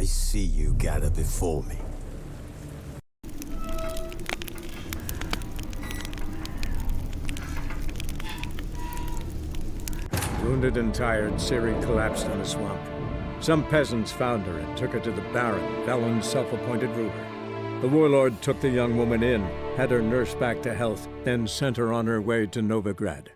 see you gather before me. Wounded and tired, Ciri collapsed on a swamp. Some peasants found her and took her to the Baron, Velen's self-appointed ruler. The warlord took the young woman in, had her nursed back to health, then sent her on her way to Novigrad.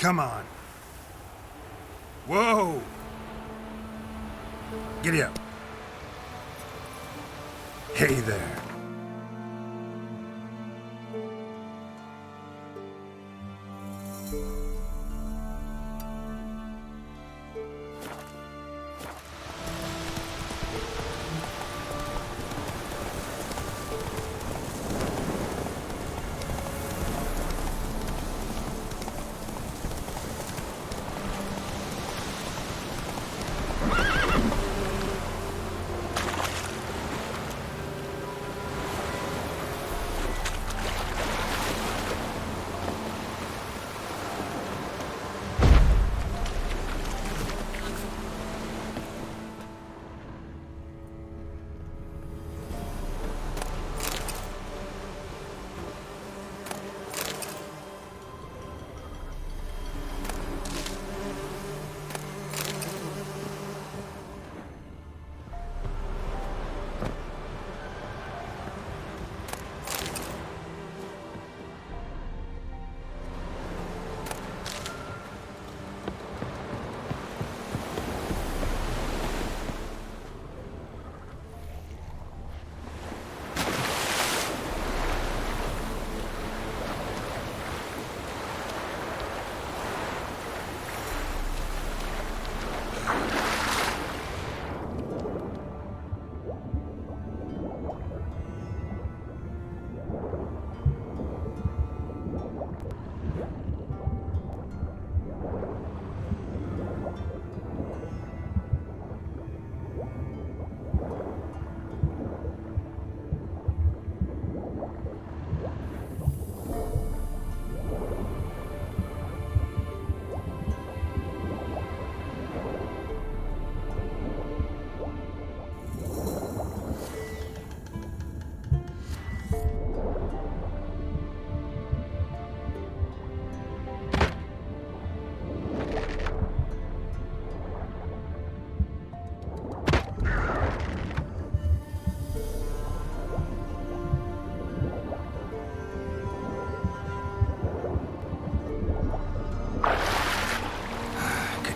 Come on. Whoa! Giddy up. Hey there.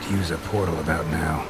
Use a portal about now.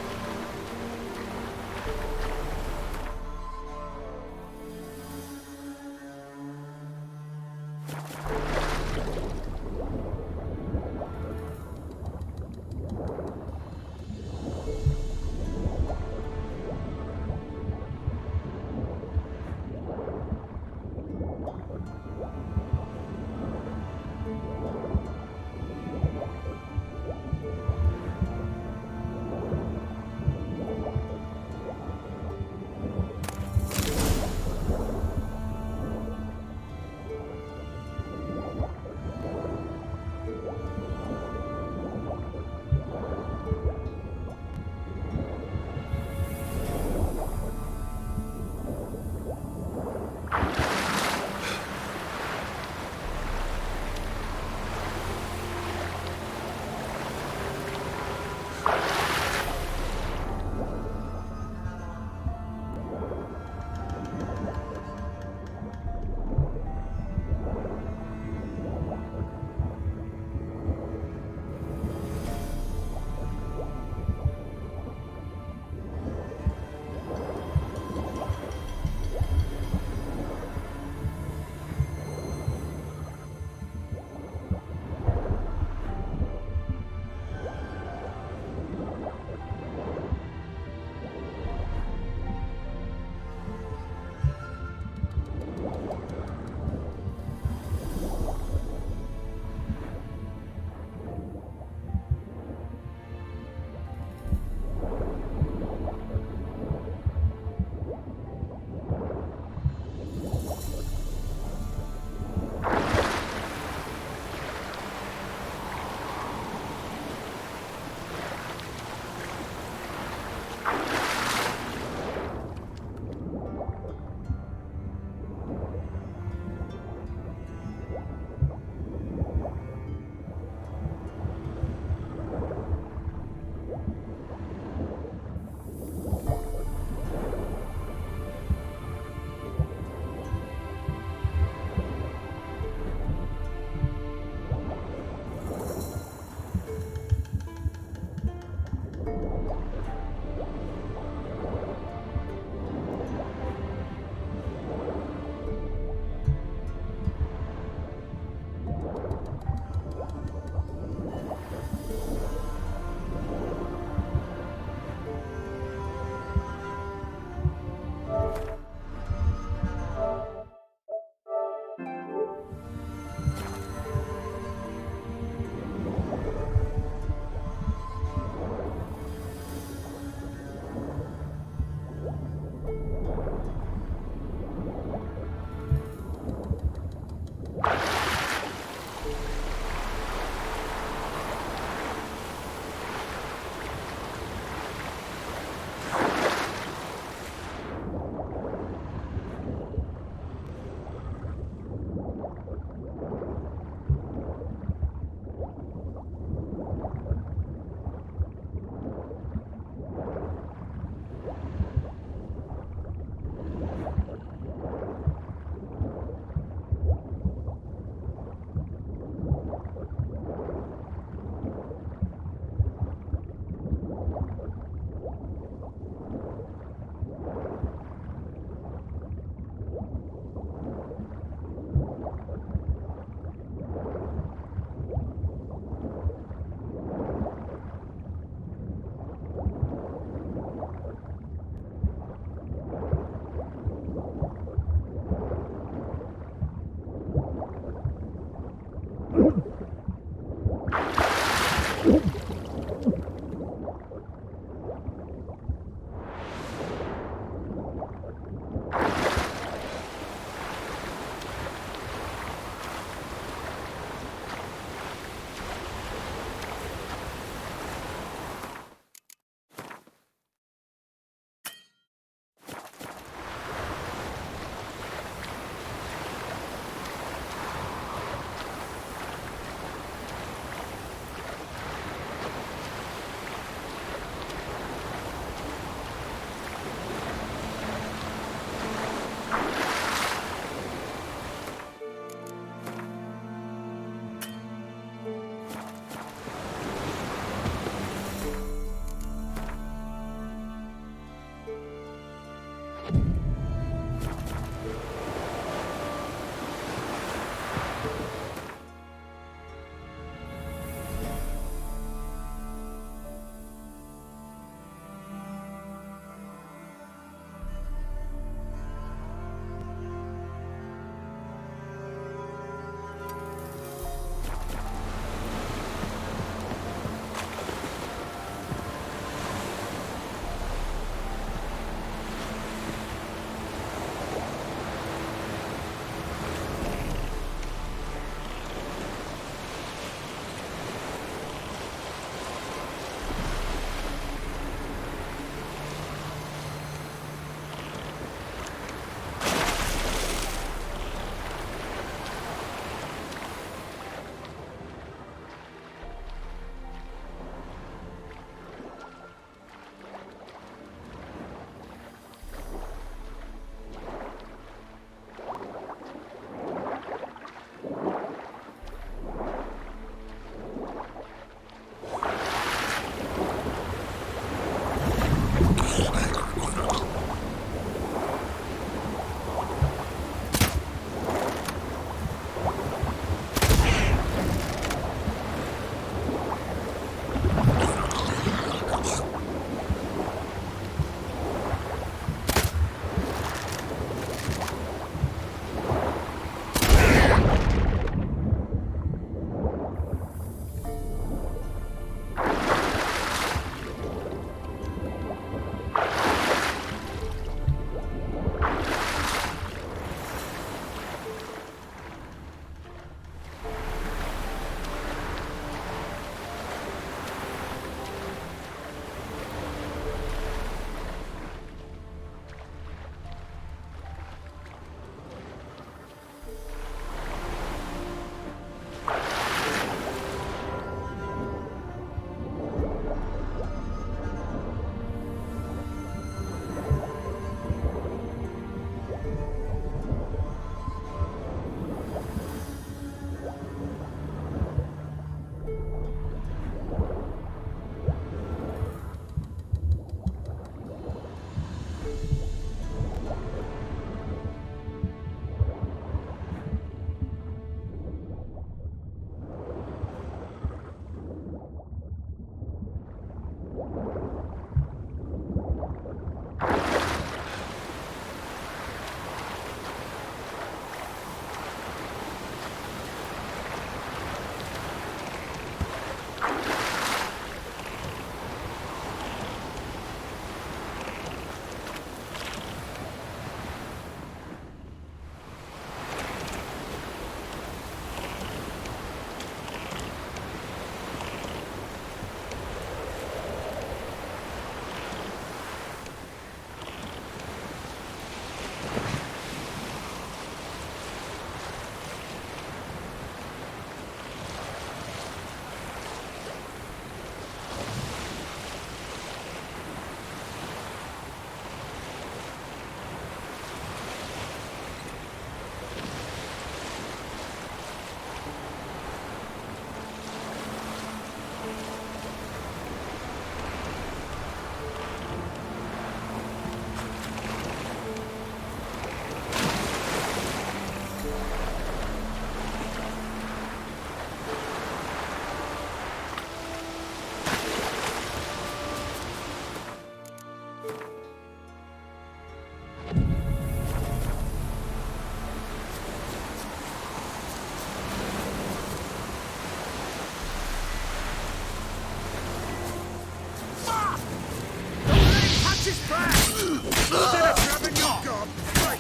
his back! Instead of grabbing your gob, right!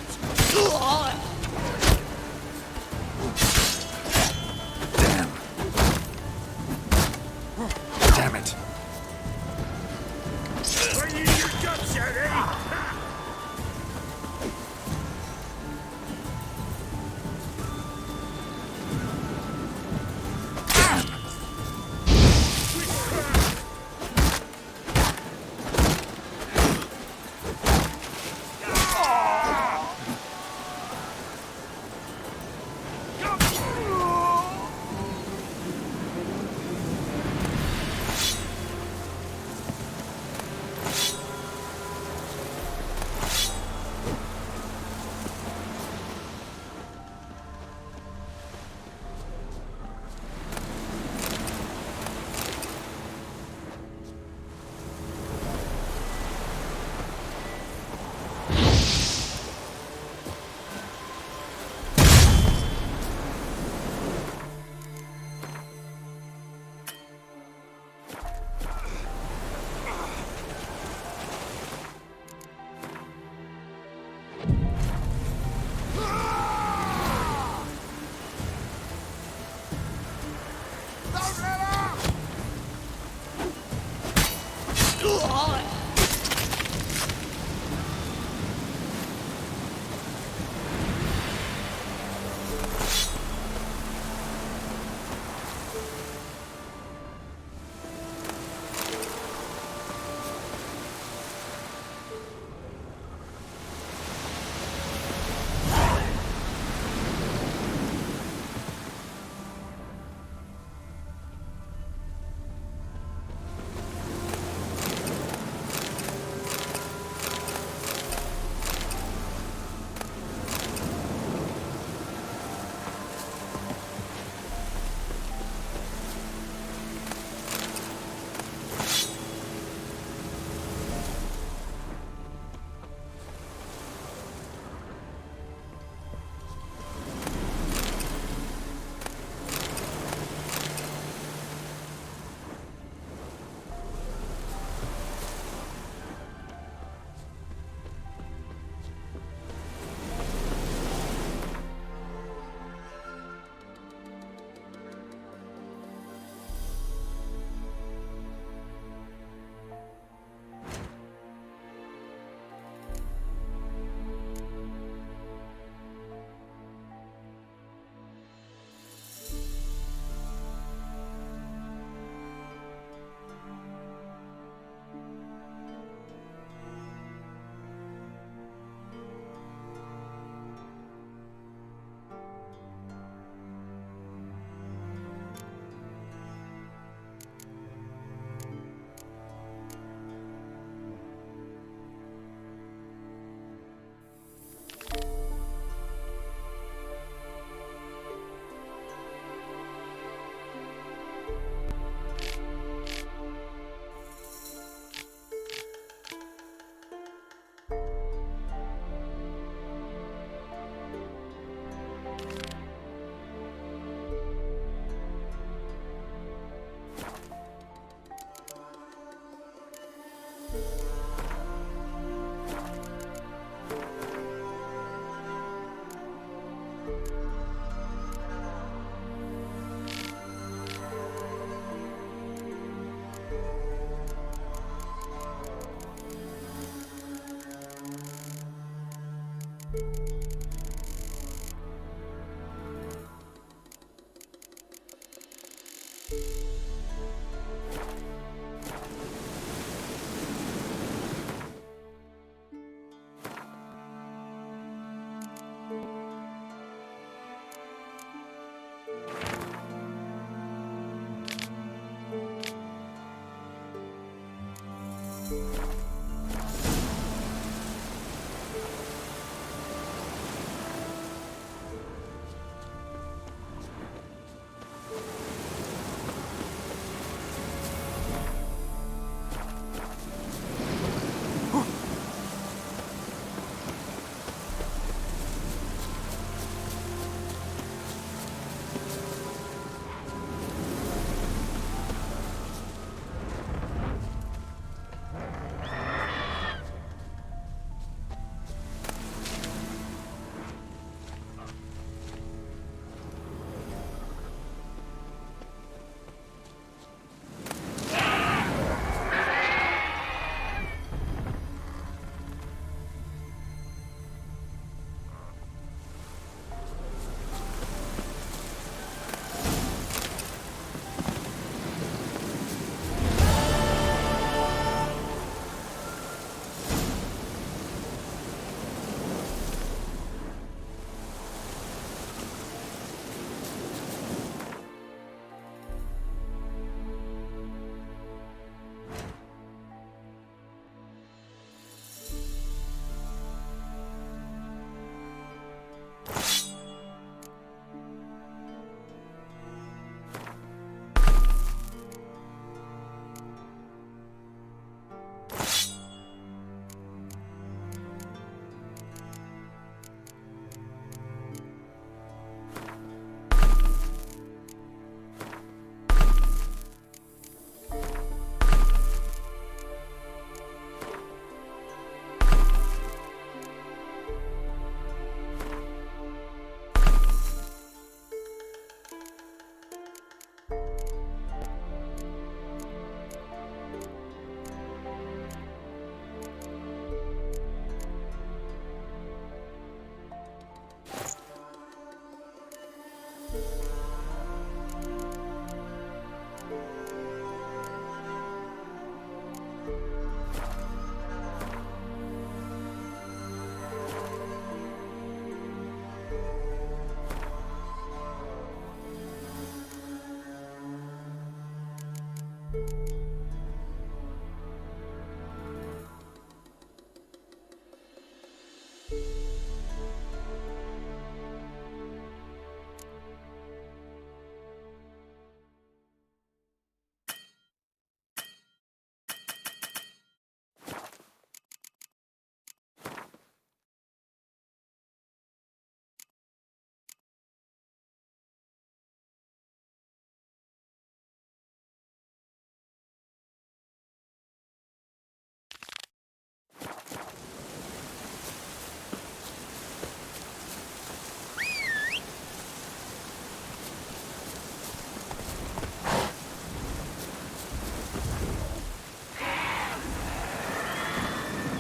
Damn. Damn it. Where you your guts out, eh?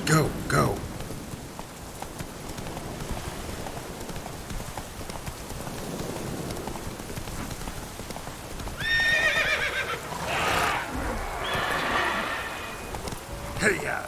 Go, go. Hey, ya.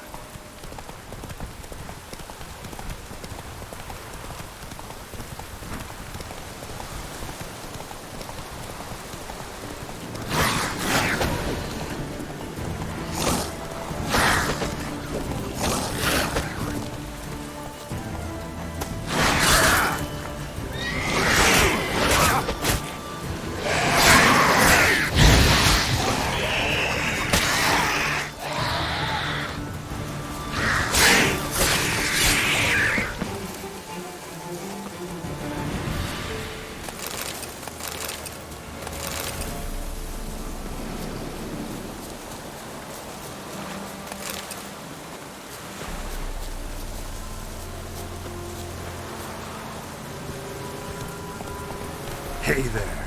Hey there.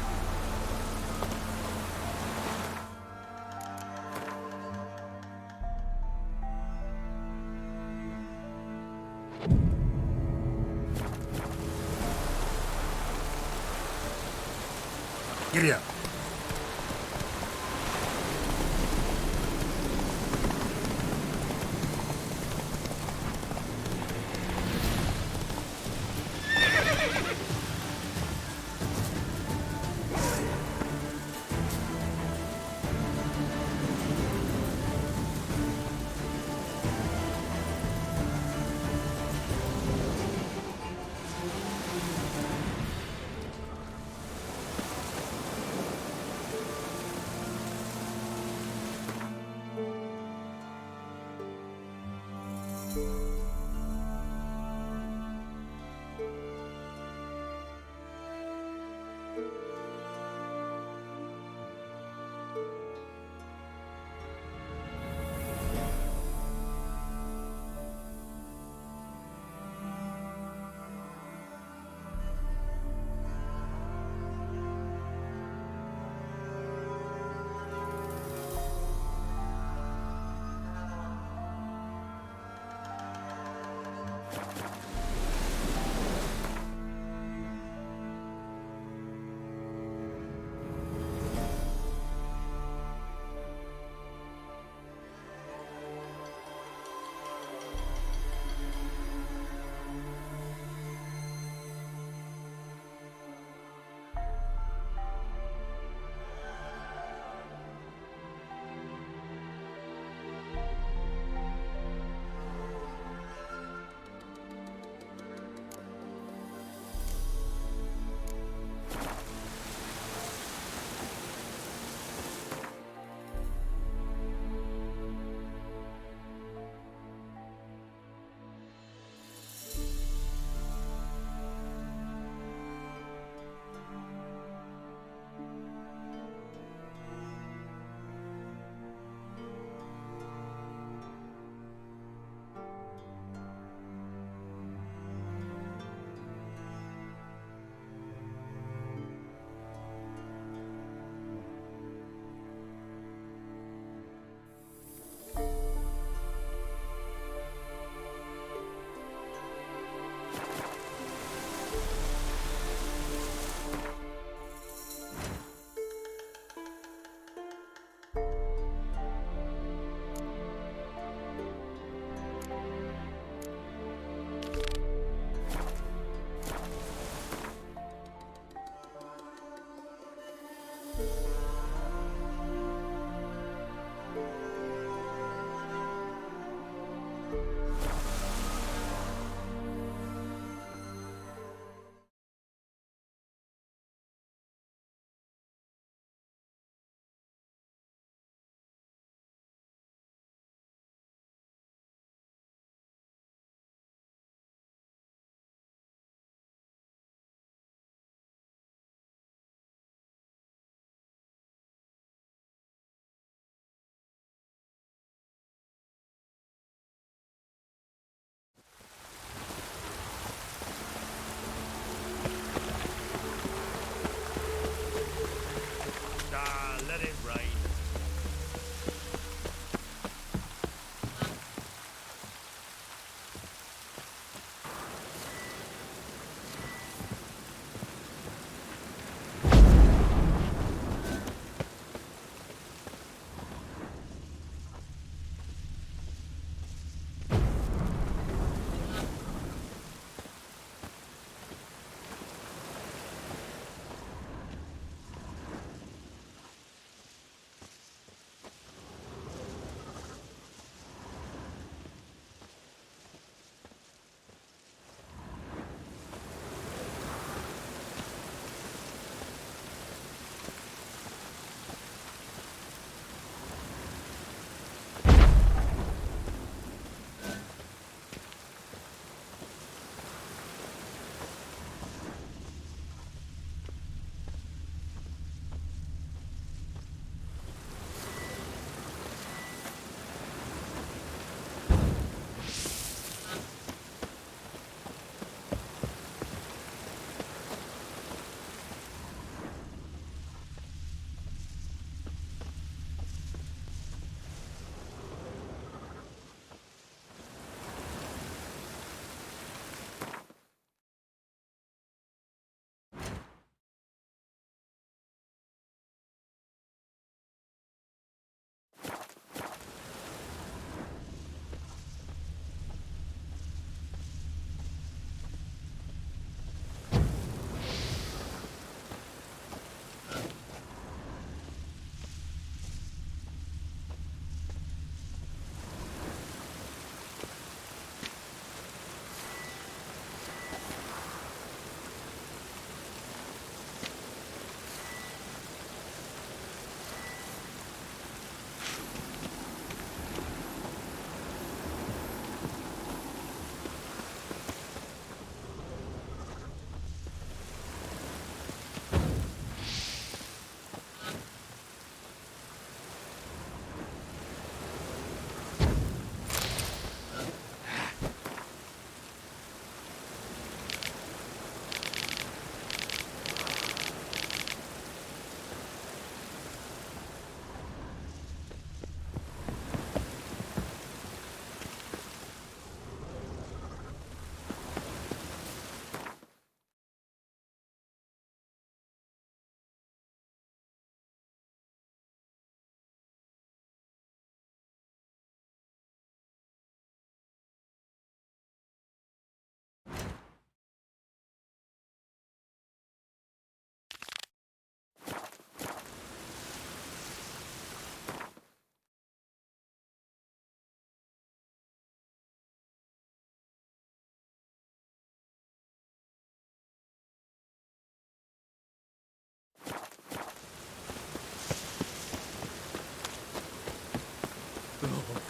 Giddy up.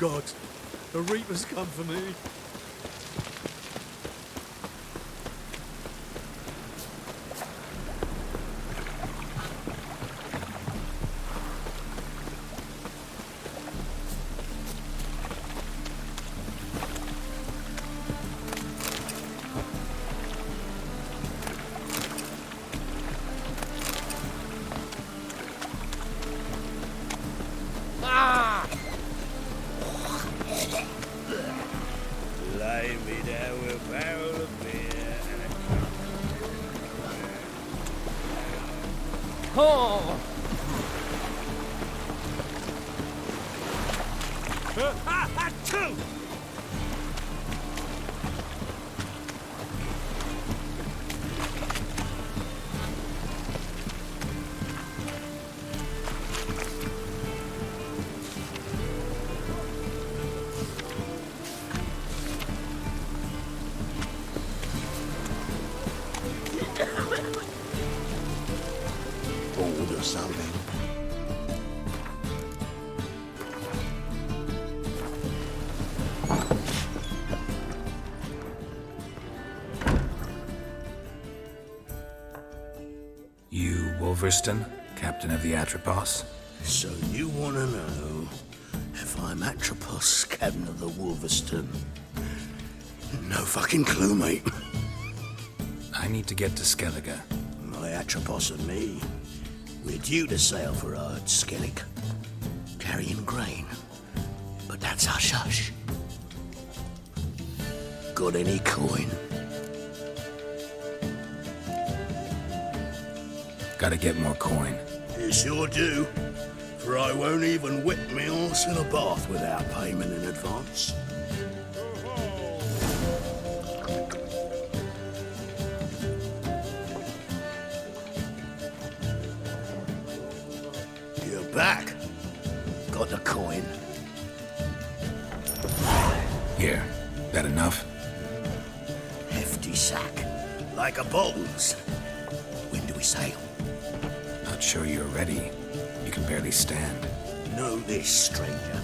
God, the Reapers come for me. Lay me down with a barrel of beer and Two! bored or something. You, Wolverston, captain of the Atropos? So you want to know if I'm Atropos, captain of the Wolverston? No fucking clue, mate. I need to get to Skellige. My Atropos and me, we're due to sail for Ard Skellig, carrying grain. But that's hush-hush. Got any coin? Gotta get more coin. You sure do. For I won't even whip me horse in a bath without payment in advance. You're back. Got the coin. Here, that enough? Hefty sack. Like a bottle's. When do we sail? Not sure you're ready. You can barely stand. Know this, stranger.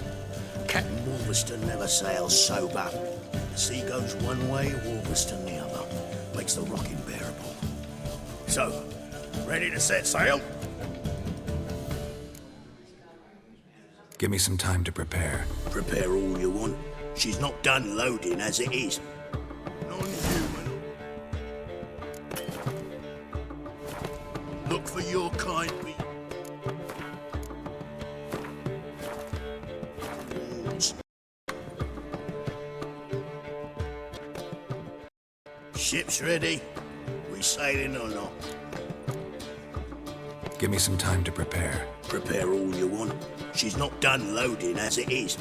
Captain Wolverston never sails sober. The sea goes one way, Wolverston the other. Makes the rocking bearable. So, ready to set sail? Give me some time to prepare. Prepare all you want. She's not done loading as it is. Non-human. Look for your kind, be walls. Ship's ready. We sailing or not? Give me some time to prepare. Prepare all you want. She's not done loading as it is.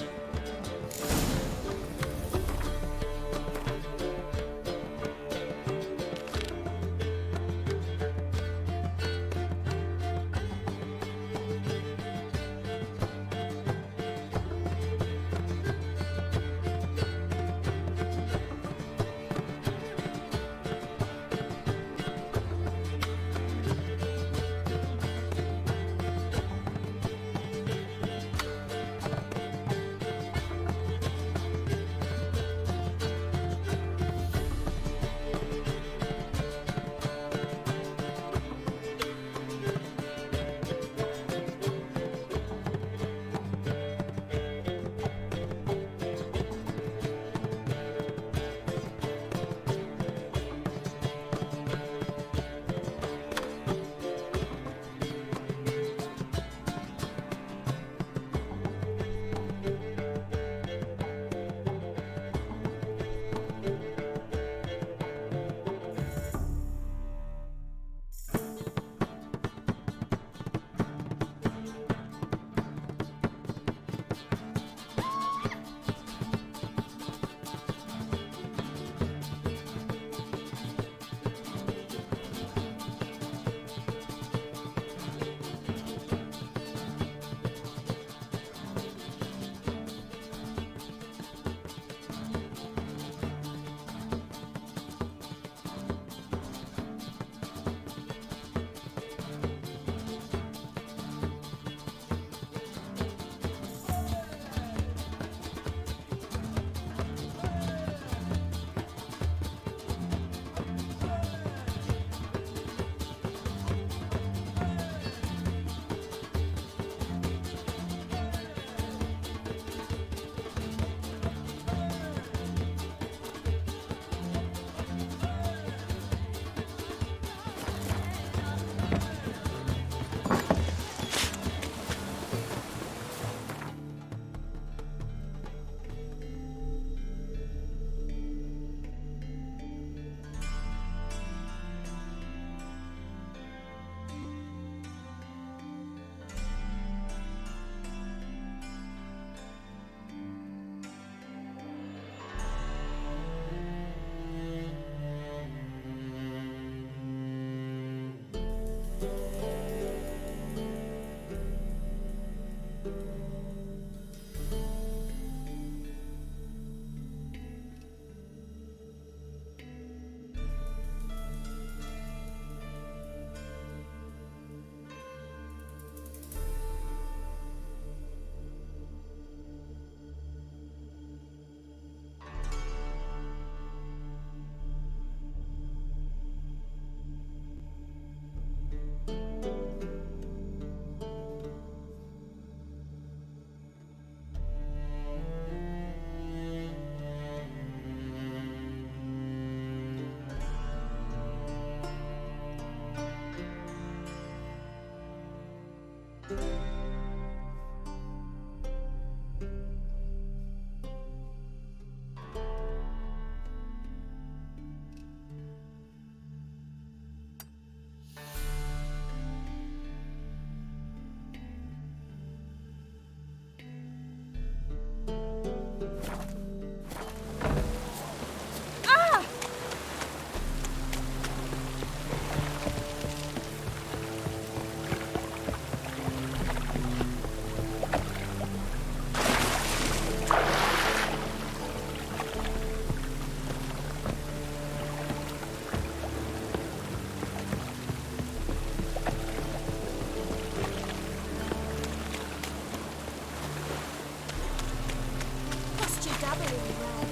dabble in well.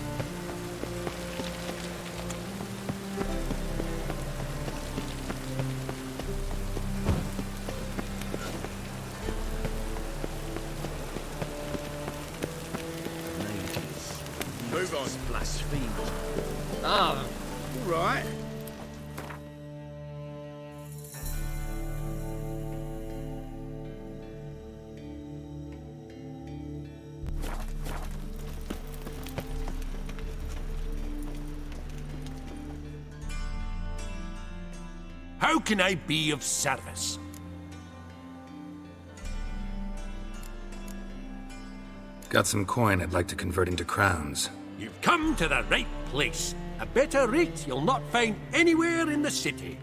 Move on. Blasphemous. Ah, all right. How can I be of service? Got some coin I'd like to convert into crowns. You've come to the right place. A better rate you'll not find anywhere in the city.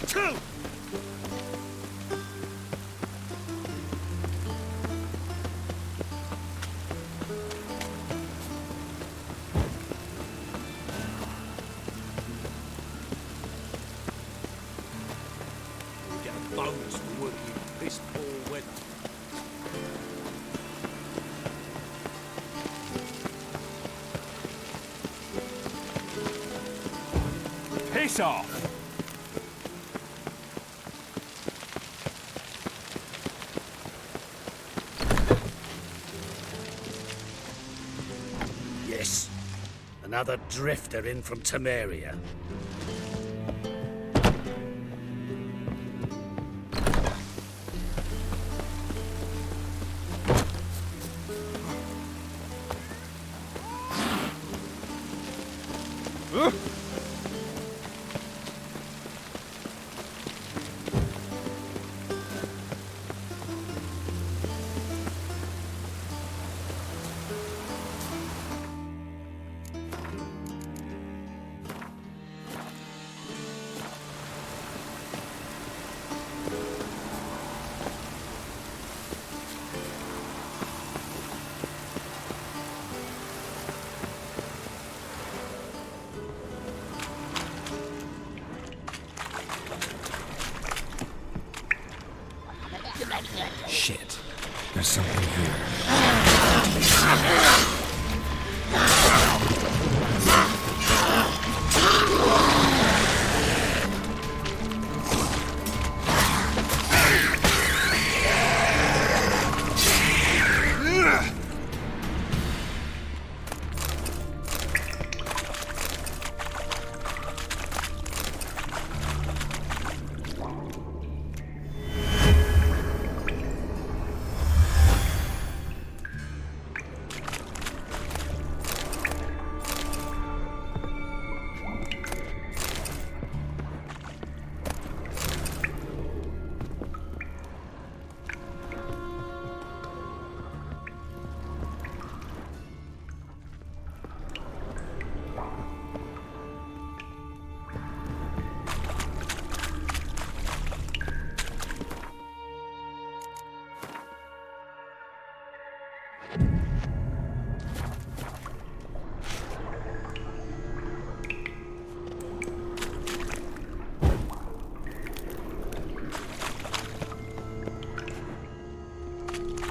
Two! We'll get a bonus for working in piss poor weather. Piss off! Yes. Another drifter in from Temeria. Shit. There's something here.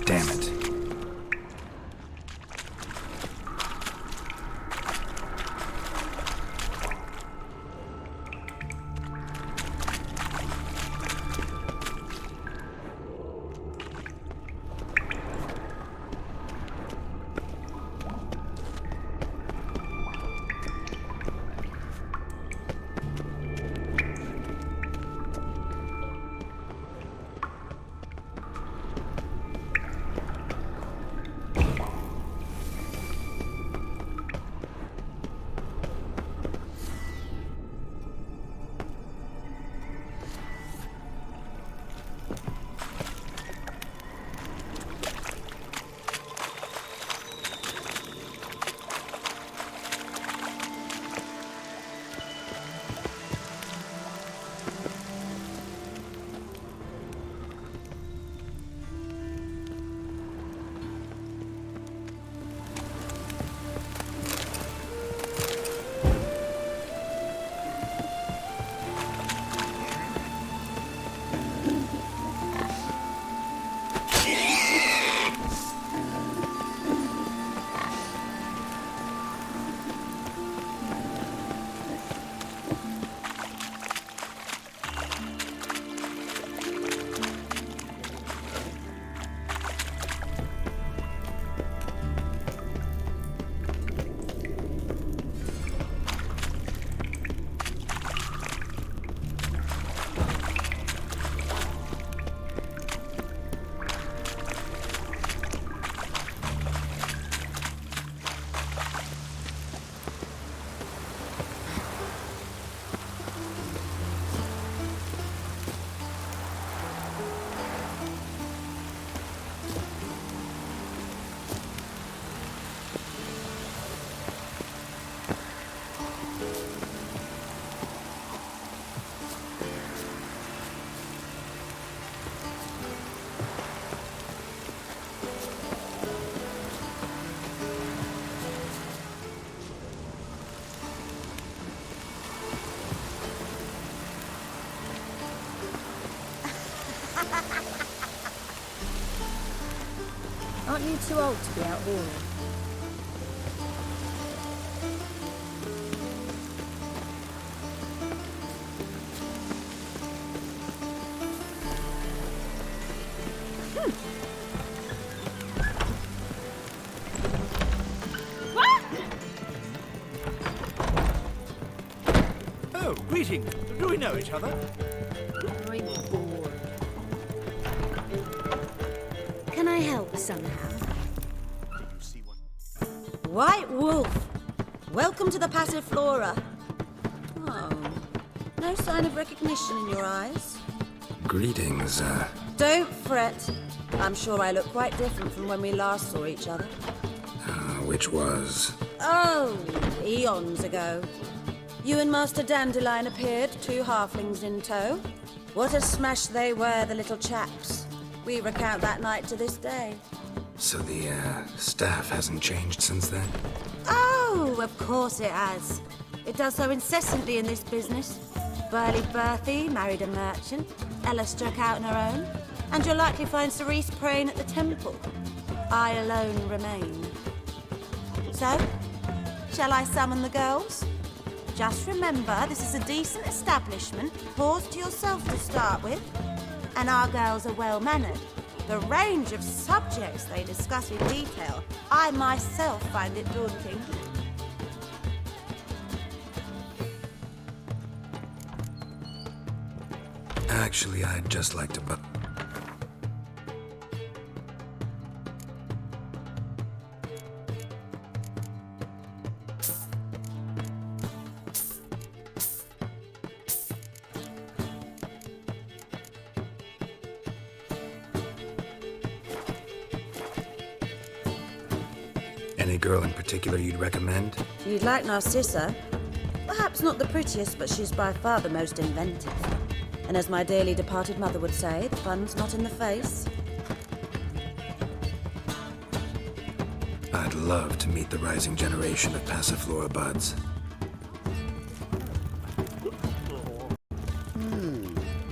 Damn it. Aren't you too old to be out hauling? Oh, greeting. Do we know each other? I'm bored. Can I help somehow? White Wolf, welcome to the Passiflora. Oh, no sign of recognition in your eyes. Greetings, Don't fret. I'm sure I look quite different from when we last saw each other. which was... Oh, eons ago. You and Master Dandelion appeared, 2 halflings in tow. What a smash they were, the little chaps. We recount that night to this day. So the, staff hasn't changed since then? Oh, of course it has. It does so incessantly in this business. Burly Berthy married a merchant, Ella struck out on her own, and you'll likely find Cerise praying at the temple. I alone remain. So, shall I summon the girls? Just remember, this is a decent establishment. Pause to yourself to start with. And our girls are well-mannered. The range of subjects they discuss in detail, I myself find it daunting. Actually, I'd just like to Any girl in particular you'd recommend? You'd like Narcissa? Perhaps not the prettiest, but she's by far the most inventive. And as my dearly departed mother would say, the fun's not in the face. I'd love to meet the rising generation of Passiflora buds.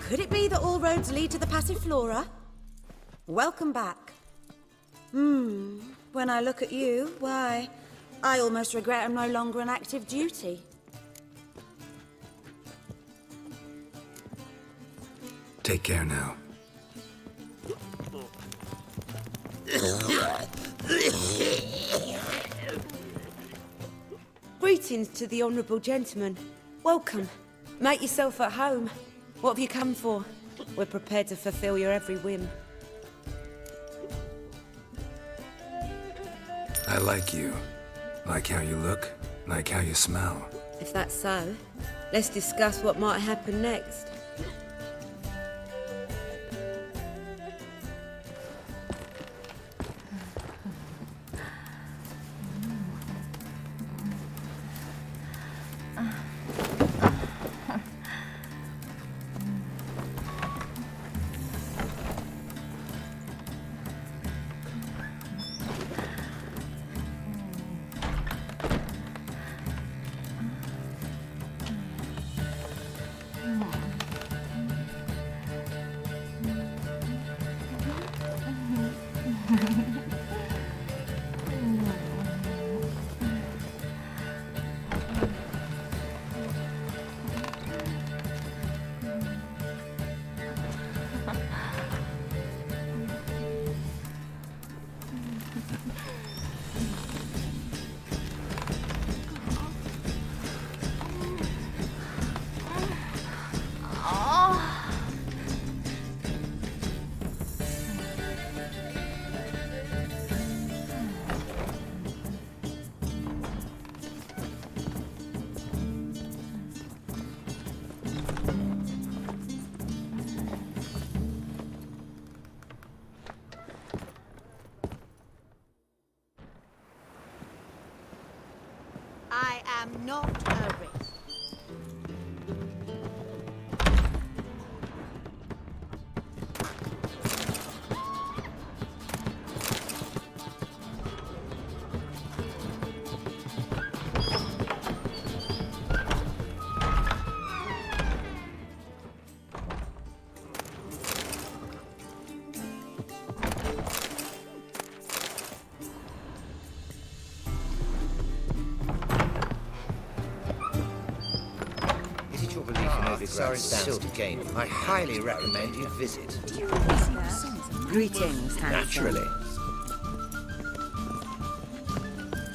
Could it be that all roads lead to the Passiflora? Welcome back. When I look at you, why, I almost regret I'm no longer on active duty. Take care now. Greetings to the honourable gentleman. Welcome. Make yourself at home. What have you come for? We're prepared to fulfill your every whim. I like you. Like how you look. Like how you smell. If that's so, let's discuss what might happen next. I am not a wraith. Novigrad stands to gain. I highly recommend you visit. Greetings, handsome. Naturally.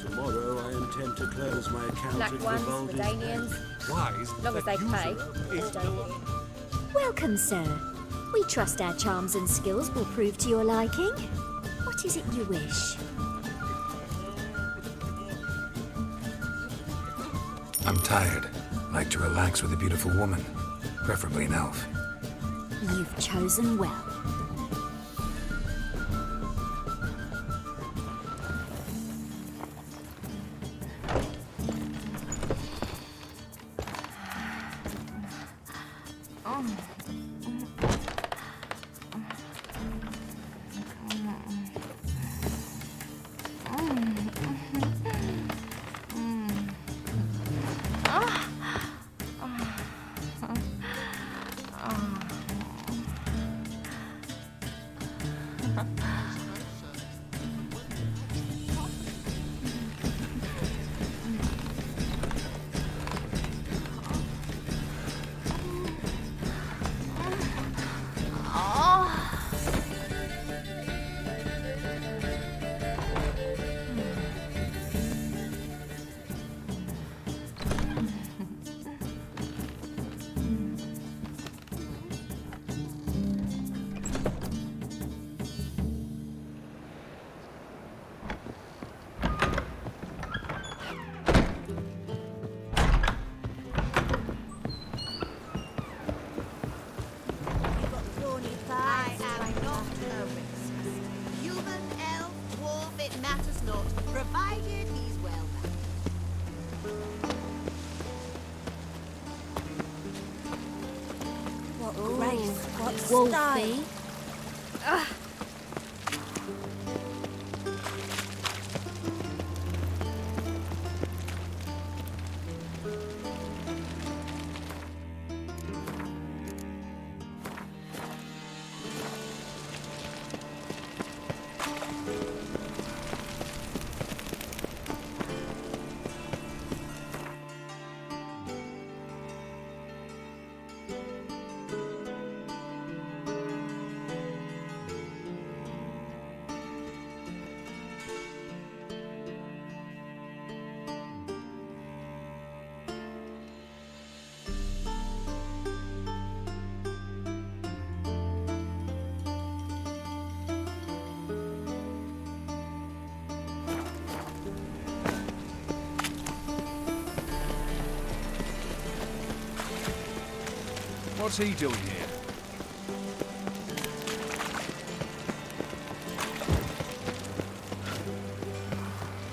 Tomorrow I intend to close my account Black at ones, Vivaldi's Redanians. Wise, Long as they pay. Welcome, sir. We trust our charms and skills will prove to your liking. What is it you wish? I'm tired. Like to relax with a beautiful woman, preferably an elf. You've chosen well. Wolfie. What's he doing here?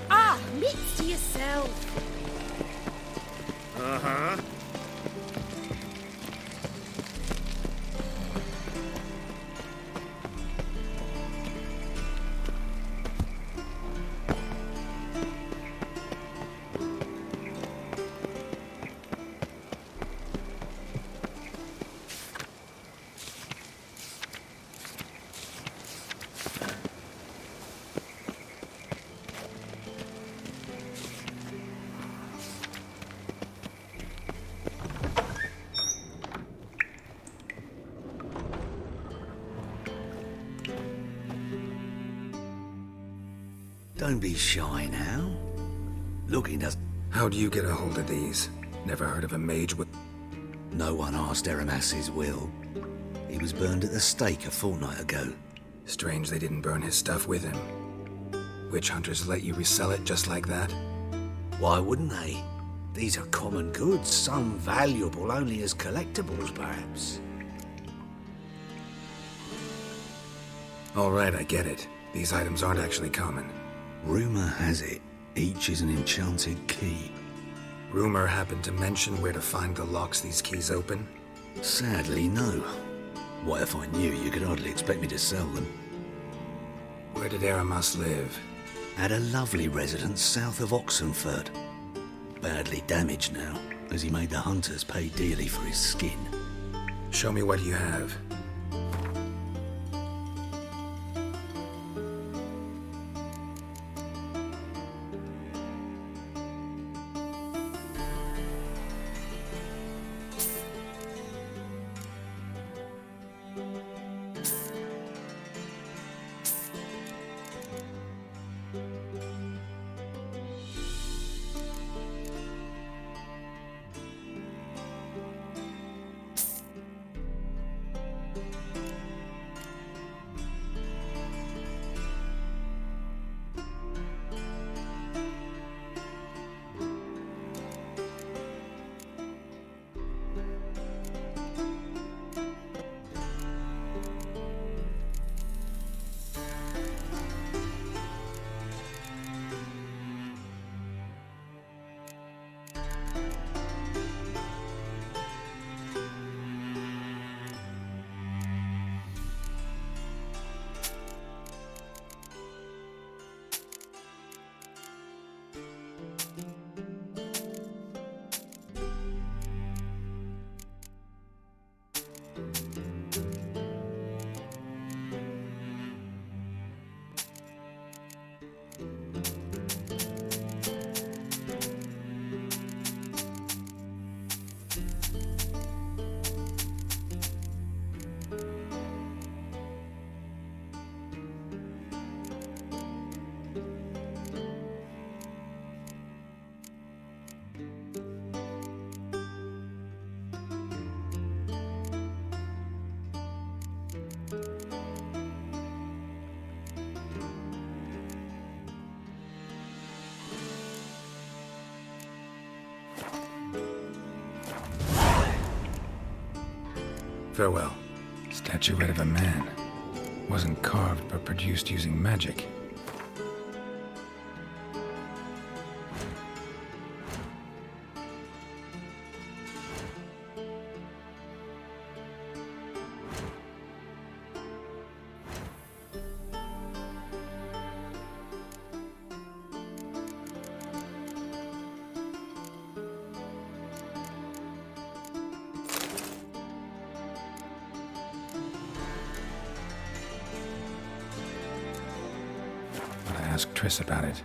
Ah, mitts to yourself. Uh-huh. Don't be shy now. Looking does. How do you get a hold of these? Never heard of a mage with... No one asked Eramas's will. He was burned at the stake a fortnight ago. Strange they didn't burn his stuff with him. Witch hunters let you resell it just like that? Why wouldn't they? These are common goods, some valuable only as collectibles, perhaps. All right, I get it. These items aren't actually common. Rumor has it, each is an enchanted key. Rumor happened to mention where to find the locks these keys open? Sadly, no. What if I knew? You could hardly expect me to sell them. Where did Eramas live? At a lovely residence south of Oxenford. Badly damaged now, as he made the hunters pay dearly for his skin. Show me what you have. Farewell. Statuette of a man. Wasn't carved but produced using magic. Ask Triss about it.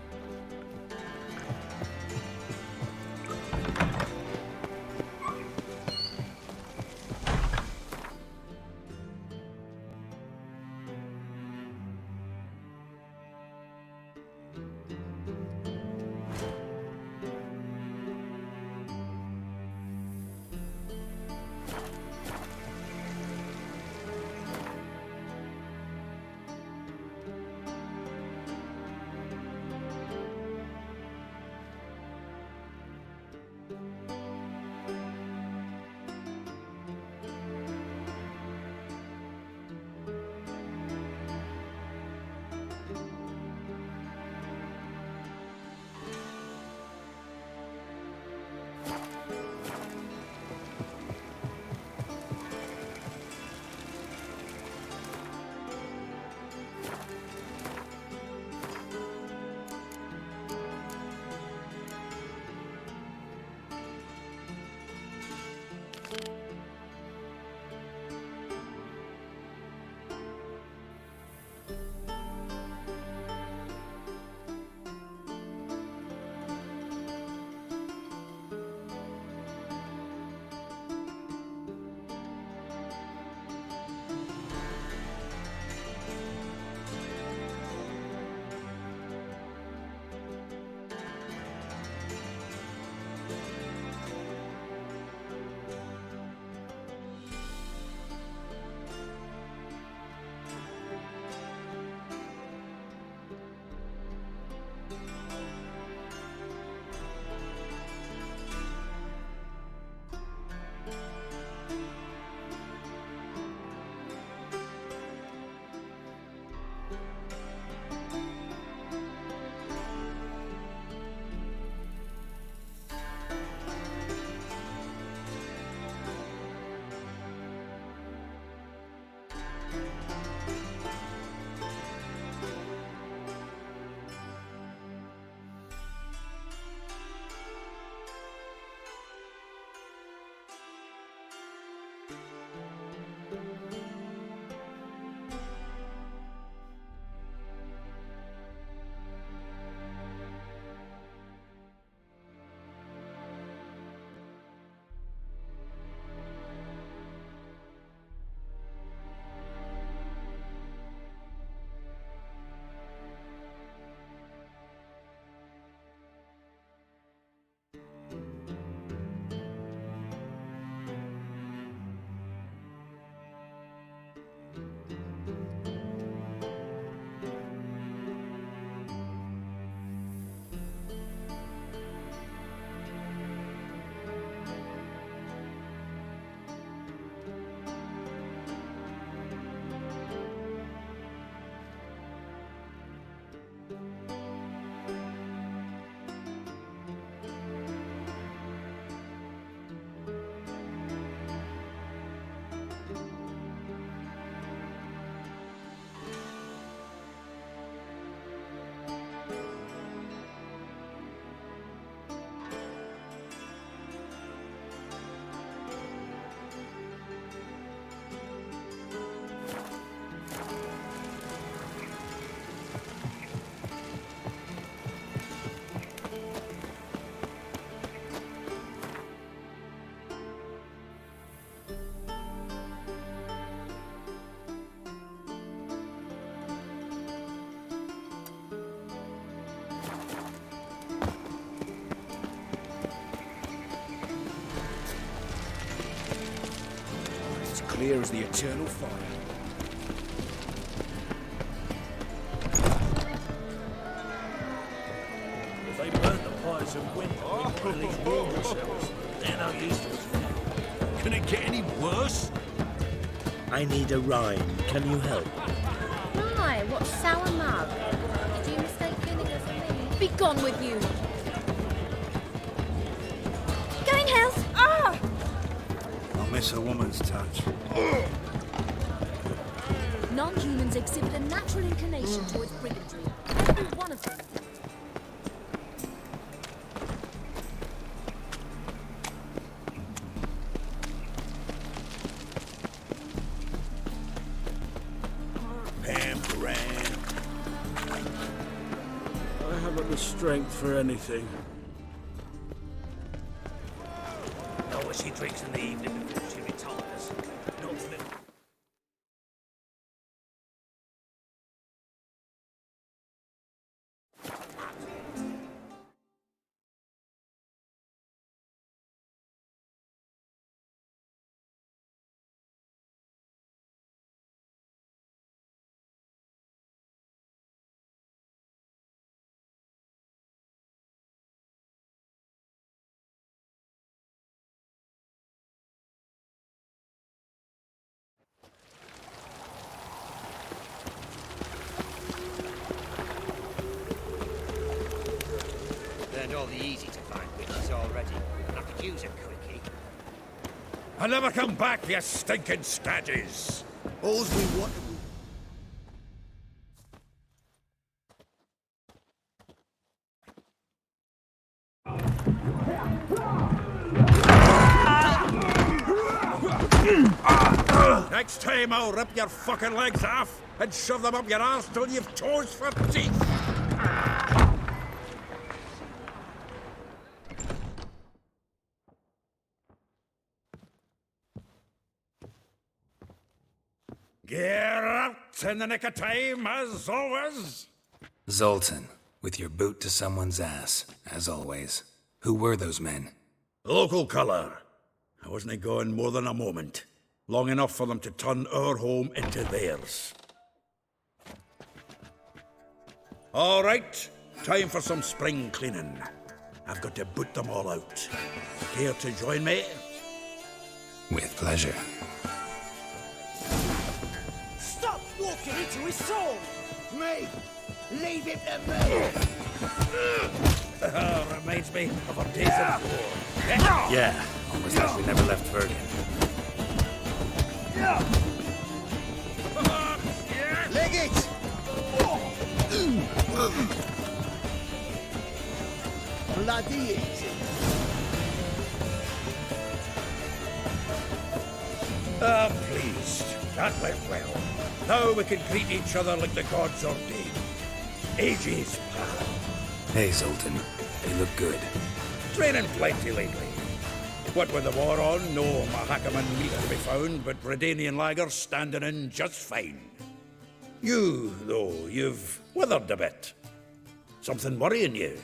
Clear as the eternal fire. If they burnt the pyres of winter, we can at least warm ourselves. They're no use to us. Can it get any worse? I need a rhyme. Can you help? My, what sour mug. Did you mistake vinegar for me? Be gone with you. Going health! Ah! I'll miss a woman's touch. Non-humans exhibit a natural inclination towards brigandry. Every one of them. I haven't the strength for anything. Know what she drinks in the evening before she retires. Not for the... Learned all the easy-to-find witches already. I could use a quickie. I'll never come back, you stinking scadges! All's we want... Next time I'll rip your fucking legs off and shove them up your arse till you've toes for teeth! Get out in the nick of time, as always! Zoltan, with your boot to someone's ass, as always. Who were those men? Local colour. I wasn't going more than a moment. Long enough for them to turn our home into theirs. All right, time for some spring cleaning. I've got to boot them all out. Care to join me? With pleasure. Stop walking into his soul! Me! Leave him to me! Reminds me of our days in war. Yeah, almost like we never left Verdun. Leg it! Bloody easy. Pleased. That went well. Now we can greet each other like the gods ordained. Ages, pal. Hey, Zoltan. You look good. Training plenty lately. What with the war on, no Mahakaman meat to be found, but Redanian lagers standing in just fine. You, though, you've withered a bit. Something worrying you?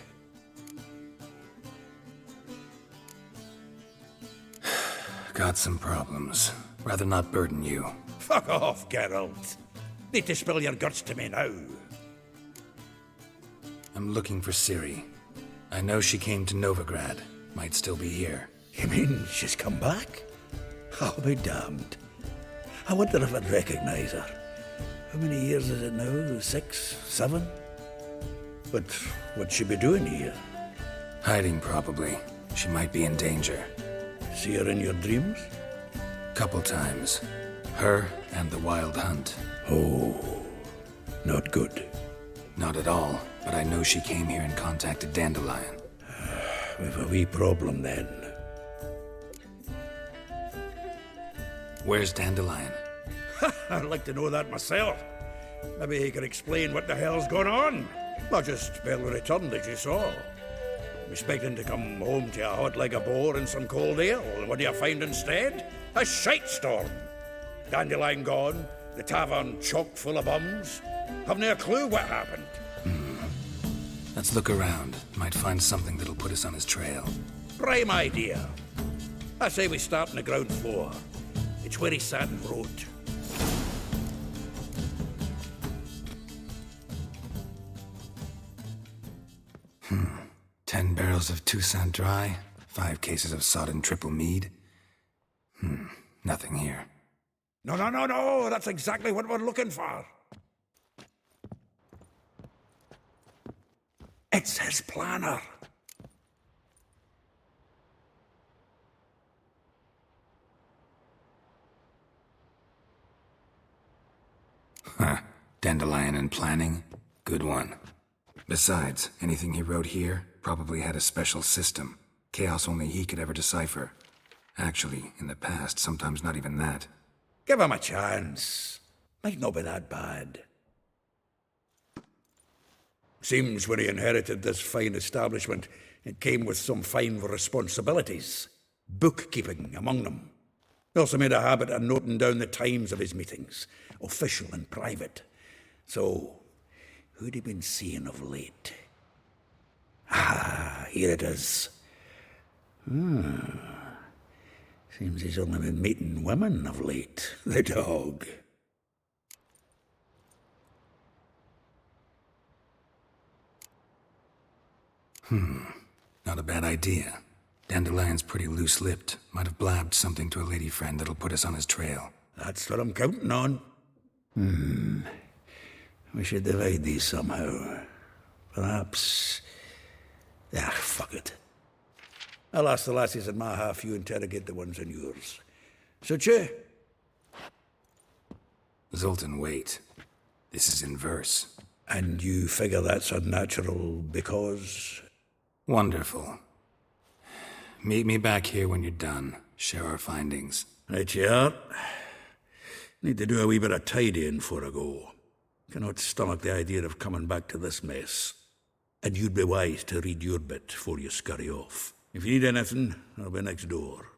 Got some problems. Rather not burden you. Fuck off, Geralt. Need to spill your guts to me now. I'm looking for Ciri. I know she came to Novigrad. Might still be here. You mean she's come back? I'll be damned. I wonder if I'd recognize her. How many years is it now? 6, 7? But what'd she be doing here? Hiding, probably. She might be in danger. See her in your dreams? Couple times. Her and the Wild Hunt. Oh, not good. Not at all, but I know she came here and contacted Dandelion. We've a wee problem then. Where's Dandelion? I'd like to know that myself. Maybe he can explain what the hell's going on. Not just barely returned, as you saw. I'm expecting to come home to a hot like a boar and some cold ale. What do you find instead? A shite storm. Dandelion gone, the tavern chock full of bums. Haven't a clue what happened. Let's look around. Might find something that'll put us on his trail. Prime idea. I say we start on the ground floor. It's where he sat and wrote. Hmm. 10 barrels of Toussaint Dry, 5 cases of sodden triple mead. Nothing here. No, no, no, no! That's exactly what we're looking for! It's his planner! Huh. Dandelion and planning? Good one. Besides, anything he wrote here probably had a special system. Chaos only he could ever decipher. Actually, in the past, sometimes not even that. Give him a chance. Might not be that bad. Seems when he inherited this fine establishment, it came with some fine responsibilities. Bookkeeping among them. He also made a habit of noting down the times of his meetings, official and private. So, who'd he been seeing of late? Ah, here it is. Seems he's only been meeting women of late, the dog. Not a bad idea. Dandelion's pretty loose-lipped. Might have blabbed something to a lady friend that'll put us on his trail. That's what I'm counting on. We should divide these somehow. Perhaps... Ah, fuck it. I'll ask the lassies in my half, you interrogate the ones in yours. Suit you? Zoltan, wait. This is in verse. And you figure that's unnatural because... Wonderful. Meet me back here when you're done. Share our findings. Right you are. Need to do a wee bit of tidying before I go. Cannot stomach the idea of coming back to this mess. And you'd be wise to read your bit before you scurry off. If you need anything, I'll be next door.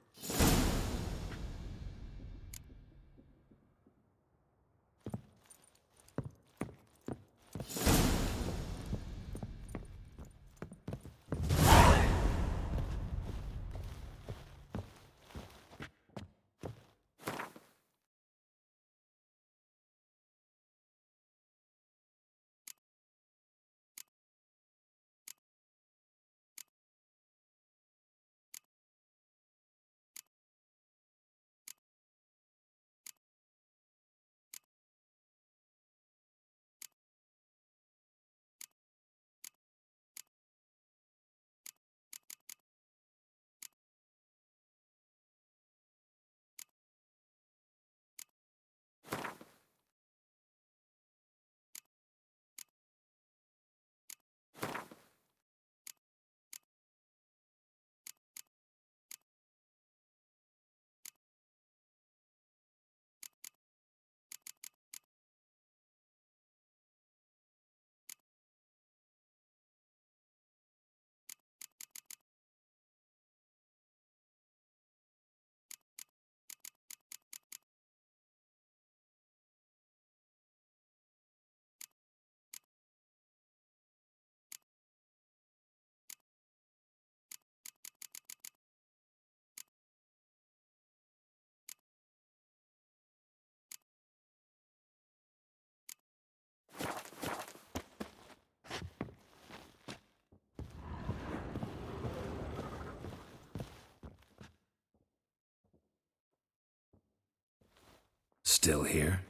Still here?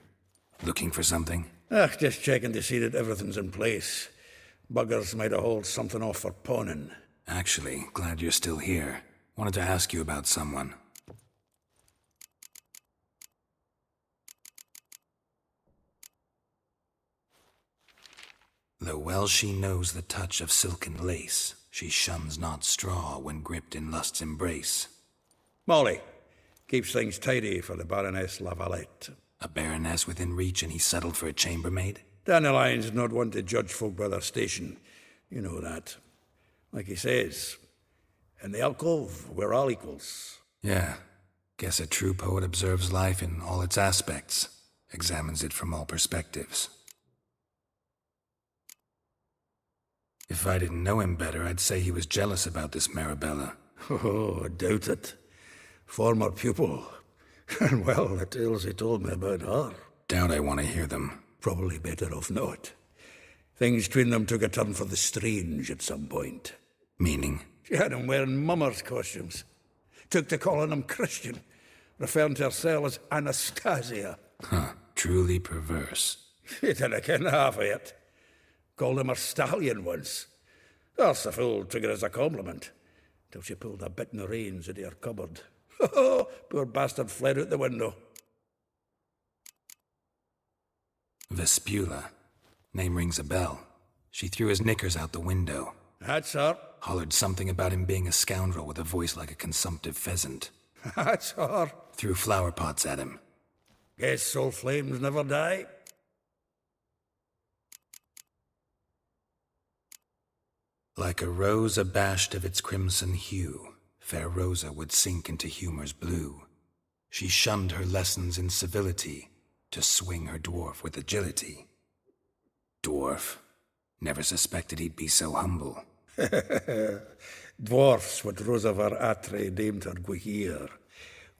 Looking for something? Just checking to see that everything's in place. Buggers might have hauled something off for pawning. Actually, glad you're still here. Wanted to ask you about someone. Though well she knows the touch of silken lace, she shuns not straw when gripped in lust's embrace. Molly, keeps things tidy for the Baroness Lavalette. A baroness within reach and he settled for a chambermaid? Dandelion's not one to judge folk by their station. You know that. Like he says, in the alcove, we're all equals. Yeah. Guess a true poet observes life in all its aspects, examines it from all perspectives. If I didn't know him better, I'd say he was jealous about this Marabella. Oh, I doubt it. Former pupil. And well, the tales he told me about her. Doubt I want to hear them. Probably better off not. Things between them took a turn for the strange at some point. Meaning? She had him wearing mummers' costumes. Took to calling him Christian. referring to herself as Anastasia. Huh. Truly perverse. You didn't ken half of it. Called him her stallion once. That's the fool took it as a compliment, till she pulled a bit in the reins into her cupboard. Poor bastard fled out the window. Vespula. Name rings a bell. She threw his knickers out the window. That's her. Hollered something about him being a scoundrel with a voice like a consumptive pheasant. That's her. Threw flower pots at him. Guess soul flames never die. Like a rose abashed of its crimson hue, fair Rosa would sink into humor's blue. She shunned her lessons in civility to swing her dwarf with agility. Dwarf. Never suspected he'd be so humble. Dwarfs what Rosavar Atre named her Guihir.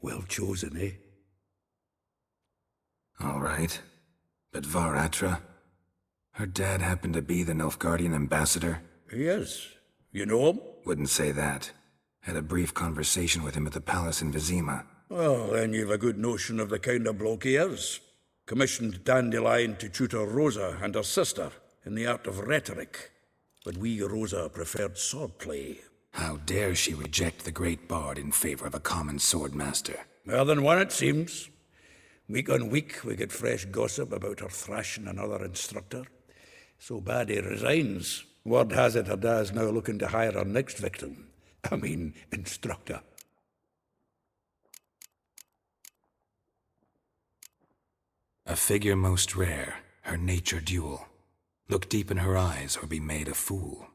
Well chosen, eh? All right. But Var Atra? Her dad happened to be the Nilfgaardian ambassador? He is. You know him? Wouldn't say that. Had a brief conversation with him at the palace in Vizima. Well, then you've a good notion of the kind of bloke he is. Commissioned Dandelion to tutor Rosa and her sister in the art of rhetoric. But we Rosa preferred swordplay. How dare she reject the great bard in favor of a common swordmaster? More than one, it seems. Week on week, we get fresh gossip about her thrashing another instructor. So bad he resigns. Word has it her dad's now looking to hire her next victim. Instructor. A figure most rare, her nature dual. Look deep in her eyes or be made a fool.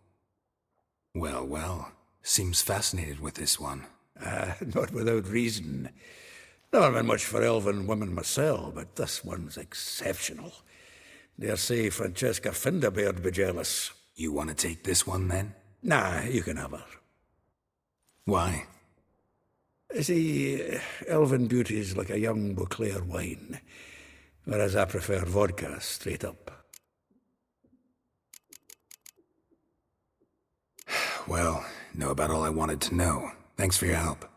Well, well, seems fascinated with this one. Not without reason. Never been much for elven women myself, but this one's exceptional. Dare say Francesca Findabaird be jealous. You want to take this one, then? Nah, you can have her. Why? See, elven beauty's like a young Beauclair wine, whereas I prefer vodka straight up. Well, know about all I wanted to know. Thanks for your help.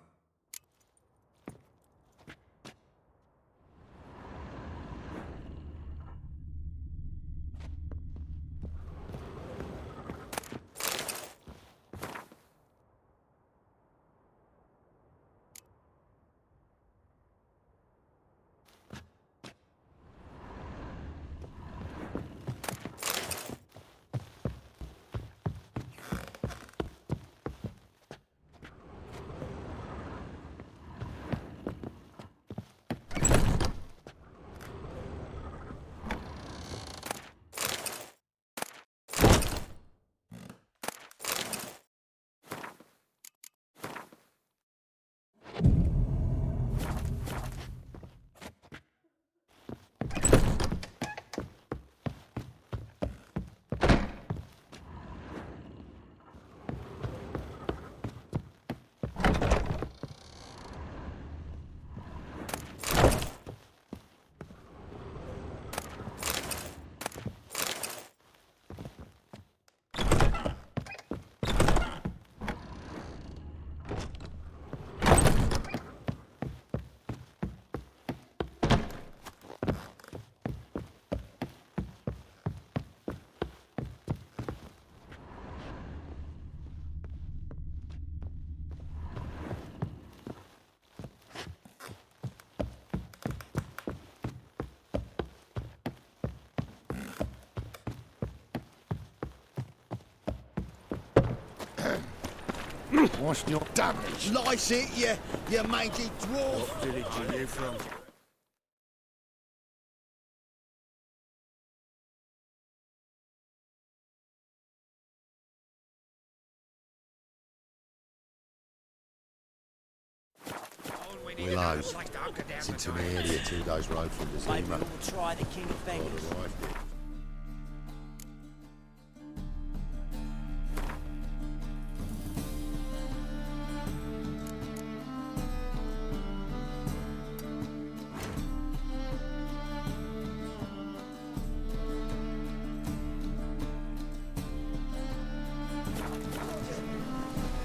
What's your damage? Lice it, you mangy dwarf! What village are you from? Willows. It's into an area 2 days' road from the Zima. Maybe we'll try the King of Bengals.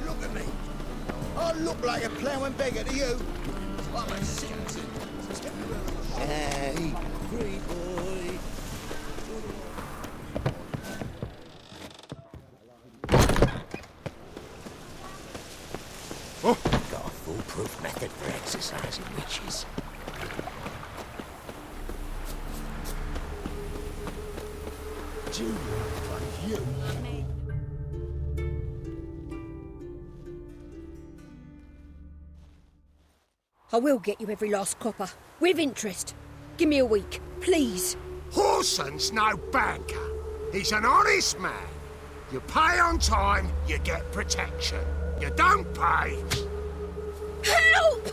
Look at me. I look like a ploughing beggar to you. Hey, free boy. Got a foolproof method for exercising witches. I will get you every last copper. With interest. Give me a week, please. Horson's no banker. He's an honest man. You pay on time, you get protection. You don't pay. Help!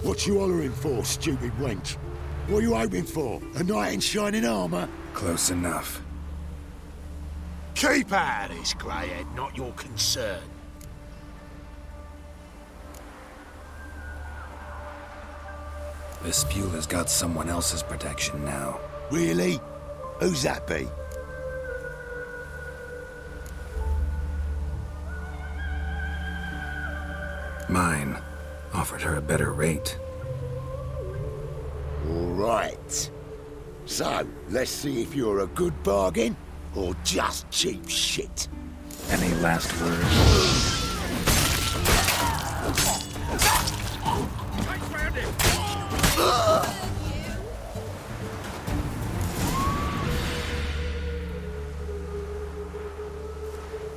What you hollering for, stupid wench? What are you hoping for? A knight in shining armour? Close enough. Keep out of this, greyhead, not your concern. Vespula's got someone else's protection now. Really? Who's that be? Mine offered her a better rate. All right. So, let's see if you're a good bargain or just cheap shit. Any last words?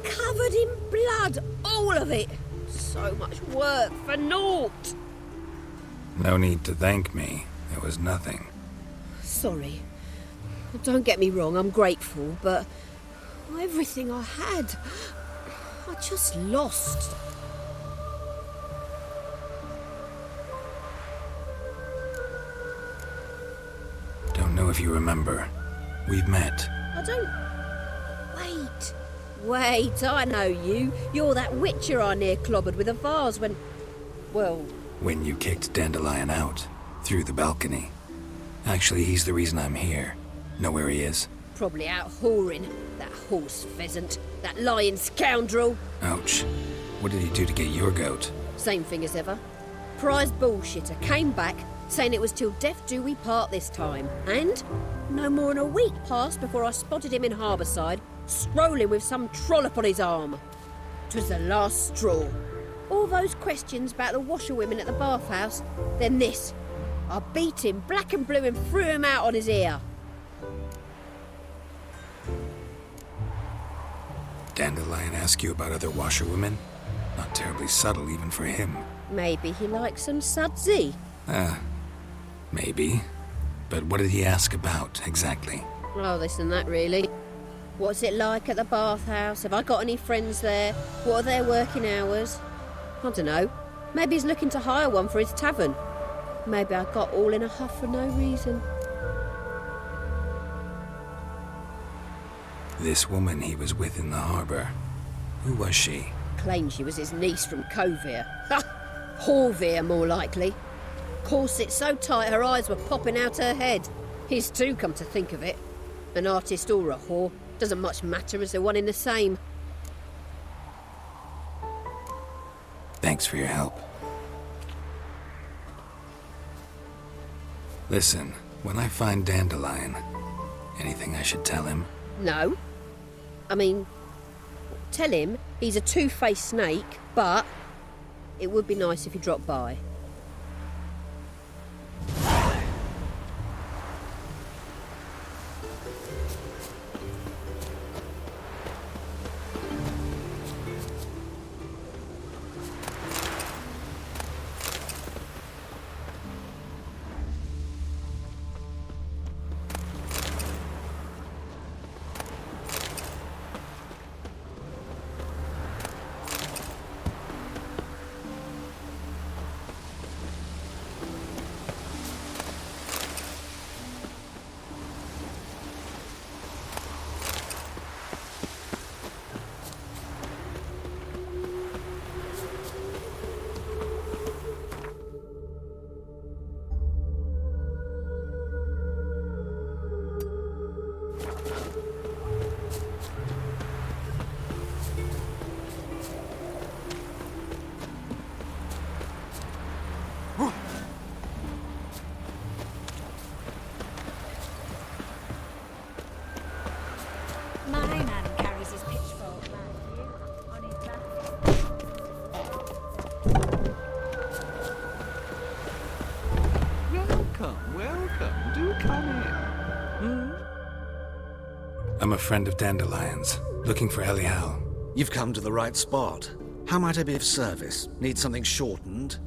Covered in blood, all of it. So much work for naught. No need to thank me. It was nothing. Sorry. Don't get me wrong, I'm grateful, but everything I had, I just lost. Don't know if you remember. We've met. I don't... Wait, I know you. You're that witcher I near clobbered with a vase when... Well... When you kicked Dandelion out. Through the balcony. Actually, he's the reason I'm here. Know where he is? Probably out whoring. That horse pheasant. That lying scoundrel. Ouch. What did he do to get your goat? Same thing as ever. Prize bullshitter came back, saying it was till death do we part this time. And no more than a week passed before I spotted him in Harbourside, strolling with some trollop on his arm. 'Twas the last straw. All those questions about the washerwomen at the bathhouse, then this. I beat him black and blue and threw him out on his ear. Dandelion ask you about other washerwomen? Not terribly subtle even for him. Maybe he likes some sudsy. Maybe. But what did he ask about, exactly? Oh, this and that, really. What's it like at the bathhouse? Have I got any friends there? What are their working hours? I don't know. Maybe he's looking to hire one for his tavern. Maybe I got all in a huff for no reason. This woman he was with in the harbour. Who was she? Claimed she was his niece from Kovir. Ha! Horvir, more likely. Corset so tight her eyes were popping out her head. His too, come to think of it. An artist or a whore. Doesn't much matter as they're one in the same. Thanks for your help. Listen, when I find Dandelion, anything I should tell him? No. I mean, tell him he's a two-faced snake, but it would be nice if he dropped by. I'm a friend of Dandelion's, looking for Elial. You've come to the right spot. How might I be of service? Need something shortened?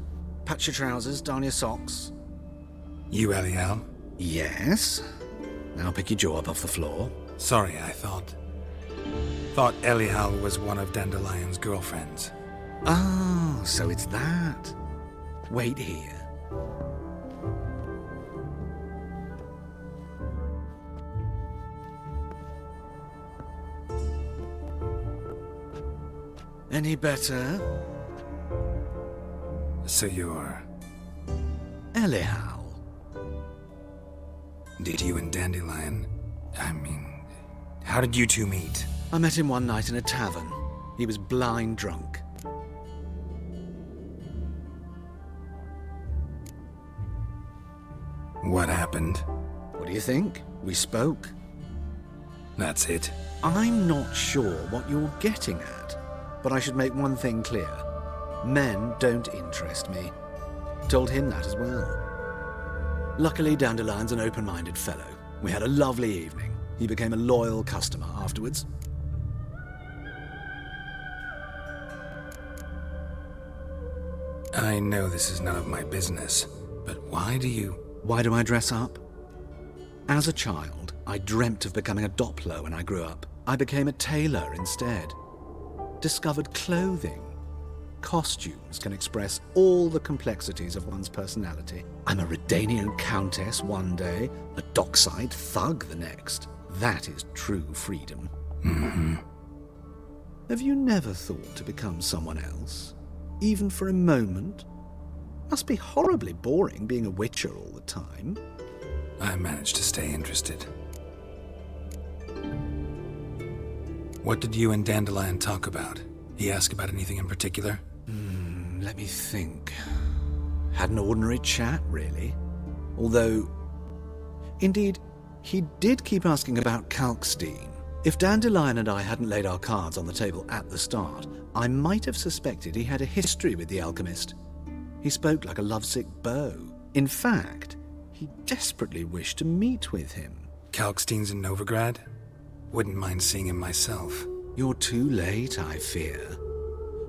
Patch your trousers, darn your socks. You Elial? Yes. Now pick your jaw up off the floor. Sorry, I thought Elial was one of Dandelion's girlfriends. Oh, so it's that. Wait here. Any better? So you're... Elial. Did you and Dandelion... how did you two meet? I met him one night in a tavern. He was blind drunk. What happened? What do you think? We spoke. That's it? I'm not sure what you're getting at, but I should make one thing clear. Men don't interest me. Told him that as well. Luckily, Dandelion's an open-minded fellow. We had a lovely evening. He became a loyal customer afterwards. I know this is none of my business, but why do I dress up? As a child, I dreamt of becoming a Doppler when I grew up. I became a tailor instead. Discovered clothing. Costumes can express all the complexities of one's personality. I'm a Redanian countess one day, a dockside thug the next. That is true freedom. Mm-hmm. Have you never thought to become someone else? Even for a moment? Must be horribly boring being a witcher all the time. I managed to stay interested. What did you and Dandelion talk about? He asked about anything in particular? Let me think. Had an ordinary chat, really. Although, indeed, he did keep asking about Kalkstein. If Dandelion and I hadn't laid our cards on the table at the start, I might have suspected he had a history with the alchemist. He spoke like a lovesick beau. In fact, he desperately wished to meet with him. Kalkstein's in Novigrad? Wouldn't mind seeing him myself. You're too late, I fear.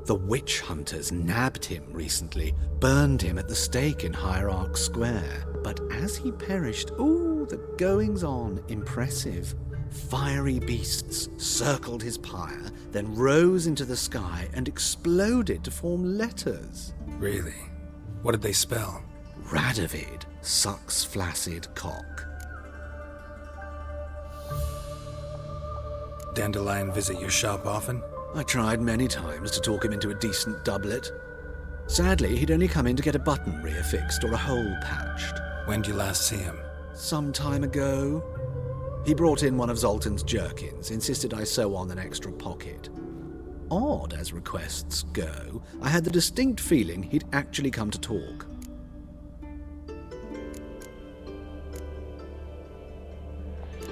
The witch hunters nabbed him recently, burned him at the stake in Hierarch Square. But as he perished, the goings-on impressive. Fiery beasts circled his pyre, then rose into the sky and exploded to form letters. Really? What did they spell? Radovid sucks flaccid cock. Dandelion visit your shop often? I tried many times to talk him into a decent doublet. Sadly, he'd only come in to get a button reaffixed or a hole patched. When'd you last see him? Some time ago. He brought in one of Zoltan's jerkins, insisted I sew on an extra pocket. Odd as requests go, I had the distinct feeling he'd actually come to talk.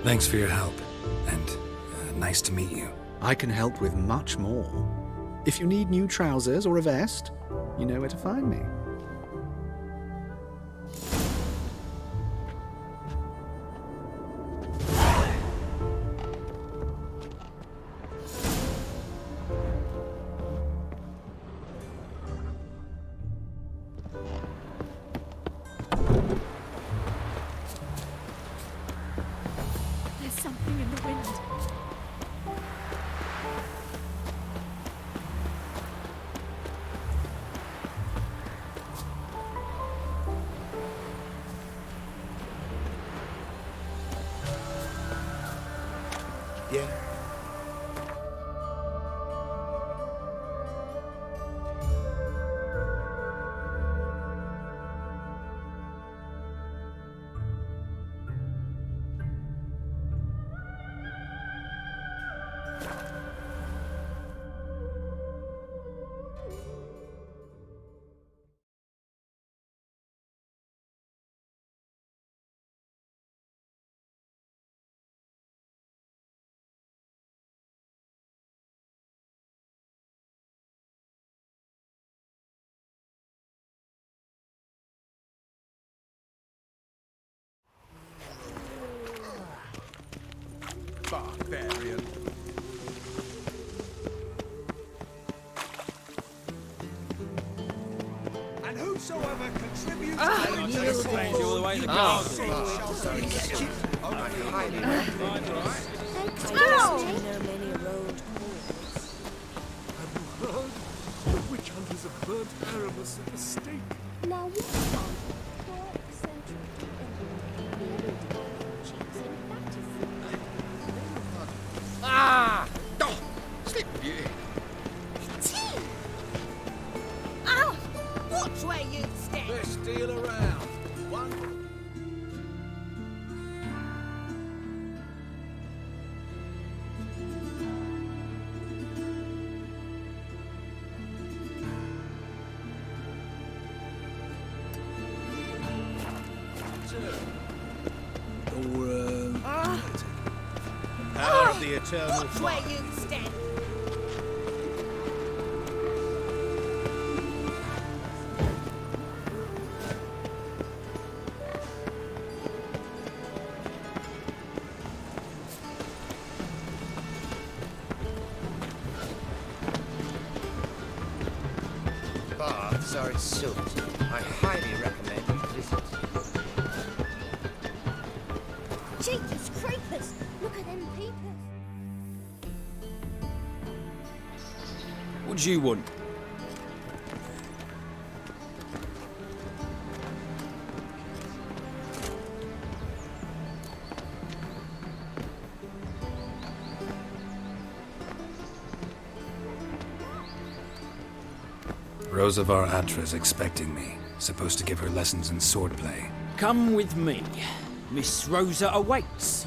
Thanks for your help, and nice to meet you. I can help with much more. If you need new trousers or a vest, you know where to find me. There's something in the wind. barbarian. And whosoever contributes to the explains all the way to The witch hunters have burnt Erebus at the stake. Now what about more eccentric Ah! Oh, slip you. Ah! Watch where you stand! Let's steal around. One. Power of the eternal Watch where you stand! Baths are its salt. I highly recommend you visit. Jeepers creepers! Look at them peepers! What do you want? Rosavar Atra's expecting me. Supposed to give her lessons in swordplay. Come with me. Miss Rosa awaits.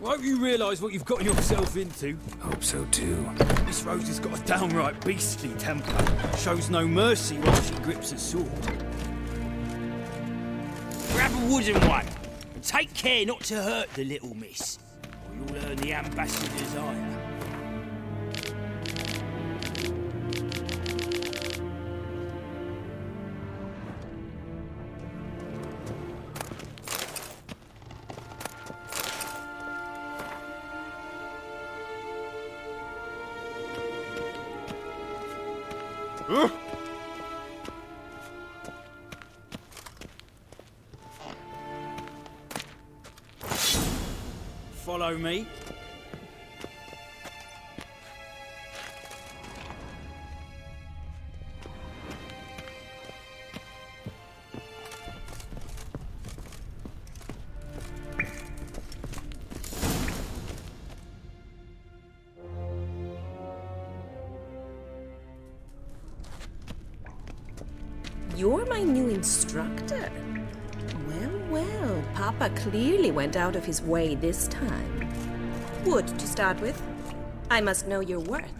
I hope you realise what you've gotten yourself into. Hope so too. Miss Rosa's got a downright beastly temper. Shows no mercy while she grips a sword. Grab a wooden one. And take care not to hurt the little miss. Or you'll earn the ambassador's ire. Follow me. You're my new instructor. Well, well, Papa clearly went out of his way this time. Wood, to start with. I must know your worth.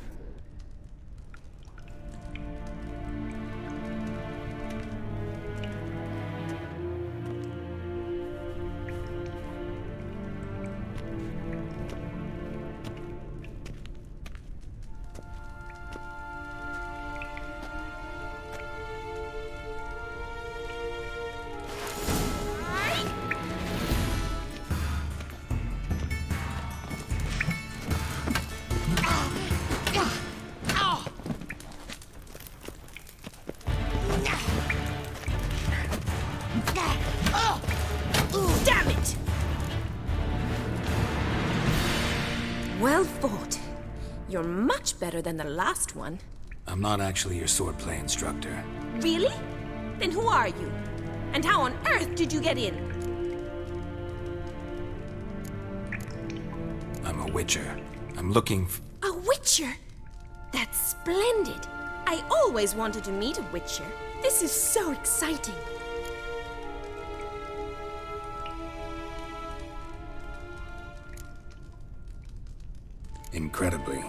Damn it! Well fought. You're much better than the last one. I'm not actually your swordplay instructor. Really? Then who are you? And how on earth did you get in? I'm a witcher. I'm looking A witcher? That's splendid. I always wanted to meet a witcher. This is so exciting. Incredibly.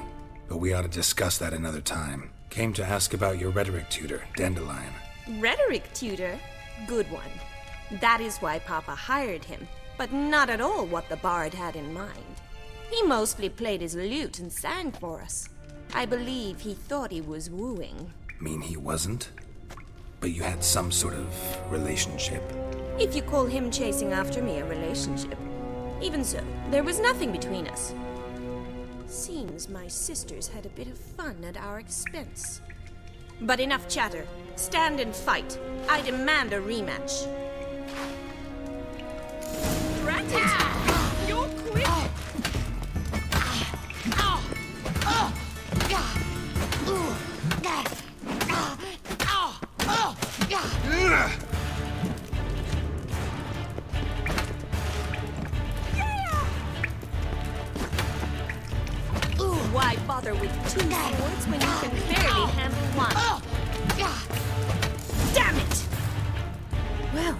But we ought to discuss that another time. Came to ask about your rhetoric tutor, Dandelion. Rhetoric tutor? Good one. That is why Papa hired him, but not at all what the bard had in mind. He mostly played his lute and sang for us. I believe he thought he was wooing. Mean he wasn't? But you had some sort of relationship? If you call him chasing after me a relationship. Even so, there was nothing between us. Seems my sisters had a bit of fun at our expense. But enough chatter. Stand and fight. I demand a rematch. Drat it! You're quick! Why bother with two swords when you can barely handle one? Damn it! Well,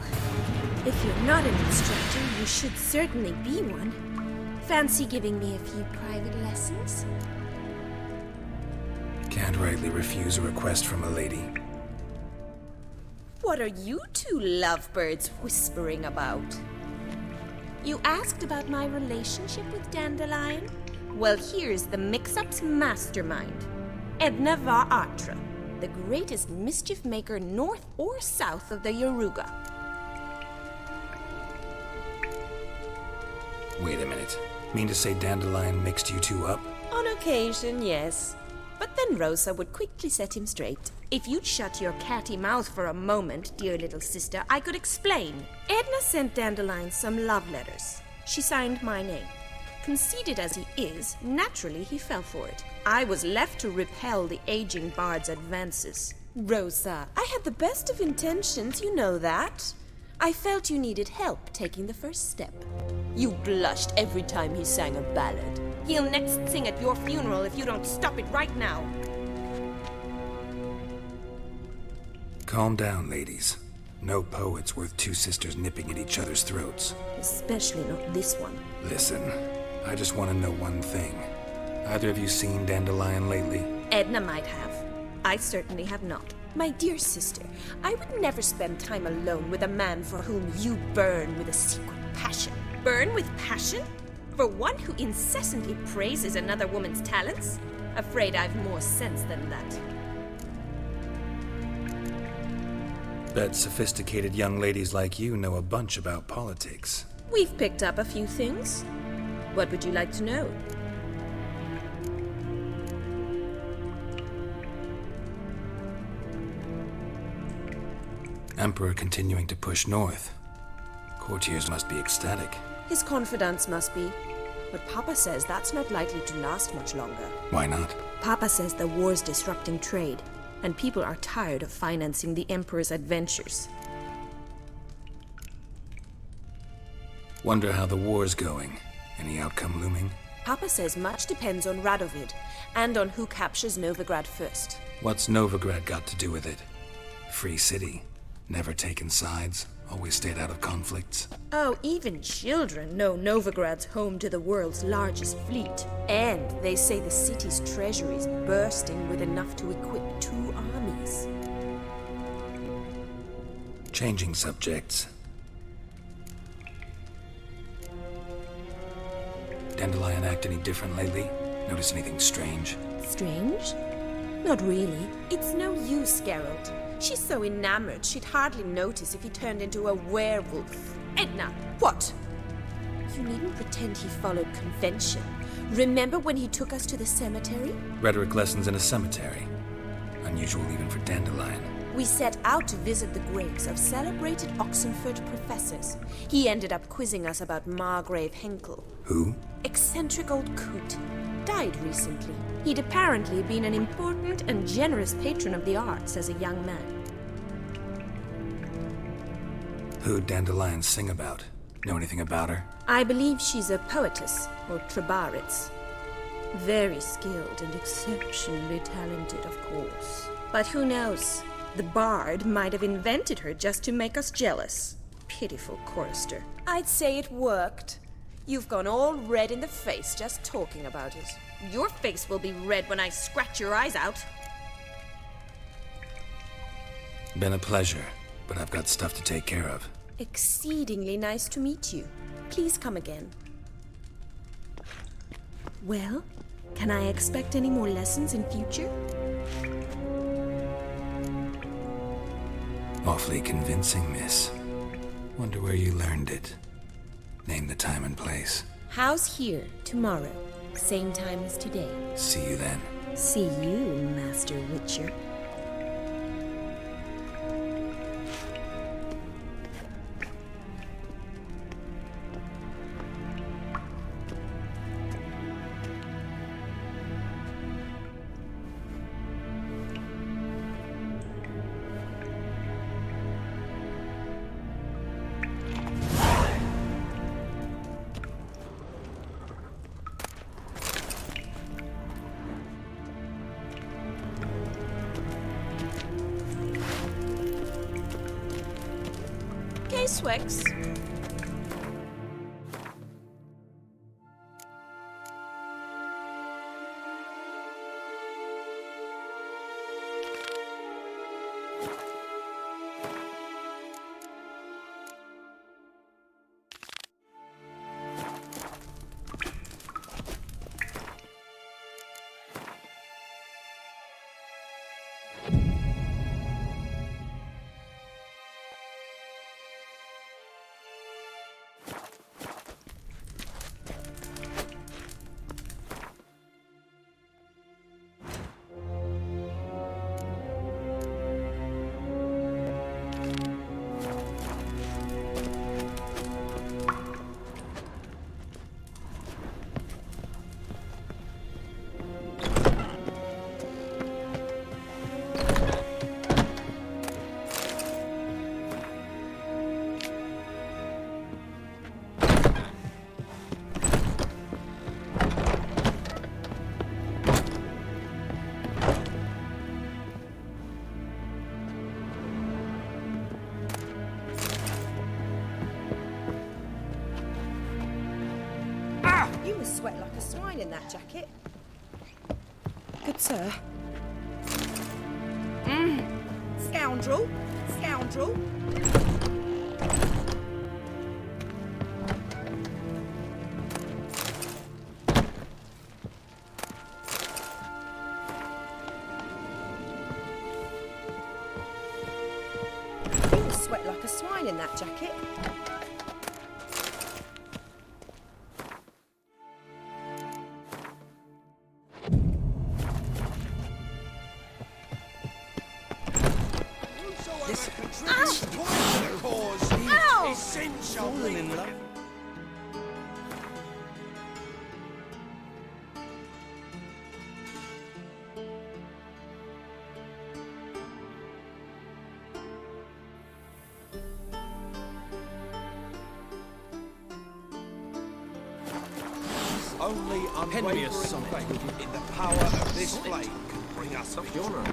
if you're not an instructor, you should certainly be one. Fancy giving me a few private lessons? Can't rightly refuse a request from a lady. What are you two lovebirds whispering about? You asked about my relationship with Dandelion? Well, here's the mix-up's mastermind. Edna Var-Atra, the greatest mischief maker north or south of the Yaruga. Wait a minute. Mean to say Dandelion mixed you two up? On occasion, yes. But then Rosa would quickly set him straight. If you'd shut your catty mouth for a moment, dear little sister, I could explain. Edna sent Dandelion some love letters. She signed my name. Conceited as he is, naturally he fell for it. I was left to repel the aging bard's advances. Rosa, I had the best of intentions, you know that. I felt you needed help taking the first step. You blushed every time he sang a ballad. He'll next sing at your funeral if you don't stop it right now. Calm down, ladies. No poet's worth two sisters nipping at each other's throats. Especially not this one. Listen, I just want to know one thing. Either of you seen Dandelion lately? Edna might have. I certainly have not. My dear sister, I would never spend time alone with a man for whom you burn with a secret passion. Burn with passion? For one who incessantly praises another woman's talents? Afraid I've more sense than that. Bet sophisticated young ladies like you know a bunch about politics. We've picked up a few things. What would you like to know? Emperor continuing to push north. Courtiers must be ecstatic. His confidants must be. But Papa says that's not likely to last much longer. Why not? Papa says the war's disrupting trade, and people are tired of financing the Emperor's adventures. Wonder how the war's going. Any outcome looming? Papa says much depends on Radovid, and on who captures Novigrad first. What's Novigrad got to do with it? Free city. Never taken sides. Always stayed out of conflicts. Oh, even children know Novigrad's home to the world's largest fleet. And they say the city's treasury's bursting with enough to equip 2 armies. Changing subjects. Dandelion act any different lately? Notice anything strange? Strange? Not really. It's no use, Geralt. She's so enamored, she'd hardly notice if he turned into a werewolf. Edna! What? You needn't pretend he followed convention. Remember when he took us to the cemetery? Rhetoric lessons in a cemetery. Unusual even for Dandelion. We set out to visit the graves of celebrated Oxenford professors. He ended up quizzing us about Margrave Henkel. Who? Eccentric old coot. Died recently. He'd apparently been an important and generous patron of the arts as a young man. Who'd Dandelion sing about? Know anything about her? I believe she's a poetess, or Trebaritz. Very skilled and exceptionally talented, of course. But who knows? The bard might have invented her just to make us jealous. Pitiful chorister. I'd say it worked. You've gone all red in the face just talking about it. Your face will be red when I scratch your eyes out. Been a pleasure, but I've got stuff to take care of. Exceedingly nice to meet you. Please come again. Well, can I expect any more lessons in future? Awfully convincing, miss. Wonder where you learned it. Name the time and place. House here, tomorrow. Same time as today. See you then. See you, Master Witcher. Swix. You must sweat like a swine in that jacket. Good sir. Scoundrel! Scoundrel! You must sweat like a swine in that jacket. Only unwavering faith in the power of this flame can bring us victory.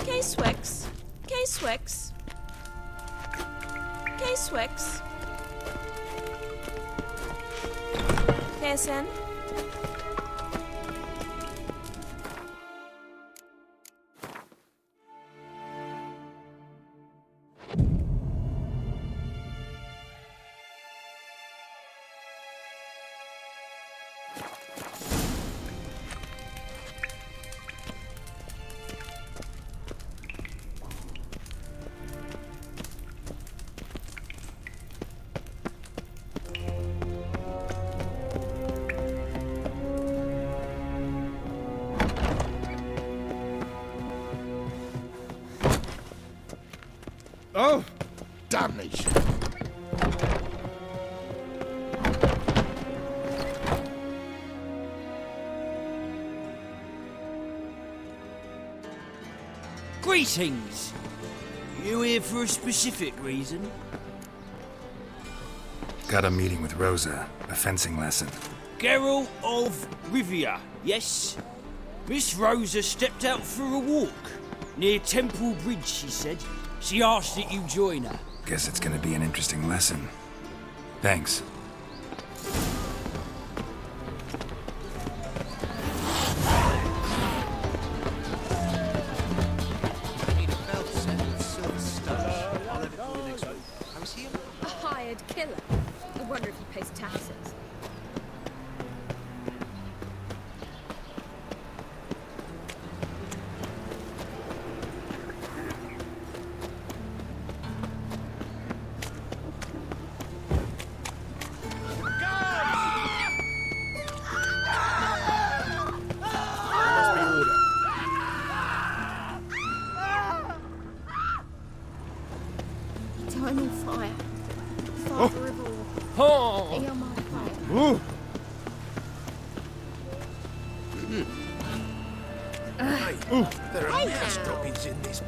K-Swix. K-Swix. K-Swix. KSN. Oh! Damnation! Greetings! You here for a specific reason? Got a meeting with Rosa, a fencing lesson. Geralt of Rivia, yes? Miss Rosa stepped out for a walk. Near Temple Bridge, she said. She asked that you join her. Guess it's gonna be an interesting lesson. Thanks. A hired killer. I wonder if he pays taxes. I'm on fire. Father of all. They are my fire. There are mouse droppings in this.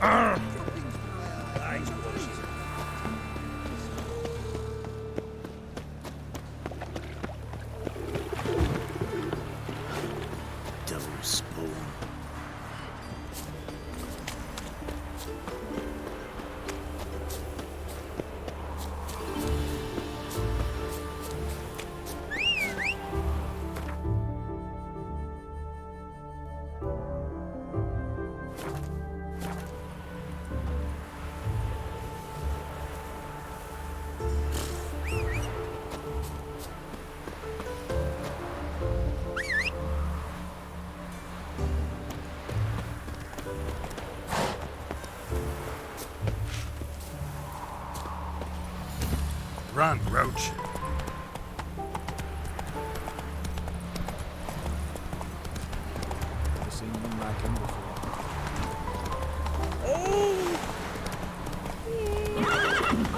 Devil spawn. Run, Roach. Never seen one like him before.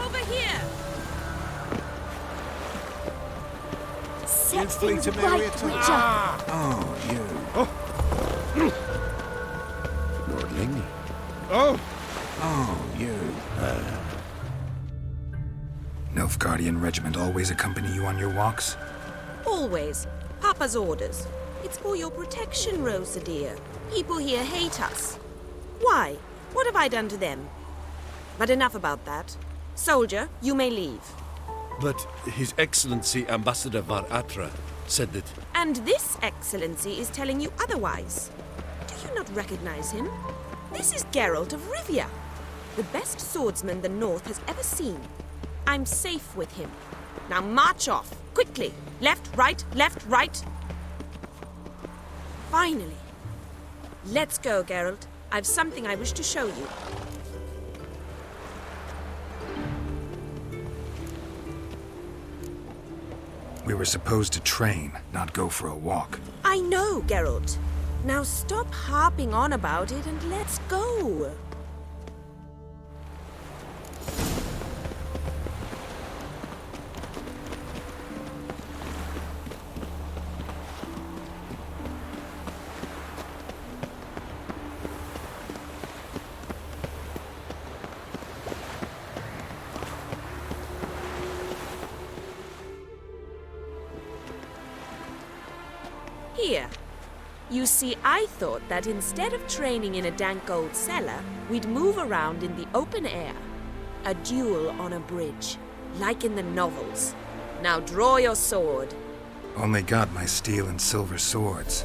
Over here! Set flee things to marry right, a Witcher. Oh, you. Lord Lingy. Oh! Oh, you. Nilfgaardian regiment always accompany you on your walks? Always. Papa's orders. It's for your protection, Rosa dear. People here hate us. Why? What have I done to them? But enough about that. Soldier, you may leave. But His Excellency Ambassador Var Atra said that... And this excellency is telling you otherwise. Do you not recognize him? This is Geralt of Rivia, the best swordsman the North has ever seen. I'm safe with him. Now march off, quickly. Left, right, left, right. Finally. Let's go, Geralt. I've something I wish to show you. We were supposed to train, not go for a walk. I know, Geralt. Now stop harping on about it and let's go. Here. You see, I thought that instead of training in a dank old cellar, we'd move around in the open air. A duel on a bridge, like in the novels. Now draw your sword. Only got my steel and silver swords.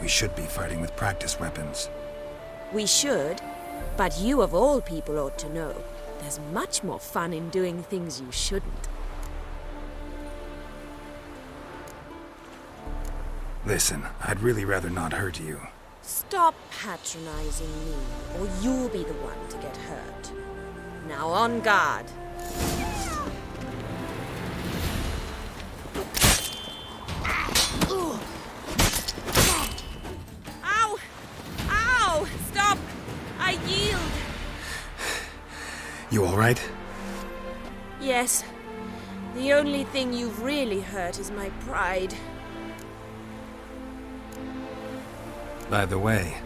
We should be fighting with practice weapons. We should, but you of all people ought to know. There's much more fun in doing things you shouldn't. Listen, I'd really rather not hurt you. Stop patronizing me, or you'll be the one to get hurt. Now on guard. Ow! Ow! Stop! I yield! You all right? Yes. The only thing you've really hurt is my pride. By the way,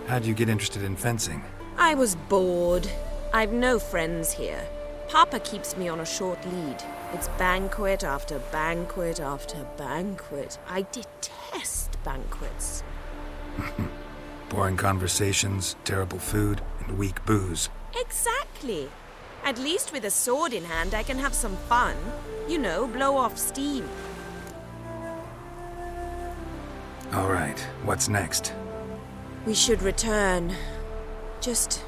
how'd you get interested in fencing? I was bored. I've no friends here. Papa keeps me on a short lead. It's banquet after banquet after banquet. I detest banquets. Boring conversations, terrible food, and weak booze. Exactly. At least with a sword in hand, I can have some fun. You know, blow off steam. All right, what's next? We should return. Just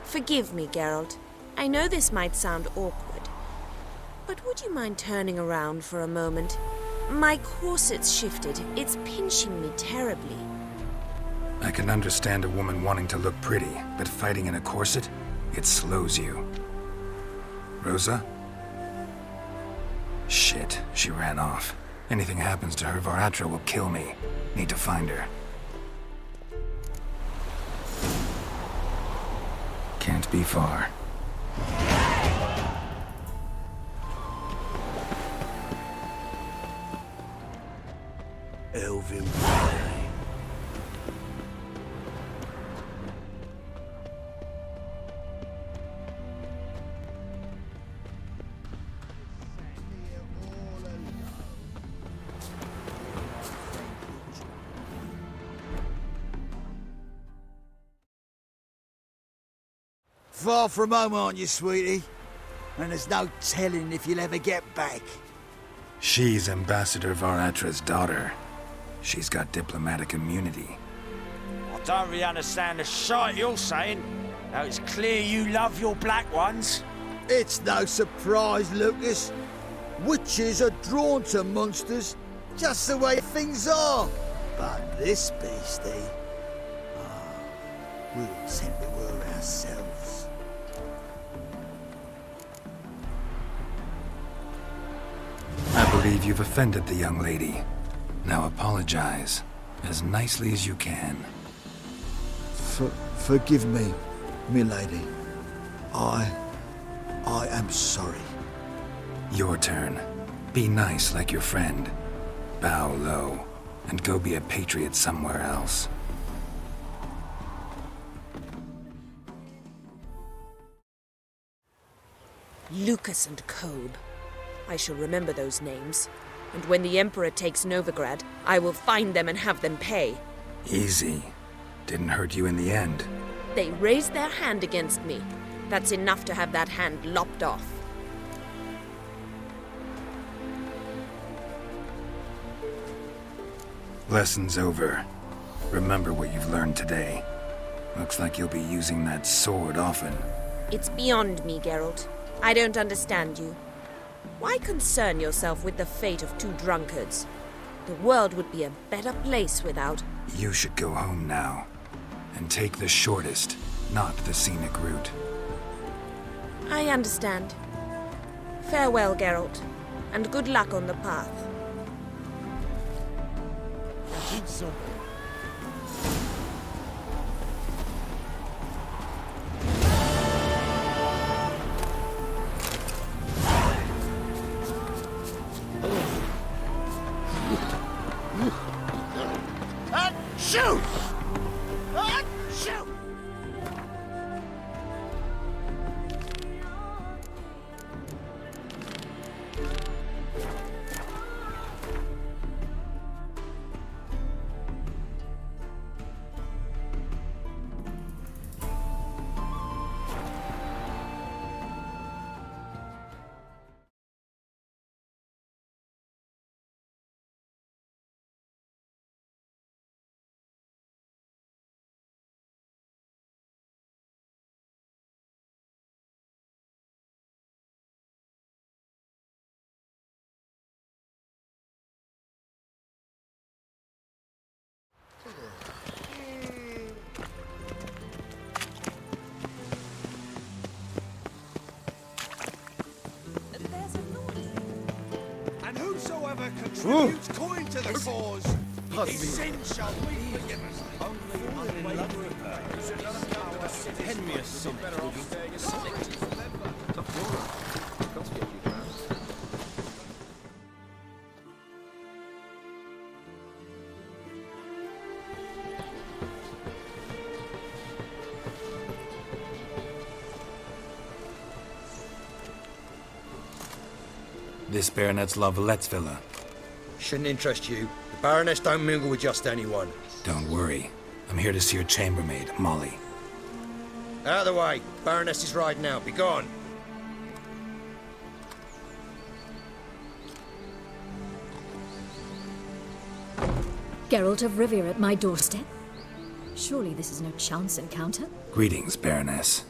forgive me, Geralt. I know this might sound awkward, but would you mind turning around for a moment? My corset's shifted. It's pinching me terribly. I can understand a woman wanting to look pretty, but fighting in a corset, it slows you. Rosa? Shit, she ran off. Anything happens to her, Varatra will kill me. Need to find her. Can't be far. Elvin. Far from home, aren't you, sweetie? And there's no telling if you'll ever get back. She's Ambassador Varatra's daughter. She's got diplomatic immunity. I don't really understand the shite you're saying. Now it's clear you love your black ones. It's no surprise, Lucas. Witches are drawn to monsters, just the way things are. But this beastie, we'll tend to her ourselves. I believe you've offended the young lady. Now apologize, as nicely as you can. Forgive me, milady. I am sorry. Your turn. Be nice like your friend. Bow low, and go be a patriot somewhere else. Lucas and Kobe. I shall remember those names. And when the Emperor takes Novigrad, I will find them and have them pay. Easy. Didn't hurt you in the end. They raised their hand against me. That's enough to have that hand lopped off. Lesson's over. Remember what you've learned today. Looks like you'll be using that sword often. It's beyond me, Geralt. I don't understand you. Why concern yourself with the fate of two drunkards? The world would be a better place without... You should go home now. And take the shortest, not the scenic route. I understand. Farewell, Geralt. And good luck on the path. Shoot! Shoot! And whosoever contributes coin to the cause, his sin shall be forgiven. Henry something. This Baronet's La Vallette's villa. Shouldn't interest you. The Baroness don't mingle with just anyone. Don't worry. I'm here to see your chambermaid, Molly. Out of the way. Baroness is riding out. Be gone. Geralt of Rivia at my doorstep? Surely this is no chance encounter? Greetings, Baroness.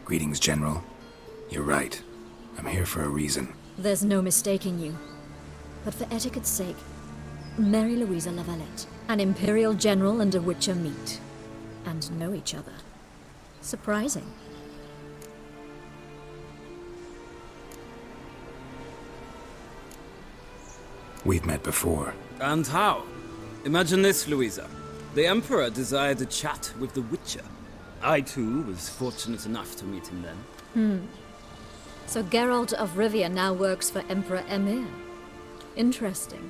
Greetings, General. You're right. I'm here for a reason. There's no mistaking you. But for etiquette's sake, Mary Louisa La Valette, an Imperial General and a Witcher meet. And know each other. Surprising. We've met before. And how? Imagine this, Louisa. The Emperor desired a chat with the Witcher. I, too, was fortunate enough to meet him then. So Geralt of Rivia now works for Emperor Emhyr. Interesting.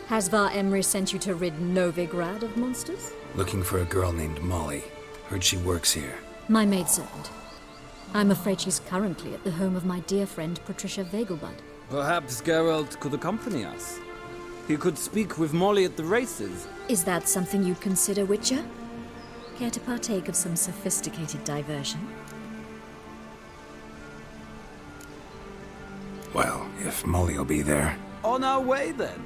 Has Var Emry sent you to rid Novigrad of monsters? Looking for a girl named Molly. Heard she works here. My maidservant. I'm afraid she's currently at the home of my dear friend Patricia Vegelbud. Perhaps Geralt could accompany us. He could speak with Molly at the races. Is that something you'd consider, Witcher? Care to partake of some sophisticated diversion? Well, if Molly will be there. On our way, then.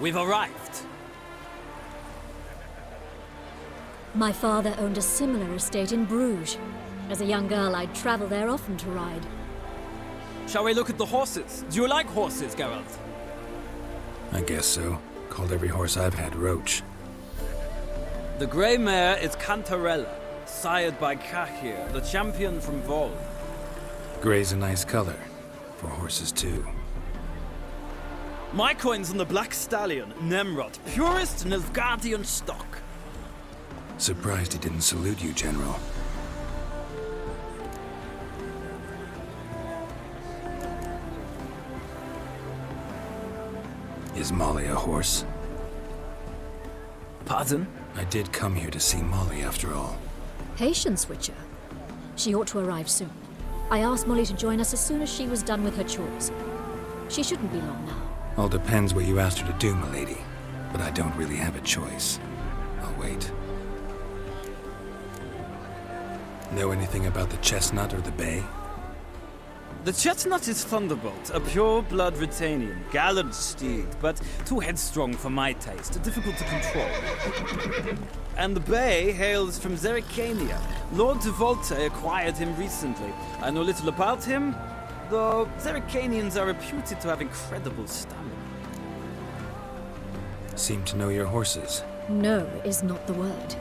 We've arrived. My father owned a similar estate in Bruges. As a young girl, I'd travel there often to ride. Shall we look at the horses? Do you like horses, Geralt? I guess so. Called every horse I've had Roach. The grey mare is Cantarella, sired by Cahir, the champion from Vol. Grey's a nice color. For horses, too. My coin's on the Black Stallion, Nemrod, purest Nilfgaardian stock. Surprised he didn't salute you, General. Is Molly a horse? Pardon? I did come here to see Molly, after all. Patience, Witcher. She ought to arrive soon. I asked Molly to join us as soon as she was done with her chores. She shouldn't be long now. All depends what you asked her to do, milady. But I don't really have a choice. I'll wait. Know anything about the Chestnut or the Bay? The Chestnut is Thunderbolt, a pure-blood Britannian, gallant steed, but too headstrong for my taste, difficult to control. And the Bay hails from Zerrikania. Lord de Volte acquired him recently. I know little about him, though Zerrikanians are reputed to have incredible stamina. Seem to know your horses. No is not the word.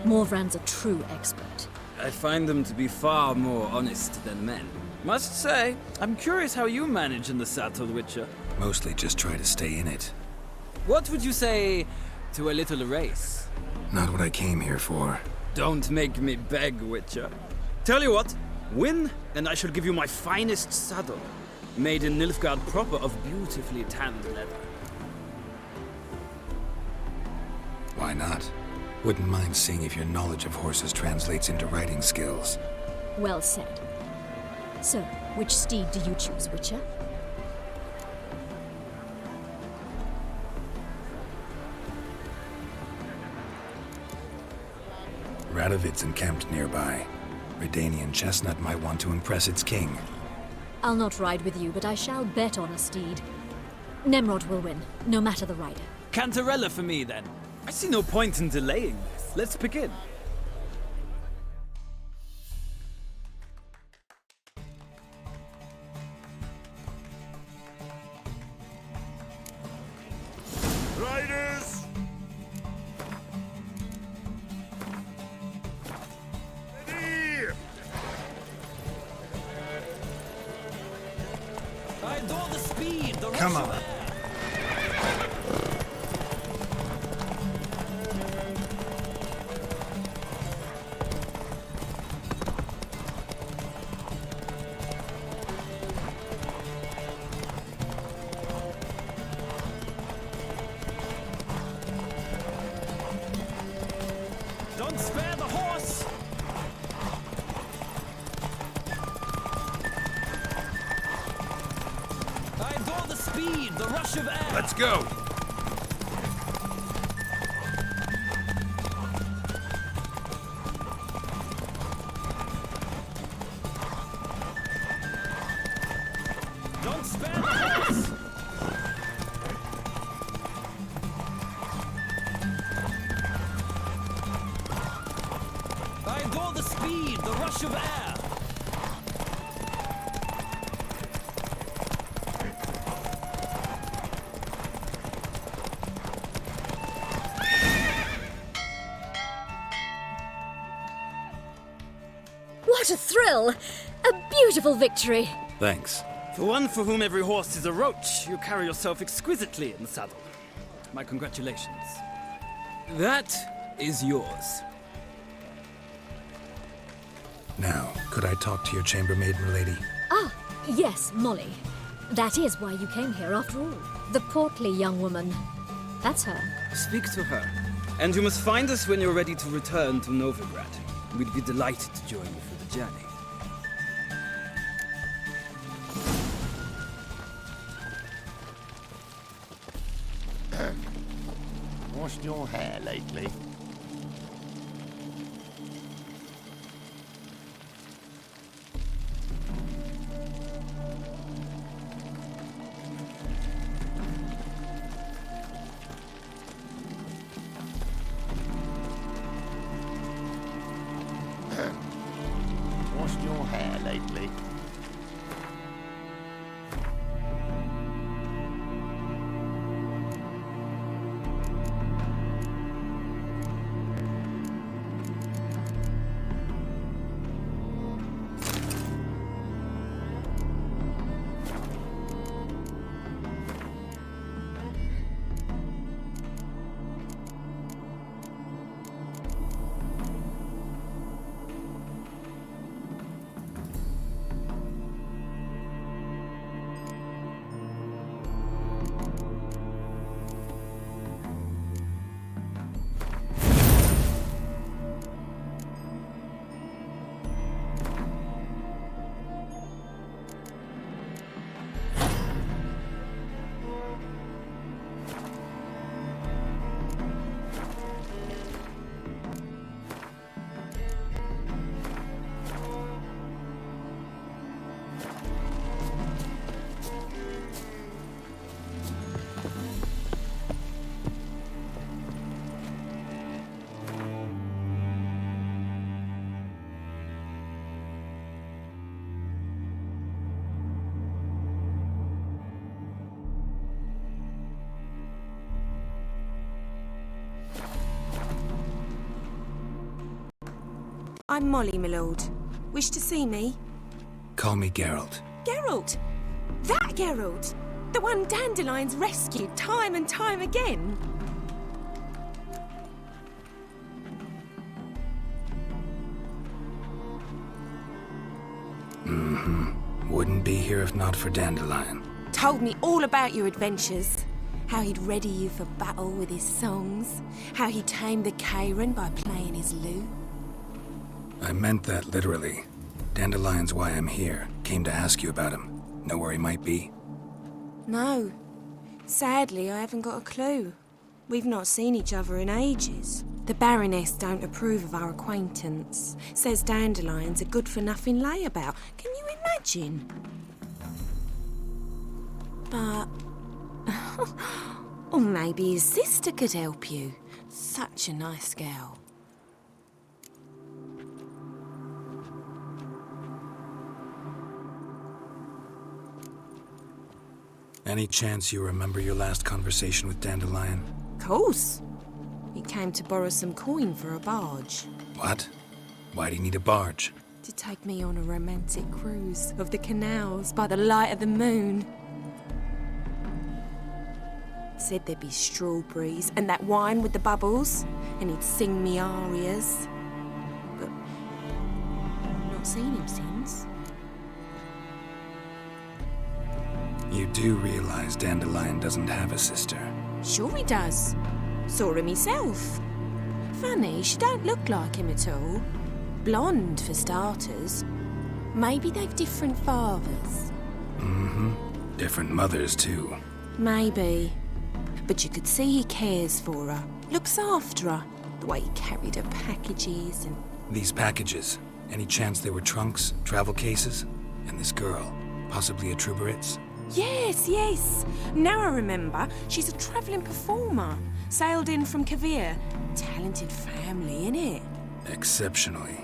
Morvran's a true expert. I find them to be far more honest than men. Must say, I'm curious how you manage in the saddle, Witcher. Mostly just try to stay in it. What would you say to a little race? Not what I came here for. Don't make me beg, Witcher. Tell you what, win, and I shall give you my finest saddle. Made in Nilfgaard proper of beautifully tanned leather. Why not? Wouldn't mind seeing if your knowledge of horses translates into riding skills. Well said. So, which steed do you choose, Witcher? Radovid's encamped nearby. Redanian chestnut might want to impress its king. I'll not ride with you, but I shall bet on a steed. Nemrod will win, no matter the rider. Cantarella for me, then. I see no point in delaying this. Let's begin. Riders! Ready! I adore the speed, the Come rush on. of air. Don't spare the horse! I adore the speed, the rush of air. Let's go. Don't spare the horse! I adore the speed, the rush of air. What a thrill! A beautiful victory! Thanks. For one for whom every horse is a roach, you carry yourself exquisitely in the saddle. My congratulations. That is yours. Now, could I talk to your chambermaid, milady? Ah, yes, Molly. That is why you came here after all. The portly young woman. That's her. Speak to her. And you must find us when you're ready to return to Novigrad. We'd be delighted to join you for the journey. Washed your hair lately? Washed your hair lately? I'm Molly, my lord. Wish to see me? Call me Geralt. Geralt! That Geralt! The one Dandelion's rescued time and time again! Mm-hmm. Wouldn't be here if not for Dandelion. Told me all about your adventures. How he'd ready you for battle with his songs. How he tamed the Karen by playing his lute. I meant that literally. Dandelion's why I'm here. Came to ask you about him. Know where he might be? No. Sadly, I haven't got a clue. We've not seen each other in ages. The Baroness don't approve of our acquaintance. Says Dandelion's a good-for-nothing layabout. Can you imagine? But... or maybe his sister could help you. Such a nice girl. Any chance you remember your last conversation with Dandelion? Course. He came to borrow some coin for a barge. What? Why'd he need a barge? To take me on a romantic cruise of the canals by the light of the moon. Said there'd be strawberries and that wine with the bubbles, and he'd sing me arias. But not seen him since. You do realize Dandelion doesn't have a sister. Sure he does. Saw him himself. Funny, she don't look like him at all. Blonde, for starters. Maybe they've different fathers. Mm-hmm. Different mothers, too. Maybe. But you could see he cares for her. Looks after her. The way he carried her packages and... These packages, any chance they were trunks, travel cases? And this girl, possibly a Truberitz? Yes, yes. Now I remember. She's a travelling performer. Sailed in from Kavir. Talented family, innit? Exceptionally.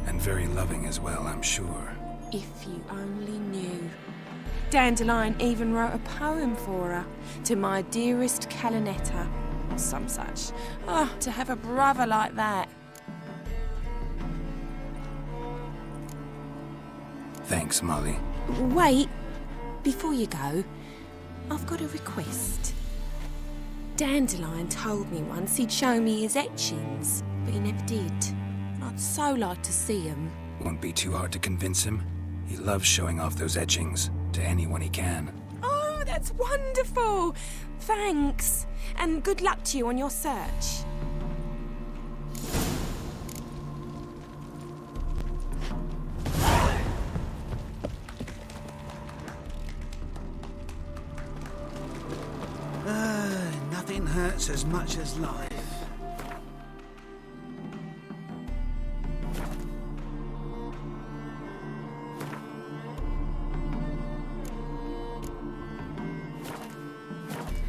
And very loving as well, I'm sure. If you only knew. Dandelion even wrote a poem for her. To my dearest Calinetta. Or some such. Oh, to have a brother like that. Thanks, Molly. Wait. Before you go, I've got a request. Dandelion told me once he'd show me his etchings, but he never did. I'd so like to see them. Won't be too hard to convince him. He loves showing off those etchings to anyone he can. Oh, that's wonderful! Thanks. And good luck to you on your search. Nothing hurts as much as life.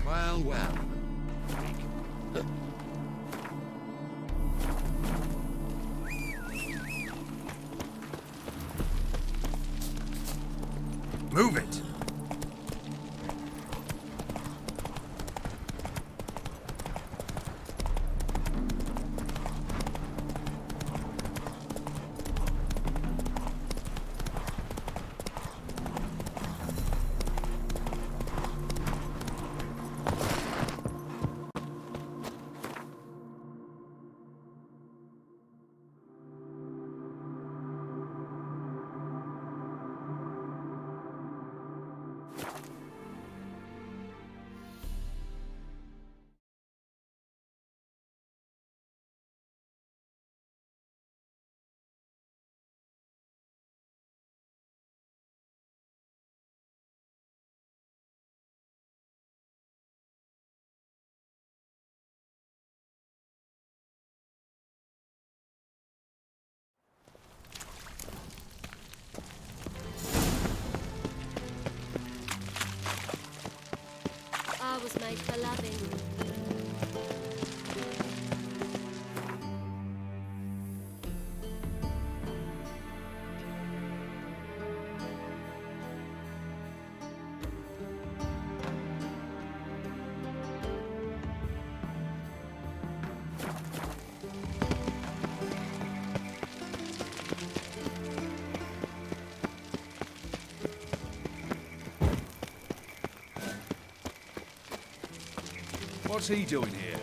Well, well. Move it! I was made for loving. What's he doing here?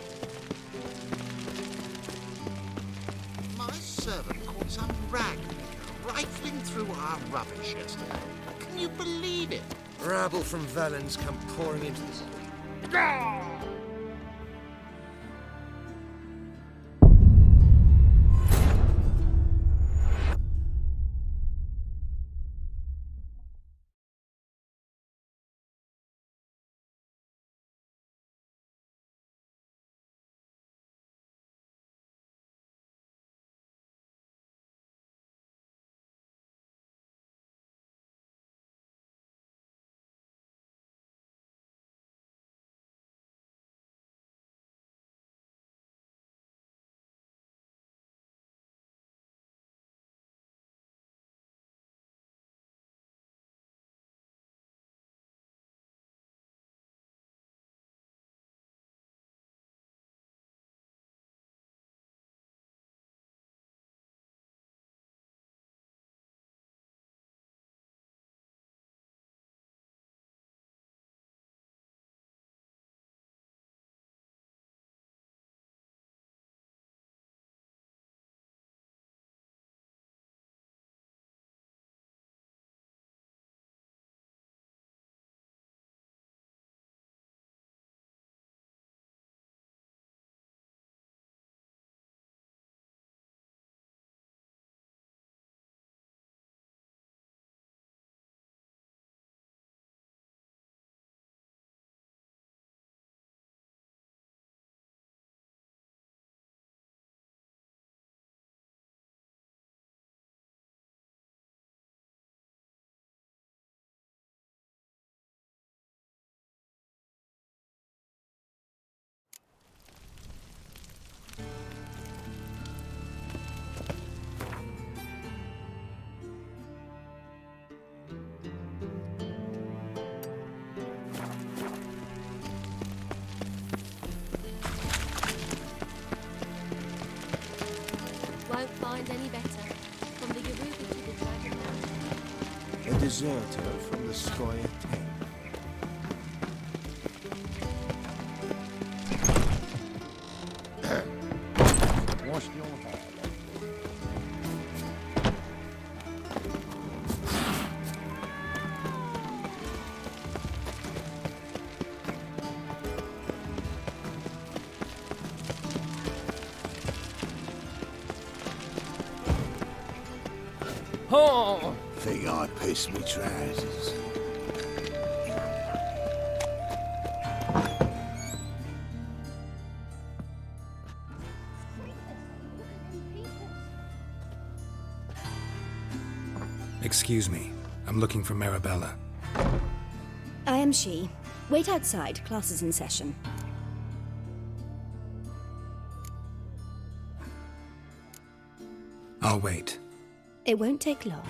My servant caught some ragpicker rifling through our rubbish yesterday. Can you believe it? Rabble from Valens come pouring into the city. Gah! deserter from the Squire Tent. Wash your hair. Oh! Think I pissed me trousers. Excuse me. I'm looking for Marabella. I am she. Wait outside. Class is in session. I'll wait. It won't take long.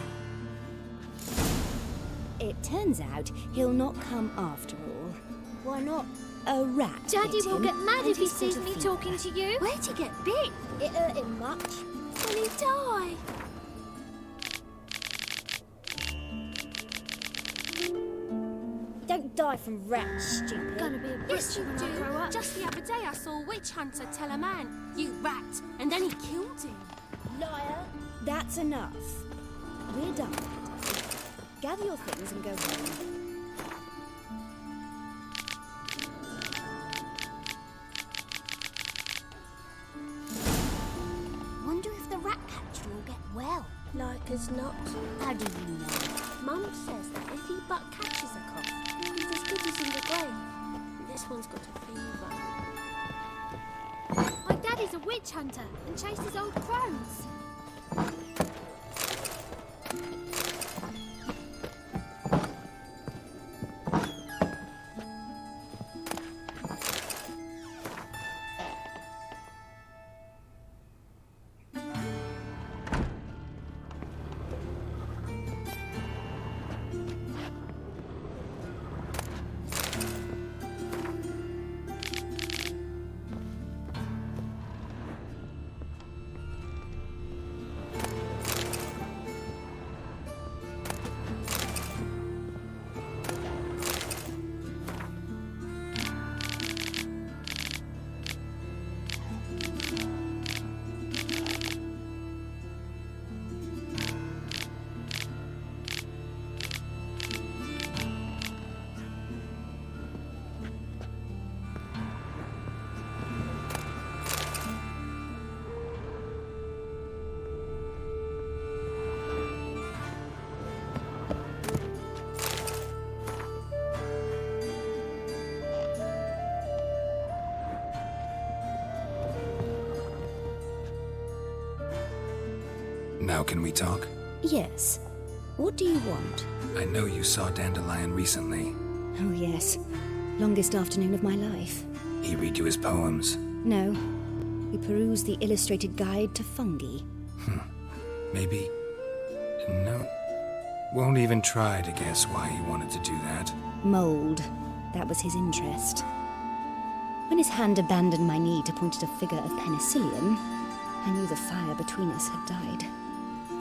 It turns out he'll not come after all. Why not? A rat. Daddy bit will him, get mad and if he he's got sees a me fever. talking to you. Where'd he get bit? It hurt him much. Will he die? Don't die from rats, stupid. Gonna be a Yes, butcher you when I grow do. up. Just the other day I saw a witch hunter tell a man, "You rat," and then he killed him. Liar. That's enough. We're done. Gather your things and go home. Wonder if the rat catcher will get well. Like as not. How do you know? Mum says that if he but catches a cough, he's as good as in the grave. This one's got a fever. My daddy's a witch hunter and chases old crows. Now can we talk? Yes. What do you want? I know you saw Dandelion recently. Oh, yes. Longest afternoon of my life. He read you his poems. No. We perused the illustrated guide to fungi. Maybe... No. Won't even try to guess why he wanted to do that. Mold. That was his interest. When his hand abandoned my knee to point at a figure of penicillium, I knew the fire between us had died.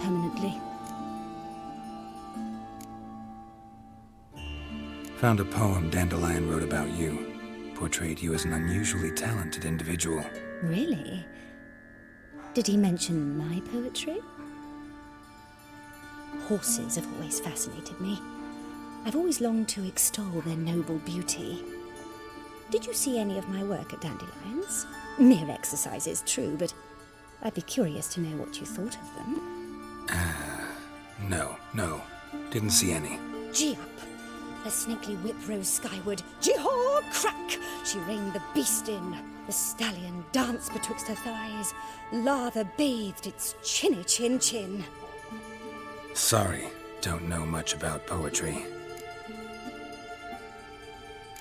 Permanently. Found a poem Dandelion wrote about you. Portrayed you as an unusually talented individual. Really? Did he mention my poetry? Horses have always fascinated me. I've always longed to extol their noble beauty. Did you see any of my work at Dandelion's? Mere exercises, true, but I'd be curious to know what you thought of them. No. Didn't see any. Gee up! A snakely whip rose skyward. Jee-haw! Crack! She reined the beast in. The stallion danced betwixt her thighs. Lather bathed its chinny chin. Sorry, don't know much about poetry.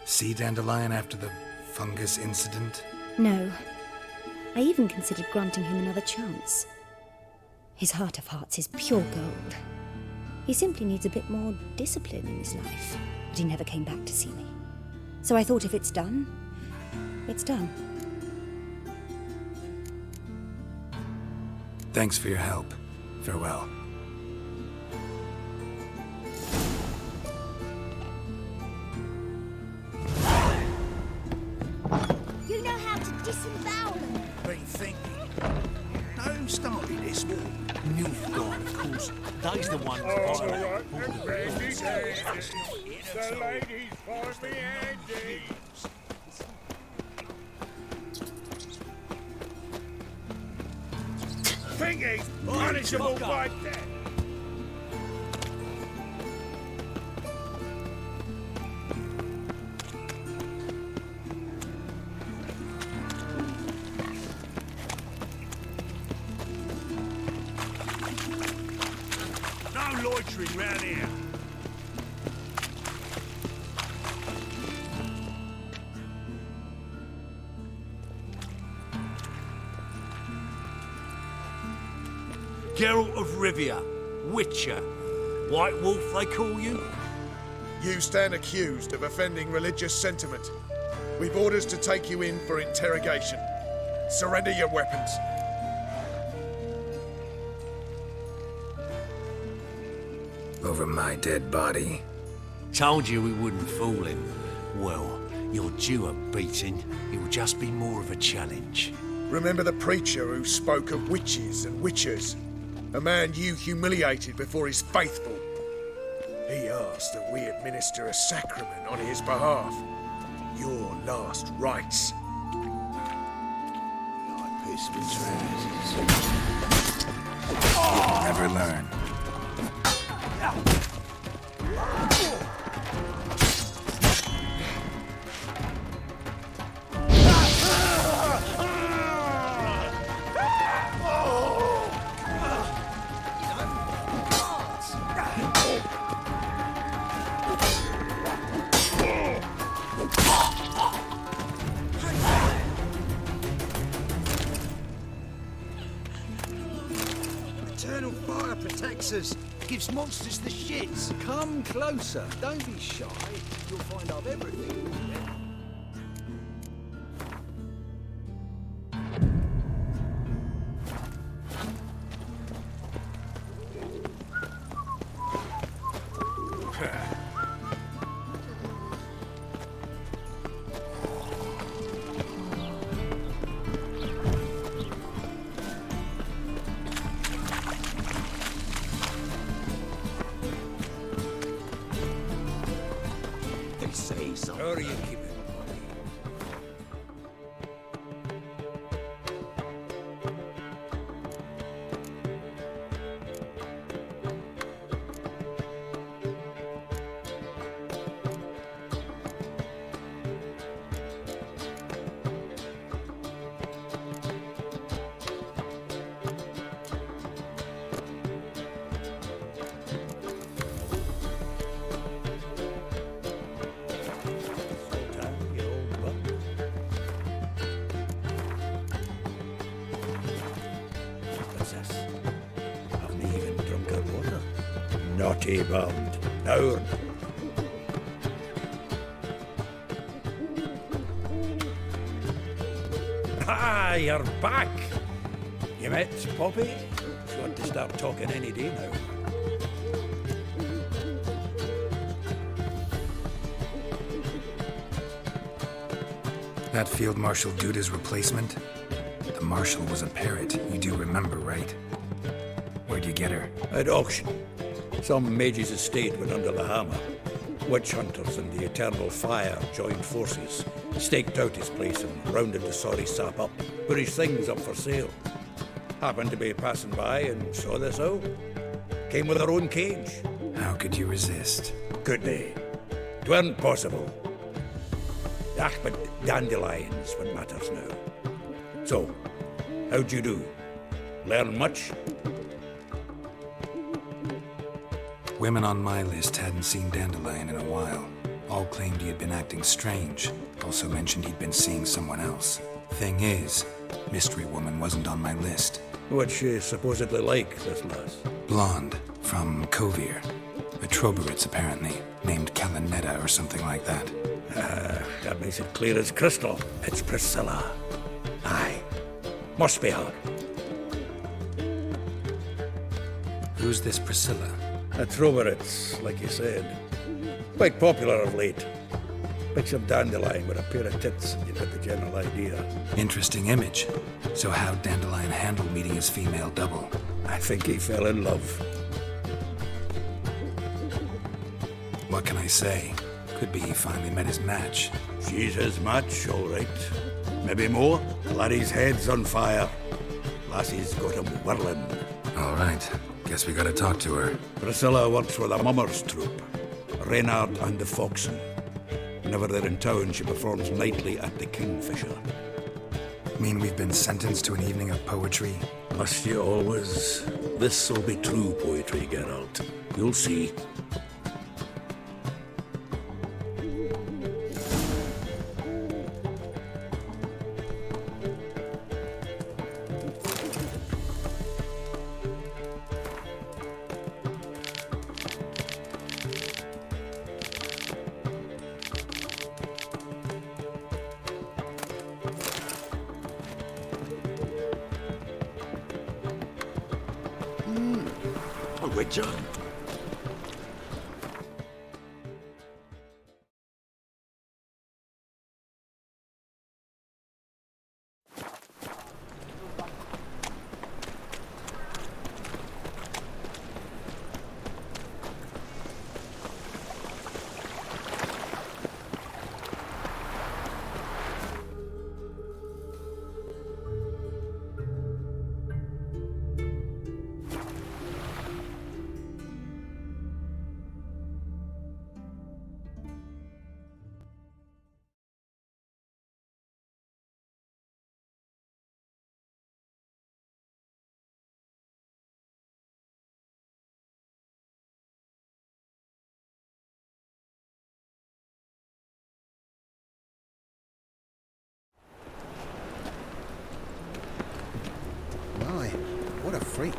See Dandelion after the fungus incident? No. I even considered granting him another chance. His heart of hearts is pure gold. He simply needs a bit more discipline in his life. But he never came back to see me. So I thought if it's done, it's done. Thanks for your help. Farewell. disembowel them. Been thinking. Now who started this war? Nilfgaard, of course. They's the ones violating. The ladies for me, Andy. Thingies, punishable by death. No loitering round here. Geralt of Rivia, Witcher. White Wolf, they call you? You stand accused of offending religious sentiment. We've orders to take you in for interrogation. Surrender your weapons. Over my dead body. Told you we wouldn't fool him. Well, you're due a beating. It will just be more of a challenge. Remember the preacher who spoke of witches and witchers? A man you humiliated before his faithful. He asked that we administer a sacrament on his behalf. Your last rites. You'll never learn. Eternal fire protects us. Gives monsters the shits. Come closer. Don't be shy. You'll find I've everything. How are you keeping? Naughty bound. Down. Ah, you're back. You met Poppy? She want to start talking any day now. That Field Marshal Duda's replacement? The Marshal was a parrot, you do remember, right? Where'd you get her? At auction. Some mage's estate went under the hammer. Witch hunters and the Eternal Fire joined forces, staked out his place and rounded the sorry sap up, put his things up for sale. Happened to be passing by and saw this out. Came with her own cage. How could you resist? Couldn't they? 'Tweren't possible. Ah, but dandelions what matters now. So, how'd you do? Learn much? Women on my list hadn't seen Dandelion in a while. All claimed he had been acting strange. Also mentioned he'd been seeing someone else. Thing is, Mystery Woman wasn't on my list. What's she supposedly like, this lass? Blonde, from Kovir. A Troberitz, apparently, named Kalanetta or something like that. That makes it clear as crystal. It's Priscilla. Aye. Must be her. Who's this Priscilla? A Troberitz, like you said. Quite popular of late. Mix of Dandelion with a pair of tits, and you get the general idea. Interesting image. So how'd Dandelion handle meeting his female double? I think he fell in love. What can I say? Could be he finally met his match. She's his match, all right. Maybe more. Laddie's head's on fire. Lassie's got him whirling. All right. Guess we gotta talk to her. Priscilla works with a mummers troupe. Reynard and the Foxen. Whenever they're in town, she performs nightly at the Kingfisher. Mean we've been sentenced to an evening of poetry? Must you always? This'll be true poetry, Geralt. You'll see. Witcher. My, what a freak.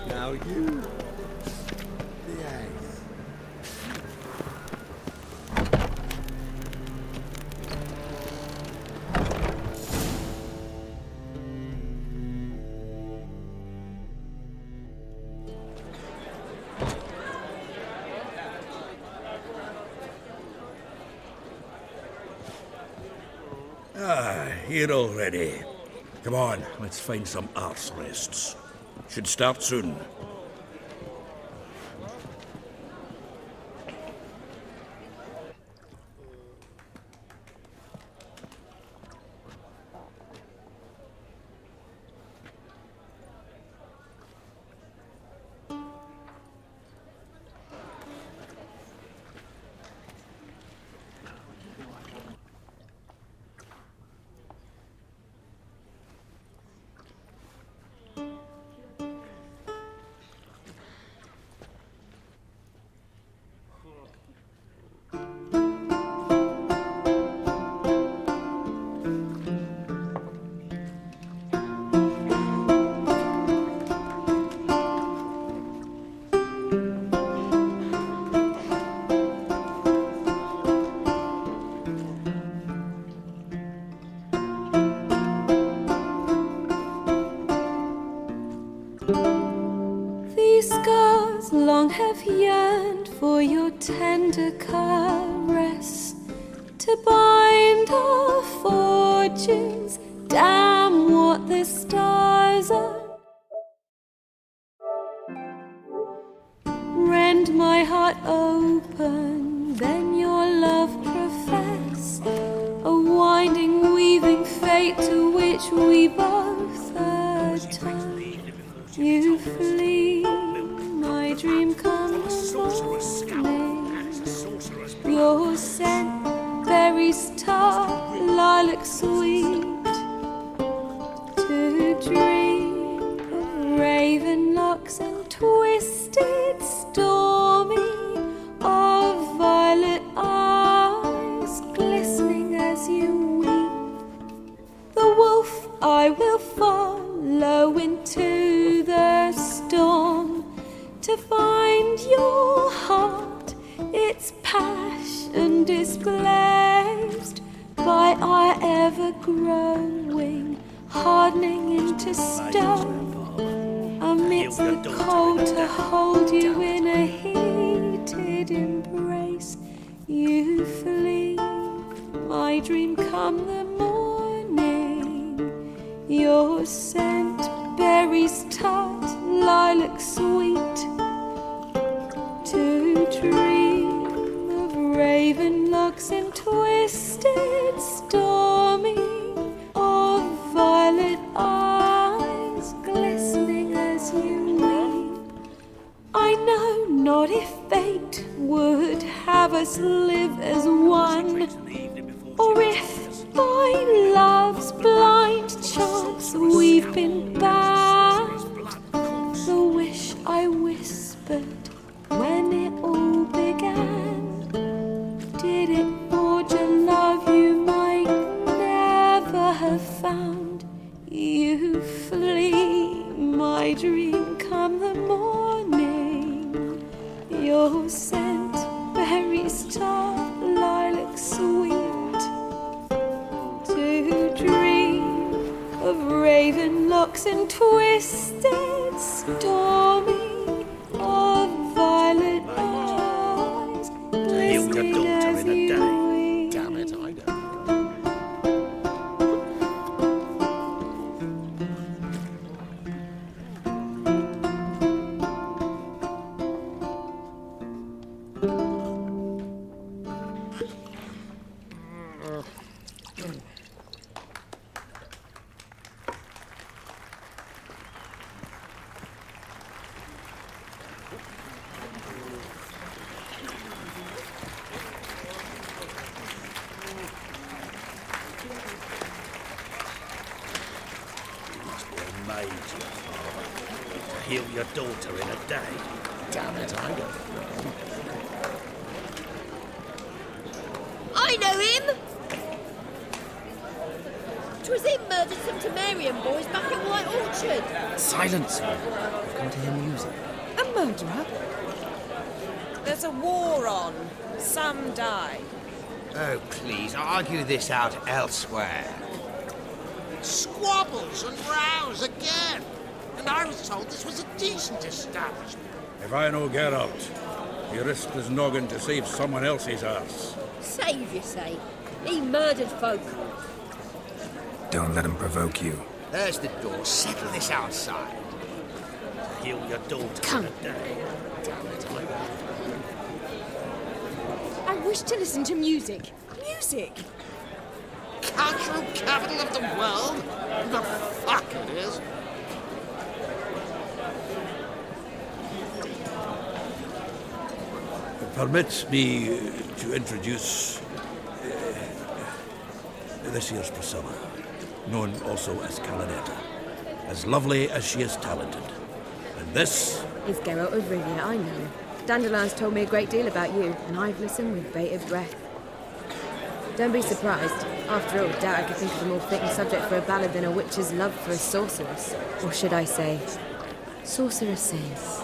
Now you. Yes. Here already. Come on, let's find some arse rests. Should start soon. These scars long have yearned for your tender caress, to bind our fortunes. Damn what the stars are. Rend my heart open, then your love profess, a winding, weaving fate to which we both attend. You flee, my dream comes morning. Your scent, berries tart, lilac sweet. To dream of raven locks and twisted, stormy, of as you weep. The wolf I will follow into the storm to find your heart, its passion displaced by our ever-growing, hardening into stone. Amidst the cold to hold you in a heated embrace, you flee. My dream come the morning, your scent berries tart, lilac sweet, to dream of raven locks and twisted stormy, of violet eyes glistening as you weep. I know not if fate would have us live as one, or if by love's blind chance we've been bound. The wish I whispered when it all began, did it forge a love you might never have found? You flee, my dream come the morning, your scent berries tart, lilac sweet, to dream of raven locks and twisted stormy, of violet eyes glistening as you weep. Damn it, I don't. Heal your daughter in a day. Damn it, I don't. I know him! 'Twas him murdered some Temerian boys back at White Orchard. Silence! We've come to hear music. A murderer? There's a war on. Some die. Oh, please, argue this out elsewhere. Squabbles and rows again. And I was told this was a decent establishment. If I no get out, he risked his noggin to save someone else's arse. Save, you say? He murdered folk. Don't let him provoke you. There's the door. Settle this outside. Heal your daughter Come. in a day. Damn it, I wish to listen to music. Music! Cultural capital of the world? The fuck it is. Permit me to introduce this year's Priscilla, known also as Calaneta. As lovely as she is talented. And this is Geralt of Rivia, I know. Dandelion's told me a great deal about you, and I've listened with bated breath. Don't be surprised. After all, doubt I could think of a more fitting subject for a ballad than a witch's love for a sorceress. Or should I say, sorceresses.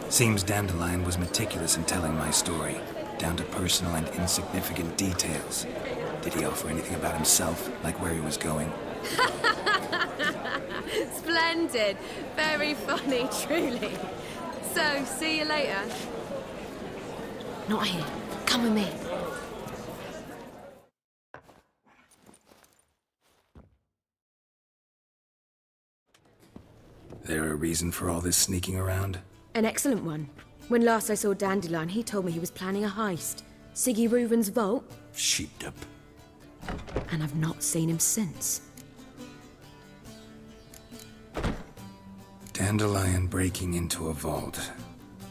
Seems Dandelion was meticulous in telling my story, down to personal and insignificant details. Did he offer anything about himself, like where he was going? Splendid. Very funny, truly. So, see you later. Not here. Come with me. There a reason for all this sneaking around? An excellent one. When last I saw Dandelion, he told me he was planning a heist. Siggy Reuven's vault. sheepdip. And I've not seen him since. Dandelion breaking into a vault.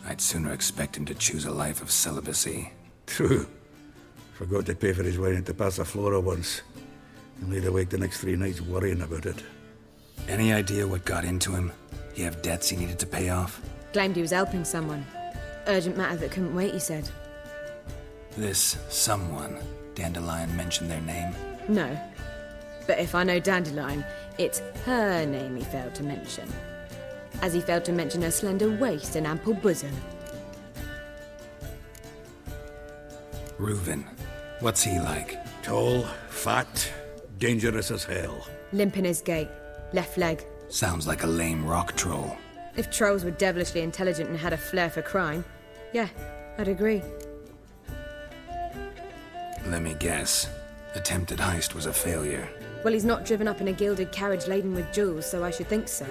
I'd sooner expect him to choose a life of celibacy. True. Forgot to pay for his wine at the Passaflora once. And laid awake the next 3 nights worrying about it. Any idea what got into him? He have debts he needed to pay off? Claimed he was helping someone. Urgent matter that couldn't wait, he said. This someone, Dandelion mentioned their name? No. But if I know Dandelion, it's her name he failed to mention. As he failed to mention her slender waist and ample bosom. Reuven. What's he like? Tall, fat, dangerous as hell. Limp in his gait. Left leg. Sounds like a lame rock troll. If trolls were devilishly intelligent and had a flair for crime, yeah, I'd agree. Let me guess. Attempted heist was a failure. Well, he's not driven up in a gilded carriage laden with jewels, so I should think so.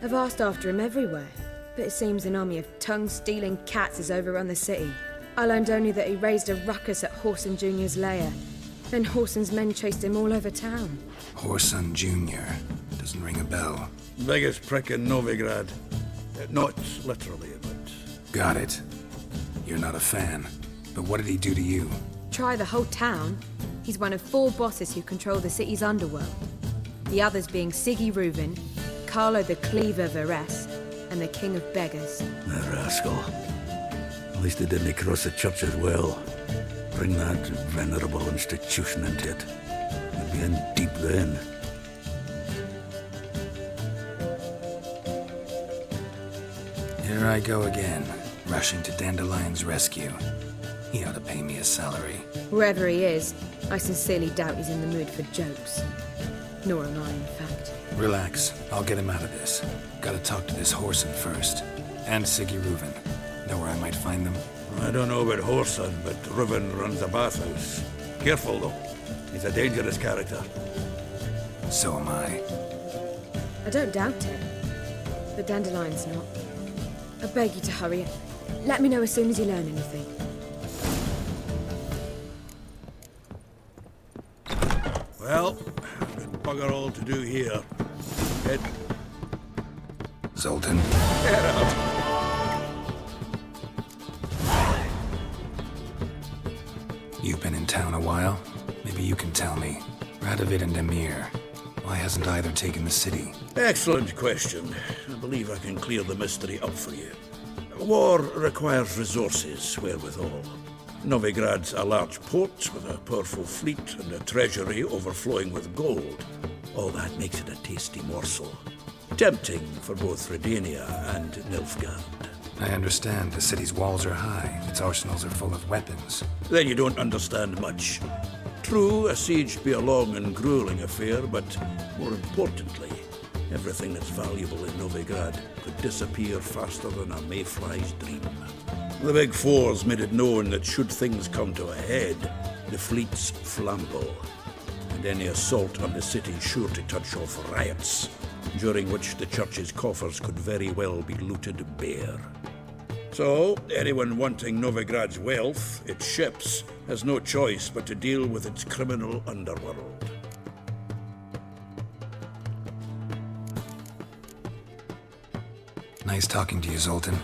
I've asked after him everywhere, but it seems an army of tongue-stealing cats has overrun the city. I learned only that he raised a ruckus at Whoreson Jr.'s lair. Then Whoreson's men chased him all over town. Whoreson Jr. Doesn't ring a bell. Biggest prick in Novigrad. Not literally, but... Got it. You're not a fan. But what did he do to you? Try the whole town. He's one of 4 bosses who control the city's underworld. The others being Siggy Reuven, Carlo the Cleaver Varese, and the King of Beggars. The rascal. At least he didn't cross the church as well. Bring that venerable institution into it. We'd be in deep then. Here I go again, rushing to Dandelion's rescue. He ought to pay me a salary. Wherever he is, I sincerely doubt he's in the mood for jokes. Nor am I, in fact. Relax. I'll get him out of this. Gotta talk to this Whoreson first. And Siggy Reuven. Know where I might find them? I don't know about Whoreson, but Reuven runs a bathhouse. Careful, though. He's a dangerous character. So am I. I don't doubt it. But Dandelion's not. I beg you to hurry. Let me know as soon as you learn anything. Well, got bugger all to do here. Head. Zoltan. Get out. You've been in town a while? Maybe you can tell me. Radovid and Emir. Why hasn't either taken the city? Excellent question. I believe I can clear the mystery up for you. War requires resources wherewithal. Novigrad's a large port with a powerful fleet and a treasury overflowing with gold. All that makes it a tasty morsel. Tempting for both Redania and Nilfgaard. I understand. The city's walls are high. Its arsenals are full of weapons. Then you don't understand much. True, a siege be a long and grueling affair, but more importantly, everything that's valuable in Novigrad could disappear faster than a mayfly's dream. The Big Four's made it known that should things come to a head, the fleet's flambeau, and any assault on the city sure to touch off riots, during which the church's coffers could very well be looted bare. So, anyone wanting Novigrad's wealth, its ships, has no choice but to deal with its criminal underworld. Nice talking to you, Zoltan.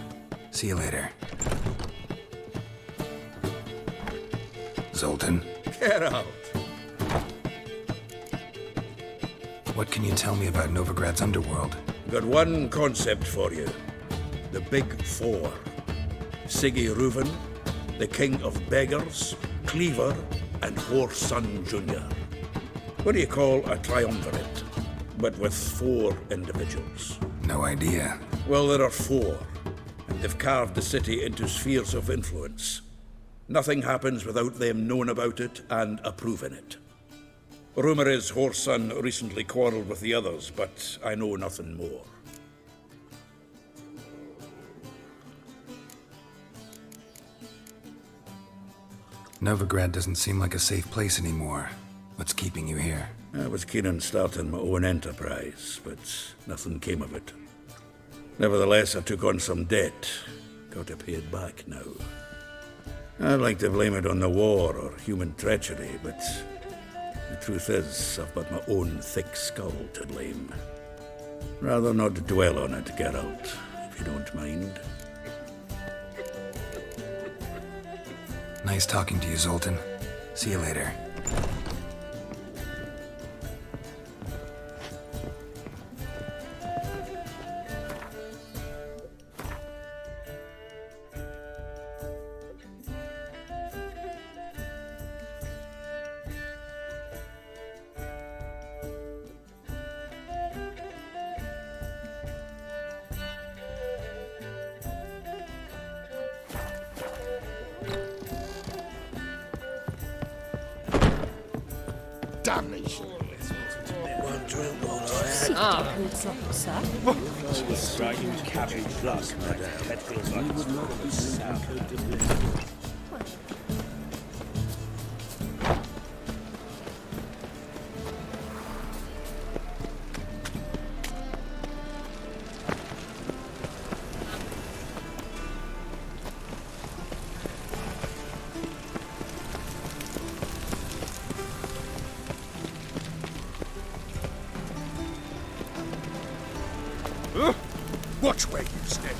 See you later. Zoltan? Get out! What can you tell me about Novigrad's underworld? Got one concept for you. The Big Four. Siggy Reuven, the King of Beggars, Cleaver, and Whoreson Jr. What do you call a triumvirate, but with 4 individuals? No idea. Well, there are 4, and they've carved the city into spheres of influence. Nothing happens without them knowing about it and approving it. Rumor is Whoreson recently quarreled with the others, but I know nothing more. Novigrad doesn't seem like a safe place anymore. What's keeping you here? I was keen on starting my own enterprise, but nothing came of it. Nevertheless, I took on some debt. Got to pay it back now. I'd like to blame it on the war or human treachery, but the truth is, I've got my own thick skull to blame. Rather not dwell on it, Geralt, if you don't mind. Nice talking to you, Zoltan. See you later. damnation. One drink all I Sit had. down, sir. Striking cabbage luck, madame. That feels like it's not sour. Watch where you step.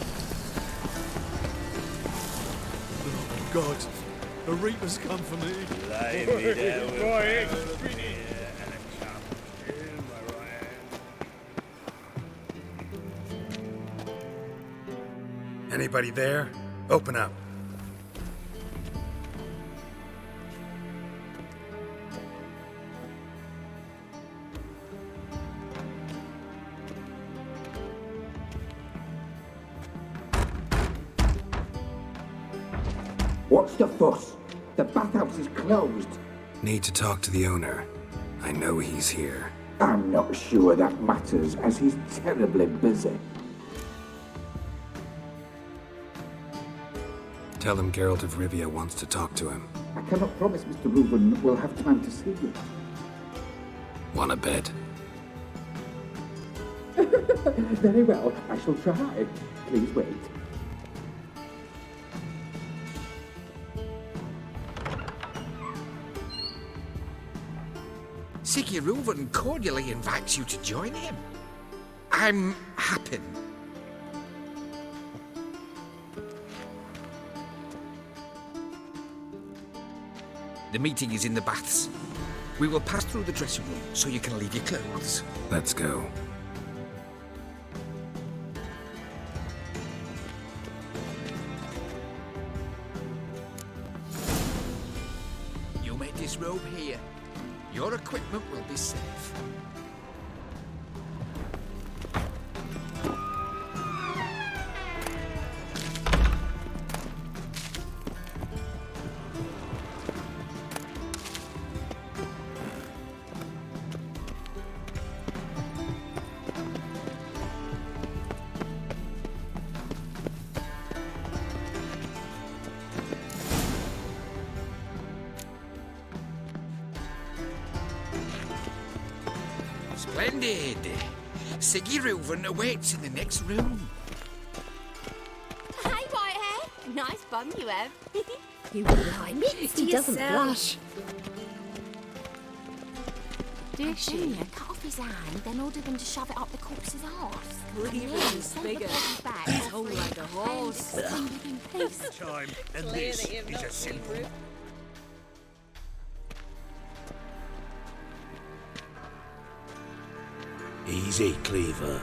Oh, God. A reaper's come for me. Lay me down with Right, a barrel of beer and a cup in my right hand. Anybody there? Open up. What's the fuss? The bathhouse is closed. Need to talk to the owner. I know he's here. I'm not sure that matters, as he's terribly busy. Tell him Geralt of Rivia wants to talk to him. I cannot promise Mr. Reuben will have time to see you. Wanna bet? Very well, I shall try. Please wait. Siggy Reuven cordially invites you to join him. I'm Happen. The meeting is in the baths. We will pass through the dressing room so you can leave your clothes. Let's go. You may disrobe here. Your equipment will be safe. Splendid. Siggy Reuven awaits in the next room. Hey, Whitehair. Nice bum you have. You lie. He doesn't blush. Did she? Cut off his hand, then ordered him to shove it up the corpse's arse. Leave it as bigger. He's whole like a horse. Time, and this is a simple. Easy, Cleaver.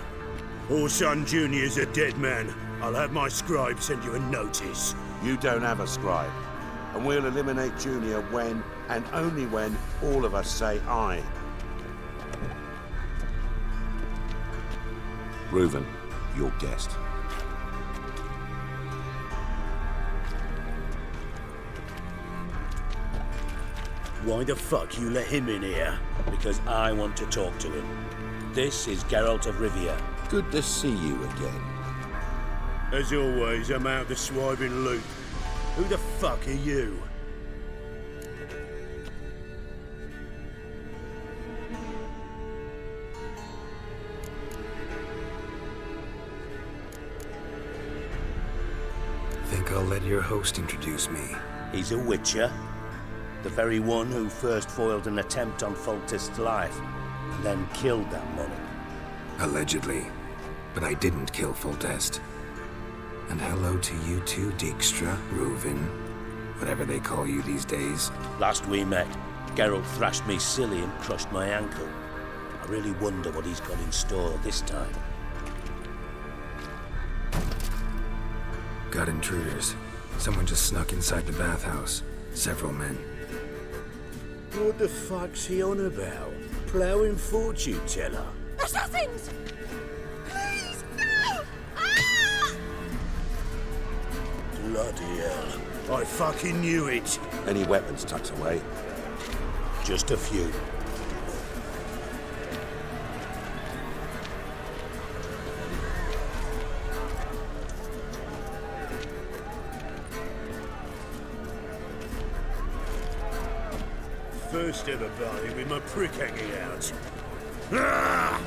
Orson Jr.'s a dead man. I'll have my scribe send you a notice. You don't have a scribe. And we'll eliminate Junior when, and only when, all of us say aye. Reuven, your guest. Why the fuck you let him in here? Because I want to talk to him. This is Geralt of Rivia. Good to see you again. As always, I'm out the swiving loop. Who the fuck are you? Think I'll let your host introduce me. He's a witcher. The very one who first foiled an attempt on Foltest's life, and then killed that monk. Allegedly. But I didn't kill Foltest. And hello to you too, Dijkstra, Reuven, whatever they call you these days. Last we met, Geralt thrashed me silly and crushed my ankle. I really wonder what he's got in store this time. Got intruders. Someone just snuck inside the bathhouse. Several men. What the fuck's he on about? Ploughing fortune teller? Assassins! Please, no! Ah! Bloody hell. I fucking knew it. Any weapons tucked away? Just a few. first ever party with my prick hanging out. Ah!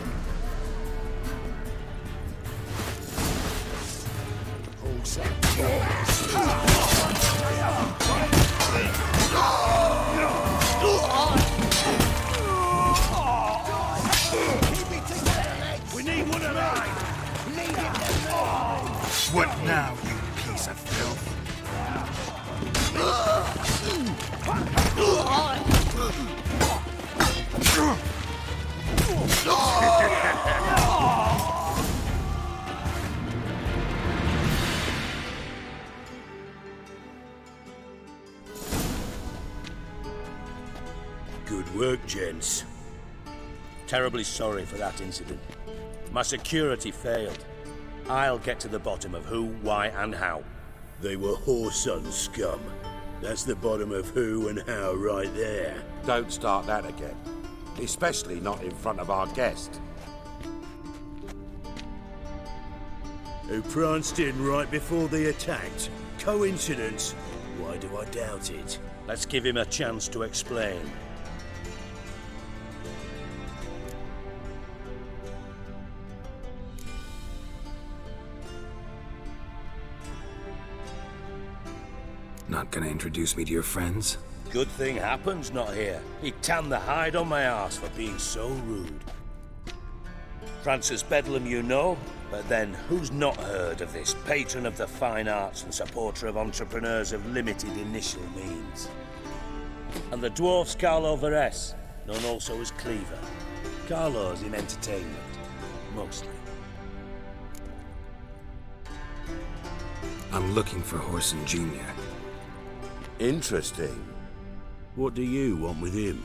We need one alive! What now, you piece of filth? Good work, gents. Terribly sorry for that incident. My security failed. I'll get to the bottom of who, why, and how. They were Whoreson scum. That's the bottom of who and how right there. Don't start that again. Especially not in front of our guest. Who pranced in right before they attacked. Coincidence? Why do I doubt it? Let's give him a chance to explain. Not gonna introduce me to your friends? Good thing happens not here. He tanned the hide on my arse for being so rude. Francis Bedlam you know, but then who's not heard of this patron of the fine arts and supporter of entrepreneurs of limited initial means? And the dwarf's Carlo Veres, known also as Cleaver. Carlo's in entertainment, mostly. I'm looking for Whoreson Jr. Interesting. What do you want with him?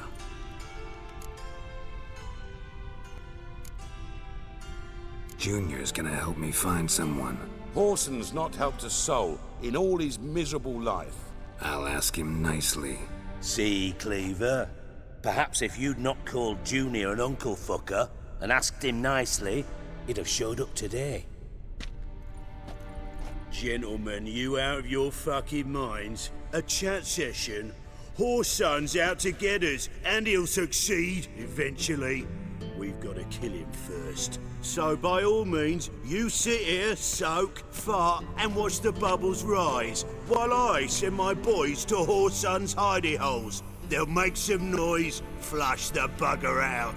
Junior's gonna help me find someone. Whoreson's not helped a soul in all his miserable life. I'll ask him nicely. See, Cleaver? Perhaps if you'd not called Junior an uncle fucker and asked him nicely, he'd have showed up today. Gentlemen, you out of your fucking minds? A chat session? Whoreson's out to get us, and he'll succeed, eventually. We've got to kill him first. So by all means, you sit here, soak, fart, and watch the bubbles rise, while I send my boys to Whoreson's hidey holes. They'll make some noise, flush the bugger out.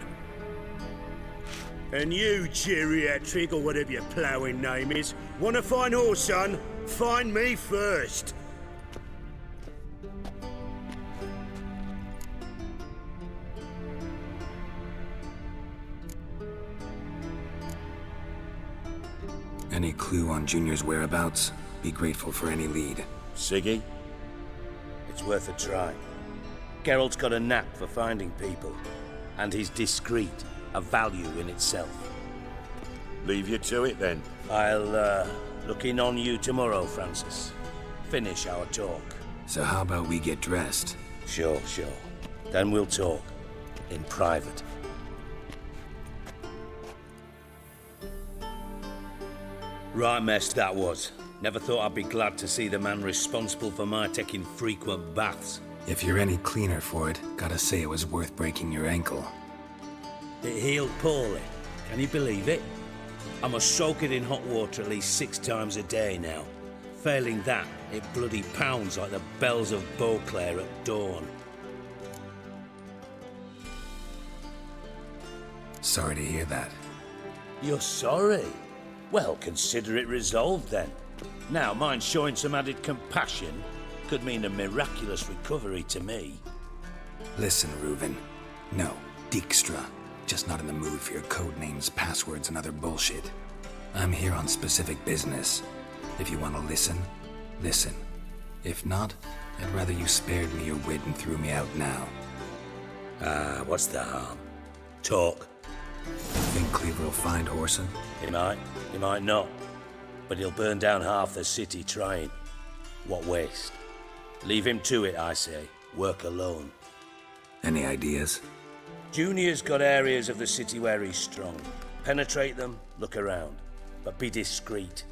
And you, geriatric, or whatever your ploughing name is, want to find Whoreson? Find me first. Any clue on Junior's whereabouts? Be grateful for any lead. Siggy? It's worth a try. Geralt's got a knack for finding people, and he's discreet, a value in itself. Leave you to it, then. I'll, look in on you tomorrow, Francis. Finish our talk. So how about we get dressed? Sure. Then we'll talk. In private. Right mess that was. Never thought I'd be glad to see the man responsible for my taking frequent baths. If you're any cleaner for it, gotta say it was worth breaking your ankle. It healed poorly. Can you believe it? I must soak it in hot water at least 6 times a day now. Failing that, it bloody pounds like the bells of Beauclair at dawn. Sorry to hear that. You're sorry? Well, consider it resolved then. Now, mind showing some added compassion could mean a miraculous recovery to me. Listen, Reuven. No, Dijkstra. Just not in the mood for your code names, passwords, and other bullshit. I'm here on specific business. If you want to listen, listen. If not, I'd rather you spared me your wit and threw me out now. What's the harm? Talk. Think Cleaver will find Whoreson? He might not. But he'll burn down half the city trying. What waste. Leave him to it, I say. Work alone. Any ideas? Junior's got areas of the city where he's strong. Penetrate them, look around. But be discreet.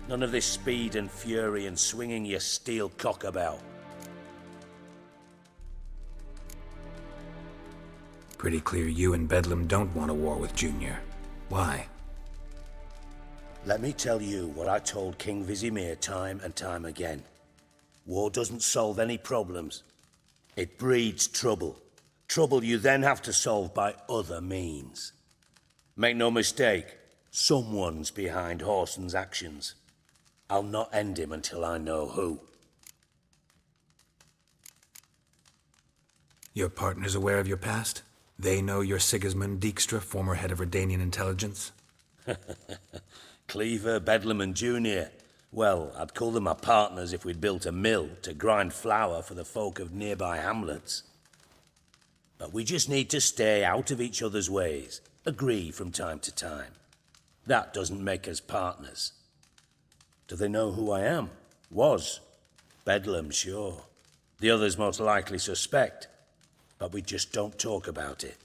None of this speed and fury and swinging your steel cock about. Pretty clear you and Bedlam don't want a war with Junior. Why? Let me tell you what I told King Vizimir time and time again. War doesn't solve any problems. It breeds trouble. Trouble you then have to solve by other means. Make no mistake, someone's behind Whoreson's actions. I'll not end him until I know who. Your partner's aware of your past? They know you're Sigismund Dijkstra, former head of Redanian intelligence? Cleaver, Bedlam and Junior. Well, I'd call them my partners if we'd built a mill to grind flour for the folk of nearby hamlets. But we just need to stay out of each other's ways, agree from time to time. That doesn't make us partners. Do they know who I am? Was. Bedlam, sure. The others most likely suspect. But we just don't talk about it.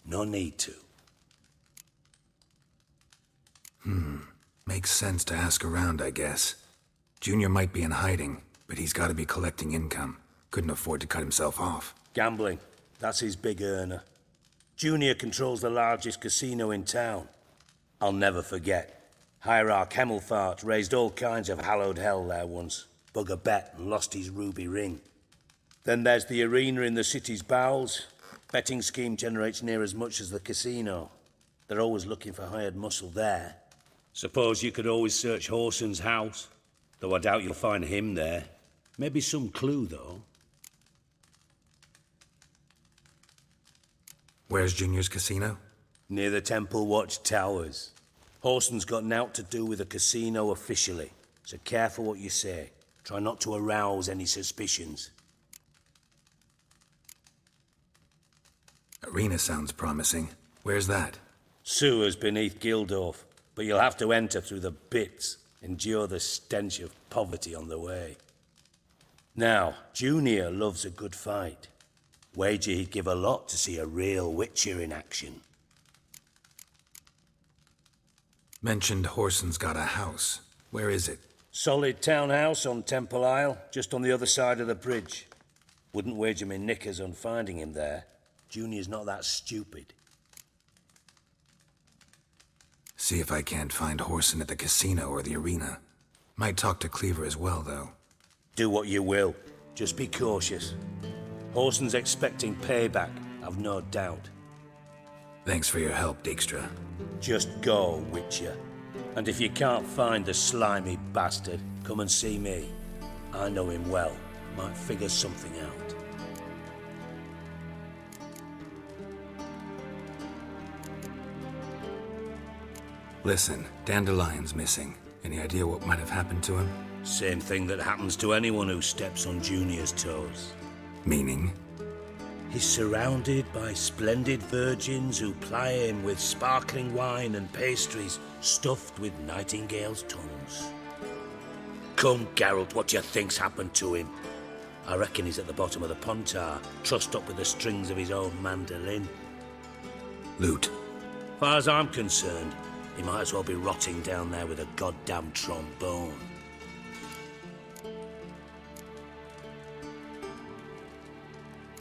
No need to. Makes sense to ask around, I guess. Junior might be in hiding, but he's got to be collecting income. Couldn't afford to cut himself off. Gambling. That's his big earner. Junior controls the largest casino in town. I'll never forget. Hierarch Hemmelfart raised all kinds of hallowed hell there once. Bug a bet and lost his ruby ring. Then there's the arena in the city's bowels. Betting scheme generates near as much as the casino. They're always looking for hired muscle there. Suppose you could always search Whoreson's house, though I doubt you'll find him there. Maybe some clue, though. Where's Junior's casino? Near the Temple Watch Towers. Whoreson's got nought to do with the casino officially, so careful what you say. Try not to arouse any suspicions. Arena sounds promising. Where's that? Sewers beneath Gildorf, but you'll have to enter through the bits, endure the stench of poverty on the way. Now, Junior loves a good fight. Wager he'd give a lot to see a real Witcher in action. Mentioned Whoreson's got a house. Where is it? Solid townhouse on Temple Isle, just on the other side of the bridge. Wouldn't wager me knickers on finding him there. Junior's not that stupid. See if I can't find Whoreson at the casino or the arena. Might talk to Cleaver as well, though. Do what you will. Just be cautious. Whoreson's expecting payback, I've no doubt. Thanks for your help, Dijkstra. Just go, Witcher. And if you can't find the slimy bastard, come and see me. I know him well. Might figure something out. Listen, Dandelion's missing. Any idea what might have happened to him? Same thing that happens to anyone who steps on Junior's toes. Meaning? He's surrounded by splendid virgins who ply him with sparkling wine and pastries stuffed with nightingales' tongues. Come, Geralt, what do you think's happened to him? I reckon he's at the bottom of the Pontar, trussed up with the strings of his own mandolin. Loot. Far as I'm concerned, he might as well be rotting down there with a goddamn trombone.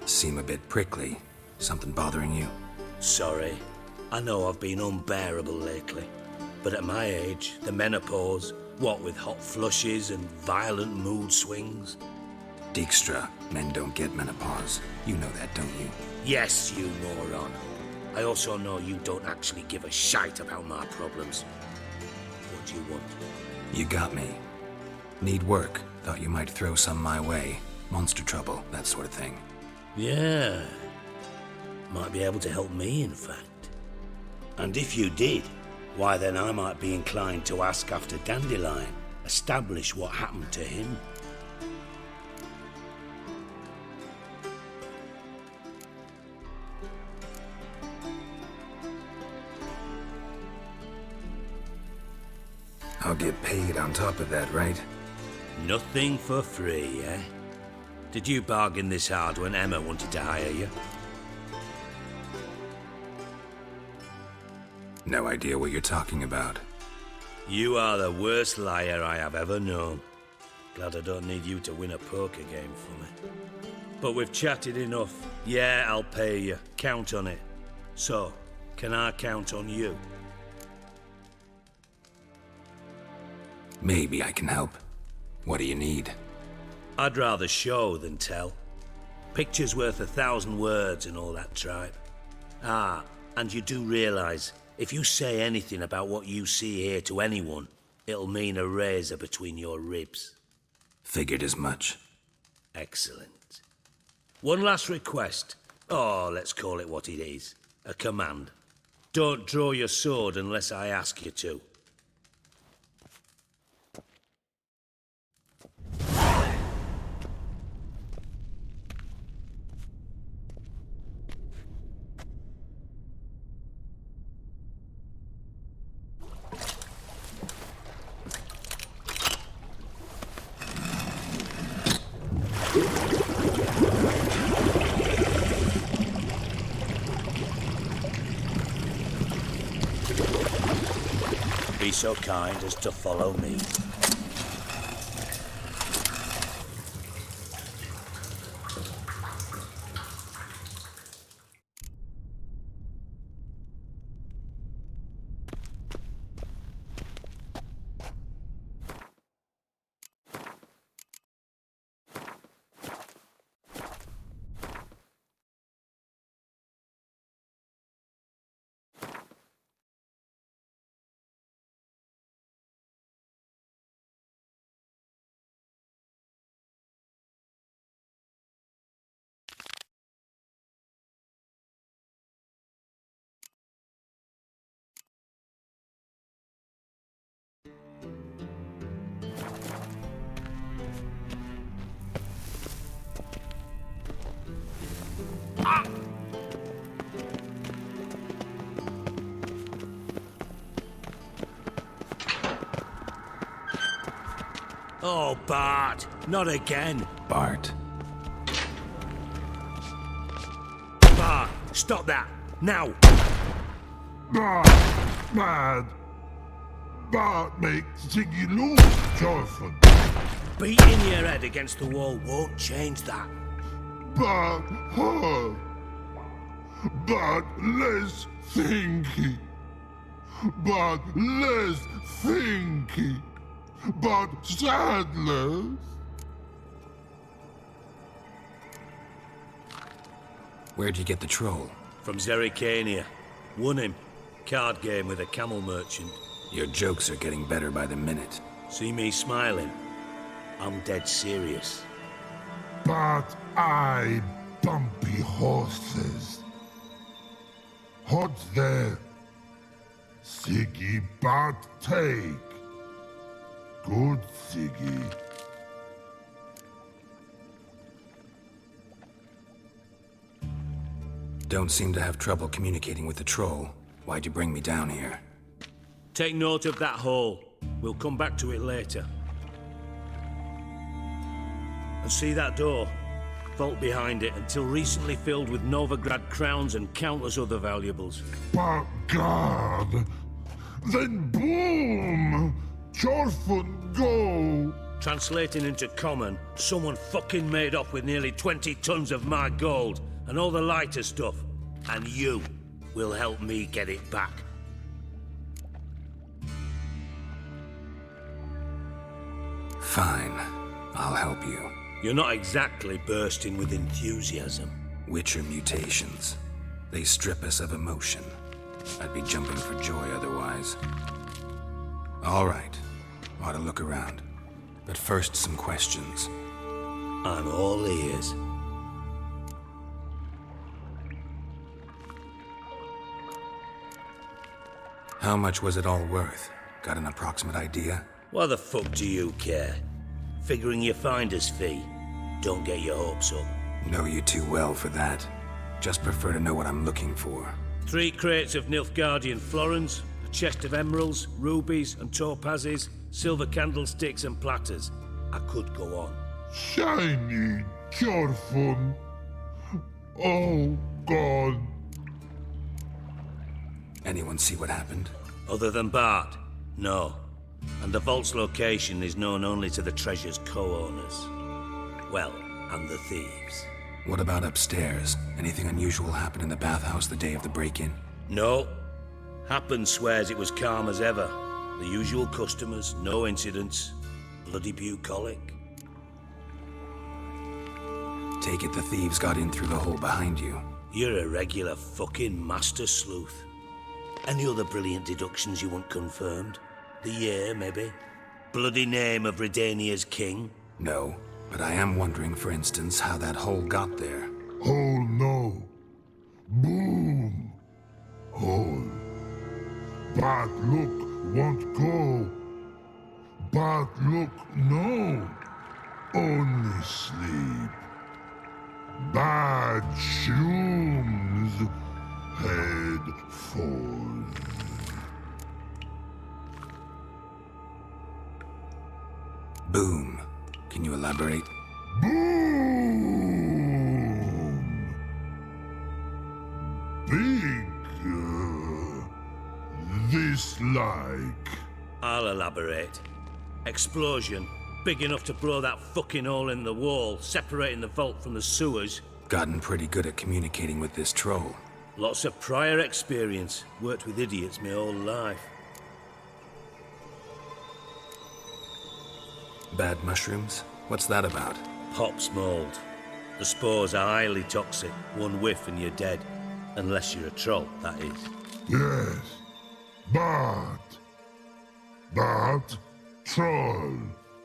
Seem a bit prickly. Something bothering you? Sorry. I know I've been unbearable lately. But at my age, the menopause, what with hot flushes and violent mood swings. Dijkstra, men don't get menopause. You know that, don't you? Yes, you moron. I also know you don't actually give a shite about my problems. What do you want? You got me. Need work. Thought you might throw some my way. Monster trouble, that sort of thing. Yeah. Might be able to help me, in fact. And if you did, why then I might be inclined to ask after Dandelion, establish what happened to him. I'll get paid on top of that, right? Nothing for free, eh? Did you bargain this hard when Emma wanted to hire you? No idea what you're talking about. You are the worst liar I have ever known. Glad I don't need you to win a poker game for me. But we've chatted enough. Yeah, I'll pay you. Count on it. So, can I count on you? Maybe I can help. What do you need? I'd rather show than tell. Picture's worth 1,000 words and all that tripe. Ah, and you do realize, if you say anything about what you see here to anyone, it'll mean a razor between your ribs. Figured as much. Excellent. One last request. Oh, let's call it what it is. A command. Don't draw your sword unless I ask you to. Be so kind as to follow me. Oh, Bart, not again. Bart. Bart, stop that, now. Bart, mad. Bart makes Ziggy lose, Jonathan. Beating your head against the wall won't change that. Bart hurt. Bart less thinky. Bart less thinky. But sadness. Where'd you get the troll? From Zerrikania. Won him. Card game with a camel merchant. Your jokes are getting better by the minute. See me smiling? I'm dead serious. But I bumpy horses. What's there? Siggy but take. Good Siggy. Don't seem to have trouble communicating with the troll. Why'd you bring me down here? Take note of that hole. We'll come back to it later. And see that door? Vault behind it, until recently filled with Novigrad crowns and countless other valuables. But God! Then boom! Chorfun go! Translating into common, someone fucking made off with nearly 20 tons of my gold and all the lighter stuff. And you will help me get it back. Fine. I'll help you. You're not exactly bursting with enthusiasm. Witcher mutations. They strip us of emotion. I'd be jumping for joy otherwise. All right. Ought to look around. But first, some questions. I'm all ears. How much was it all worth? Got an approximate idea? Why the fuck do you care? Figuring your finder's fee. Don't get your hopes up. Know you too well for that. Just prefer to know what I'm looking for. 3 crates of Nilfgaardian florins, a chest of emeralds, rubies and topazes, silver candlesticks and platters. I could go on. Shiny Chorfun. Oh, God. Anyone see what happened? Other than Bart? No. And the vault's location is known only to the treasure's co-owners. Well, and the thieves. What about upstairs? Anything unusual happen in the bathhouse the day of the break-in? No. Happen swears it was calm as ever. The usual customers, no incidents. Bloody bucolic. Take it the thieves got in through the hole behind you. You're a regular fucking master sleuth. Any other brilliant deductions you want confirmed? The year, maybe? Bloody name of Redania's king? No, but I am wondering, for instance, how that hole got there. Hole no. Boom. Hole. Bad look won't go. Bad look no. Only sleep. Bad shrooms. Head forth. Boom. Can you elaborate? Boom! Big. This like. I'll elaborate. Explosion. Big enough to blow that fucking hole in the wall, separating the vault from the sewers. Gotten pretty good at communicating with this troll. Lots of prior experience. Worked with idiots my whole life. Bad mushrooms? What's that about? Pops mold. The spores are highly toxic. One whiff and you're dead. Unless you're a troll, that is. Yes. Bad. Bad troll.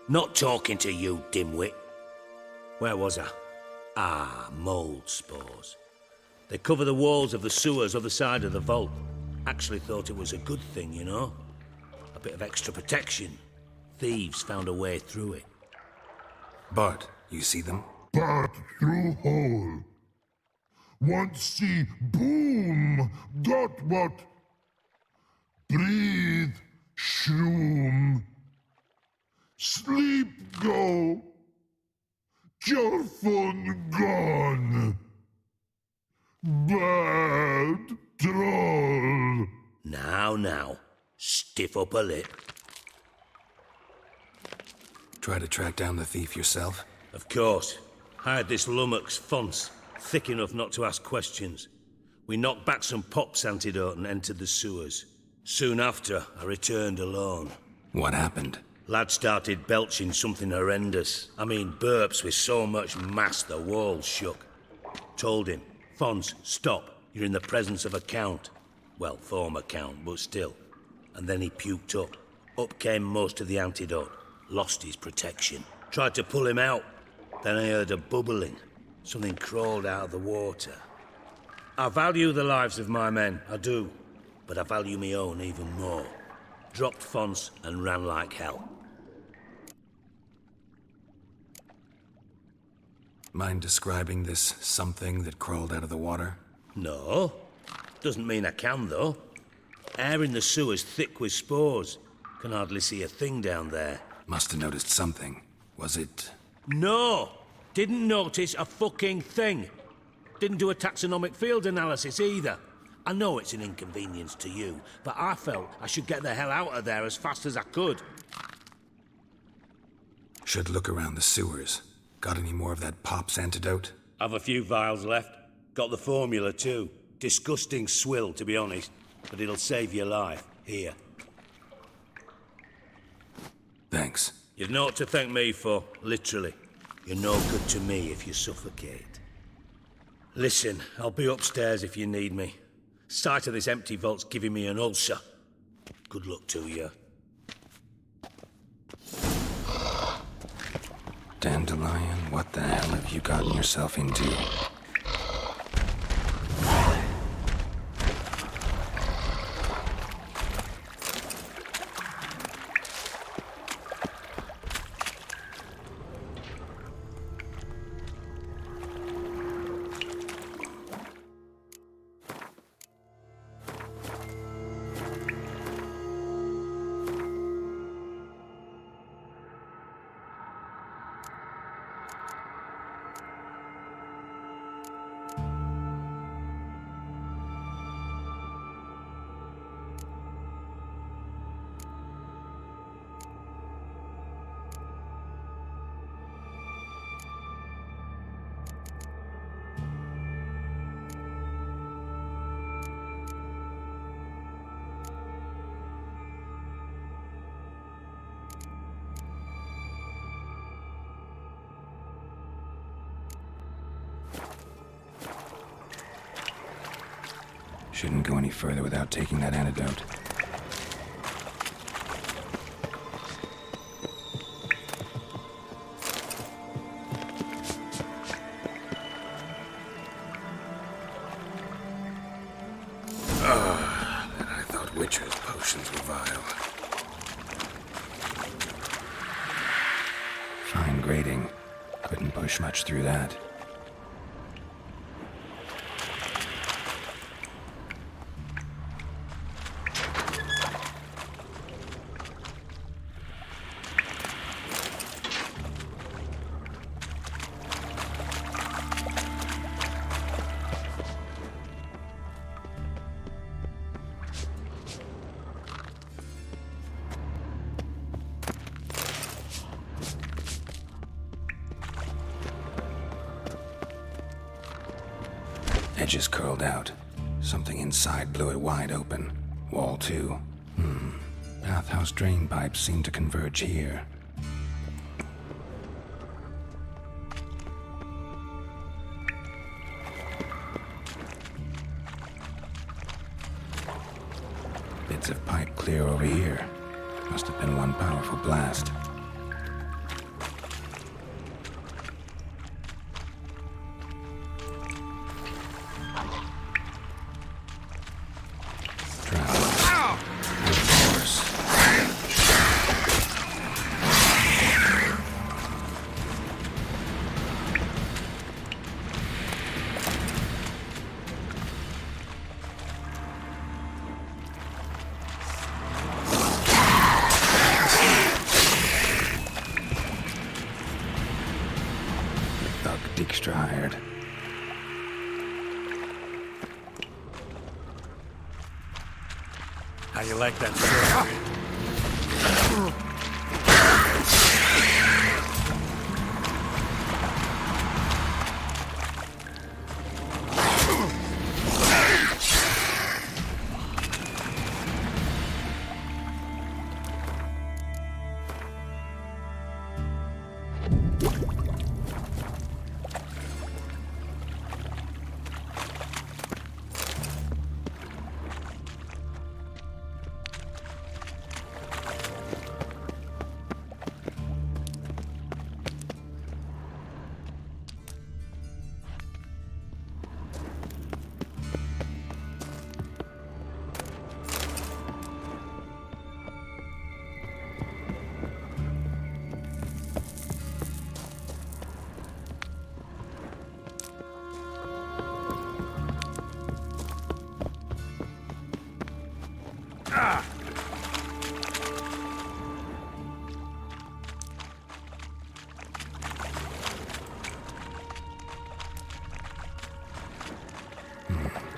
Not talking to you, dimwit. Where was I? Ah, mold spores. They cover the walls of the sewers other side of the vault. Actually thought it was a good thing, you know? A bit of extra protection. Thieves found a way through it. Bart, you see them? Bad through hole. Want see boom. Got what? Breathe. Shroom. Sleep go. Your phone gone. Bad troll. Now. Stiff up a lip. Try to track down the thief yourself? Of course. Hired this lummox, Fons. Thick enough not to ask questions. We knocked back some Pop's antidote and entered the sewers. Soon after, I returned alone. What happened? Lad started belching something horrendous. I mean, burps with so much mass the walls shook. Told him, Fons, stop. You're in the presence of a count. Well, former count, but still. And then he puked up. Up came most of the antidote. Lost his protection. Tried to pull him out. Then I heard a bubbling. Something crawled out of the water. I value the lives of my men, I do. But I value my own even more. Dropped Fons and ran like hell. Mind describing this something that crawled out of the water? No. Doesn't mean I can, though. Air in the sewer's thick with spores. Can hardly see a thing down there. Must have noticed something. Was it... No! Didn't notice a fucking thing. Didn't do a taxonomic field analysis either. I know it's an inconvenience to you, but I felt I should get the hell out of there as fast as I could. Should look around the sewers. Got any more of that Pop's antidote? I've a few vials left. Got the formula too. Disgusting swill, to be honest. But it'll save your life. Here. Thanks. You've naught to thank me for, literally. You're no good to me if you suffocate. Listen, I'll be upstairs if you need me. Sight of this empty vault's giving me an ulcer. Good luck to you. Dandelion, what the hell have you gotten yourself into? Shouldn't go any further without taking that antidote. I thought Witcher's potions were vile. Fine grading. Couldn't push much through that. Edges curled out. Something inside blew it wide open. Wall 2. Bathhouse drain pipes seem to converge here. Bits of pipe clear over here. Must have been one powerful blast. Dijkstra hired. How you like that story?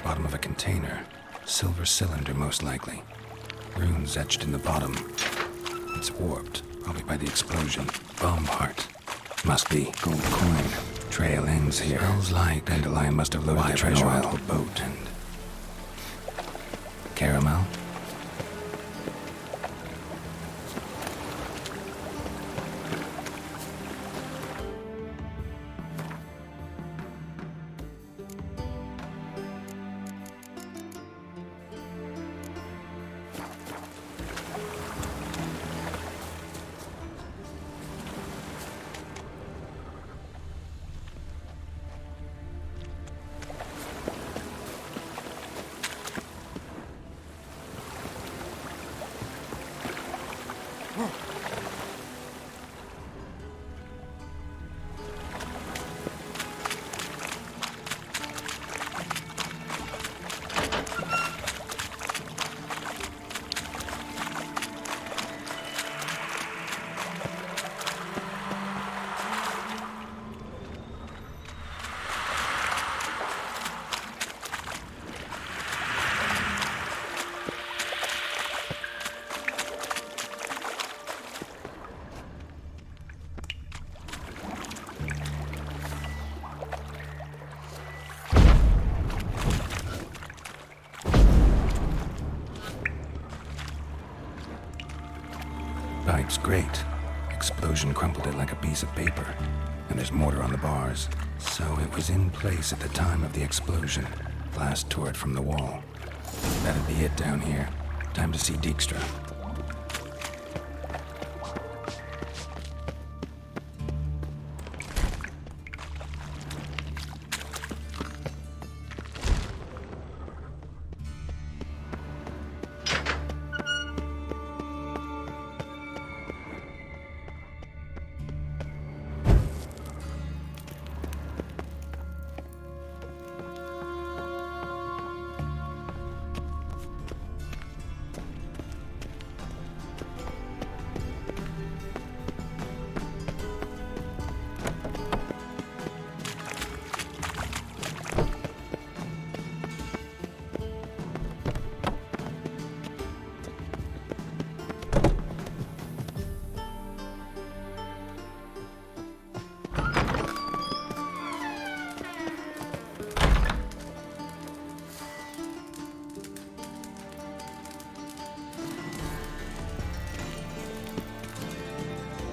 Bottom of a container. Silver cylinder, most likely. Runes etched in the bottom. It's warped, probably by the explosion. Bomb part. Must be gold coin. Trail ends here. Smells like Dandelion must have loaded that treasure onto a boat and... Caramel? Pipe's great. Explosion crumpled it like a piece of paper. And there's mortar on the bars. So it was in place at the time of the explosion. Blast tore it from the wall. That'd be it down here. Time to see Dijkstra.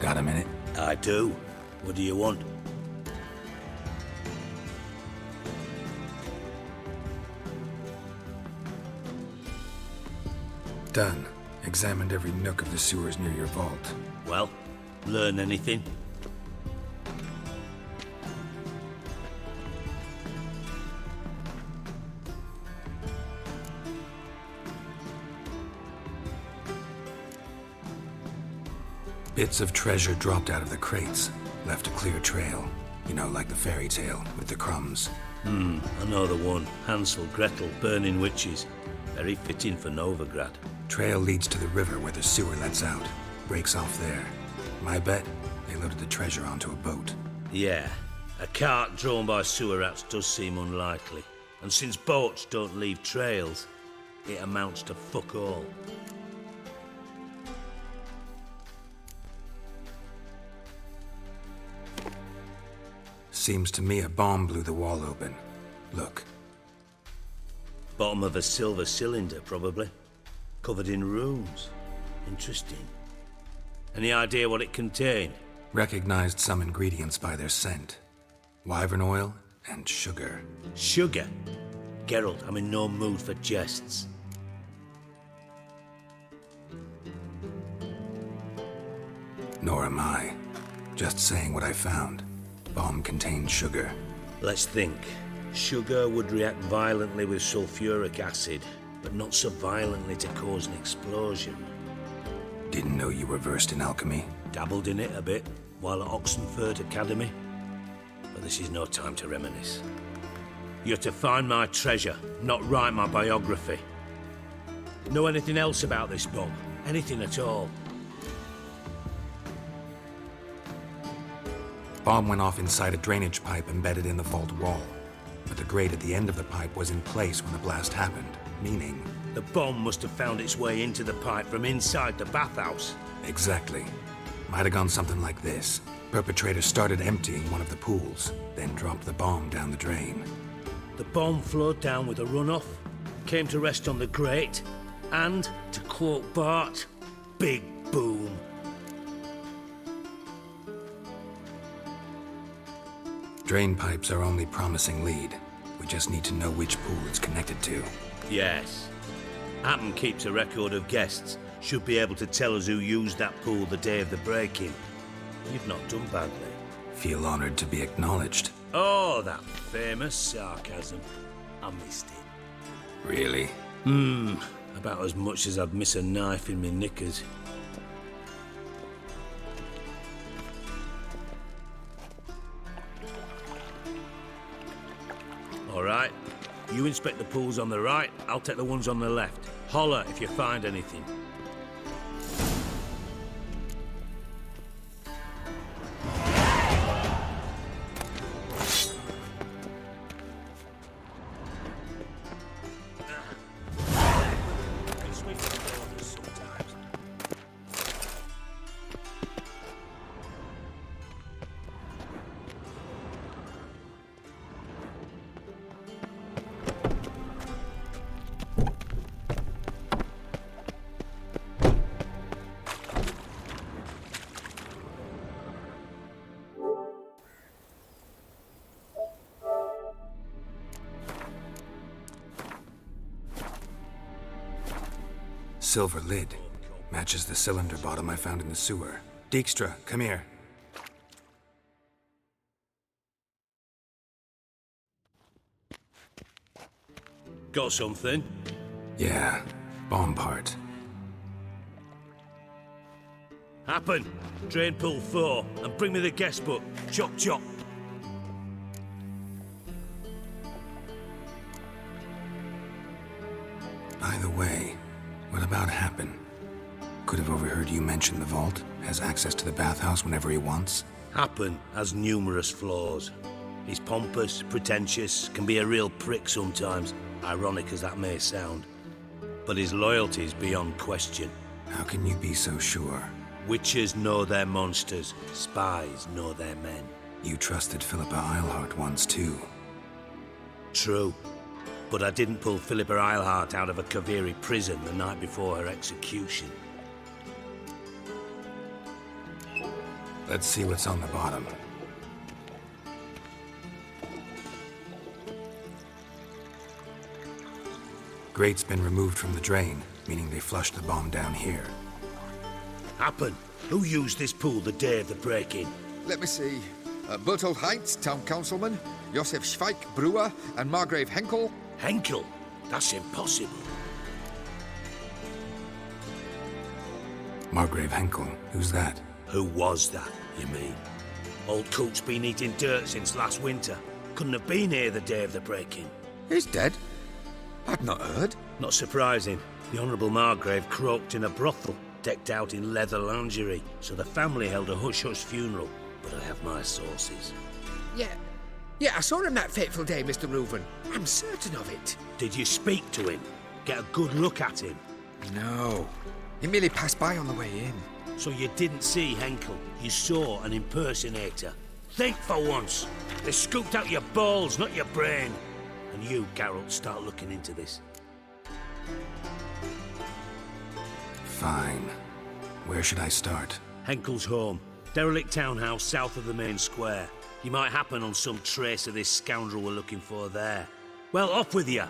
Got a minute? I do. What do you want? Done. Examined every nook of the sewers near your vault. Well, learn anything? Bits of treasure dropped out of the crates. Left a clear trail. You know, like the fairy tale with the crumbs. I know the one. Hansel, Gretel, burning witches. Very fitting for Novigrad. Trail leads to the river where the sewer lets out. Breaks off there. My bet, they loaded the treasure onto a boat. Yeah. A cart drawn by sewer rats does seem unlikely. And since boats don't leave trails, it amounts to fuck all. Seems to me a bomb blew the wall open. Look. Bottom of a silver cylinder, probably. Covered in runes. Interesting. Any idea what it contained? Recognized some ingredients by their scent. Wyvern oil and sugar. Sugar? Geralt, I'm in no mood for jests. Nor am I. Just saying what I found. Bomb contained sugar. Let's think. Sugar would react violently with sulfuric acid, but not so violently to cause an explosion. Didn't know you were versed in alchemy. Dabbled in it a bit, while at Oxenford Academy. But this is no time to reminisce. You're to find my treasure, not write my biography. Know anything else about this bomb? Anything at all? Bomb went off inside a drainage pipe embedded in the vault wall. But the grate at the end of the pipe was in place when the blast happened, meaning... The bomb must have found its way into the pipe from inside the bathhouse. Exactly. Might have gone something like this. Perpetrator started emptying one of the pools, then dropped the bomb down the drain. The bomb flowed down with a runoff, came to rest on the grate, and, to quote Bart, big boom. Drain pipes are only promising lead. We just need to know which pool it's connected to. Yes. Hammond keeps a record of guests. Should be able to tell us who used that pool the day of the break-in. You've not done badly. Feel honored to be acknowledged. Oh, that famous sarcasm. I missed it. Really? About as much as I'd miss a knife in me knickers. All right. You inspect the pools on the right, I'll take the ones on the left. Holler if you find anything. Silver lid. Matches the cylinder bottom I found in the sewer. Dijkstra, come here. Got something? Yeah, bomb part. Happen. Drain pool 4, and bring me the guest book. Chop chop. By the way, what about Happen? Could have overheard you mention the vault. Has access to the bathhouse whenever he wants. Happen has numerous flaws. He's pompous, pretentious, can be a real prick sometimes, ironic as that may sound. But his loyalty is beyond question. How can you be so sure? Witches know their monsters, spies know their men. You trusted Philippa Eilhart once too. True. But I didn't pull Philippa Eilhart out of a Kaviri prison the night before her execution. Let's see what's on the bottom. Grate's been removed from the drain, meaning they flushed the bomb down here. Happen. Who used this pool the day of the break-in? Let me see. Bertolt Heinz, town councilman, Josef Schweik, brewer, and Margrave Henkel. Henkel? That's impossible. Margrave Henkel? Who's that? Who was that, you mean? Old Coot's been eating dirt since last winter. Couldn't have been here the day of the break-in. He's dead? I'd not heard. Not surprising. The Honourable Margrave croaked in a brothel, decked out in leather lingerie, so the family held a hush-hush funeral. But I have my sources. Yeah, I saw him that fateful day, Mr. Reuven. I'm certain of it. Did you speak to him? Get a good look at him? No. He merely passed by on the way in. So you didn't see Henkel? You saw an impersonator? Think for once. They scooped out your balls, not your brain. And you, Geralt, start looking into this. Fine. Where should I start? Henkel's home. Derelict townhouse south of the main square. You might happen on some trace of this scoundrel we're looking for there. Well, off with you!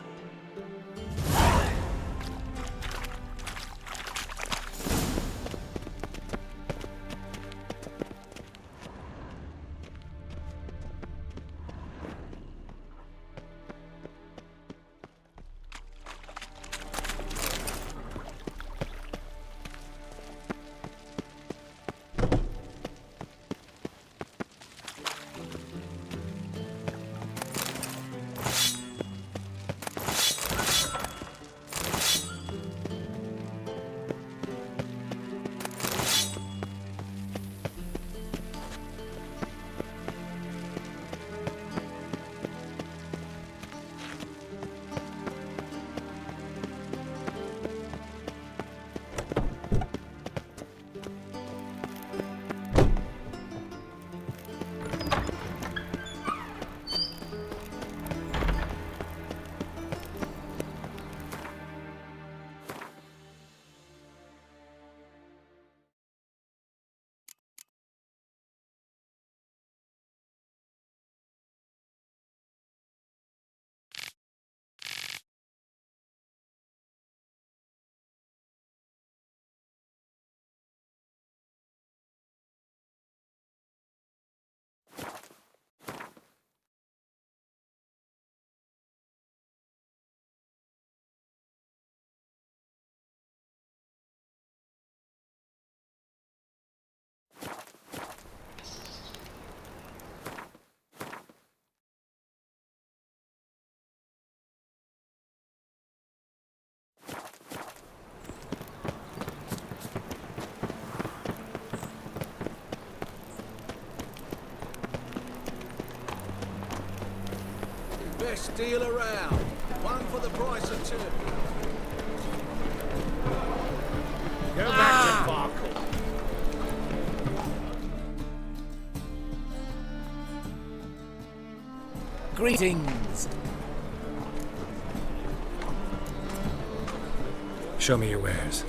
Best deal around. One for the price of two. Go back to Barkle. Greetings. Show me your wares.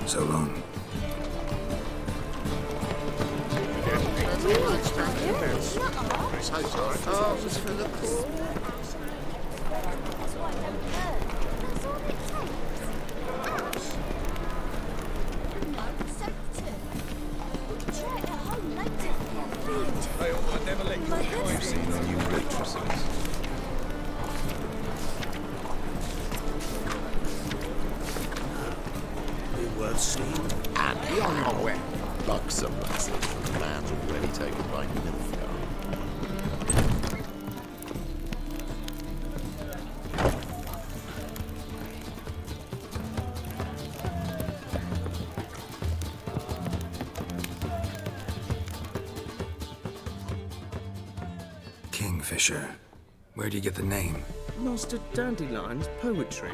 So long. Arms for the poor. I never let you I've seen the new waitresses. Be worth seeing. And beyond your way, buxom lasses. The man's already taken by Nilfgaard. Kingfisher. Where'd you get the name? Master Dandelion's poetry.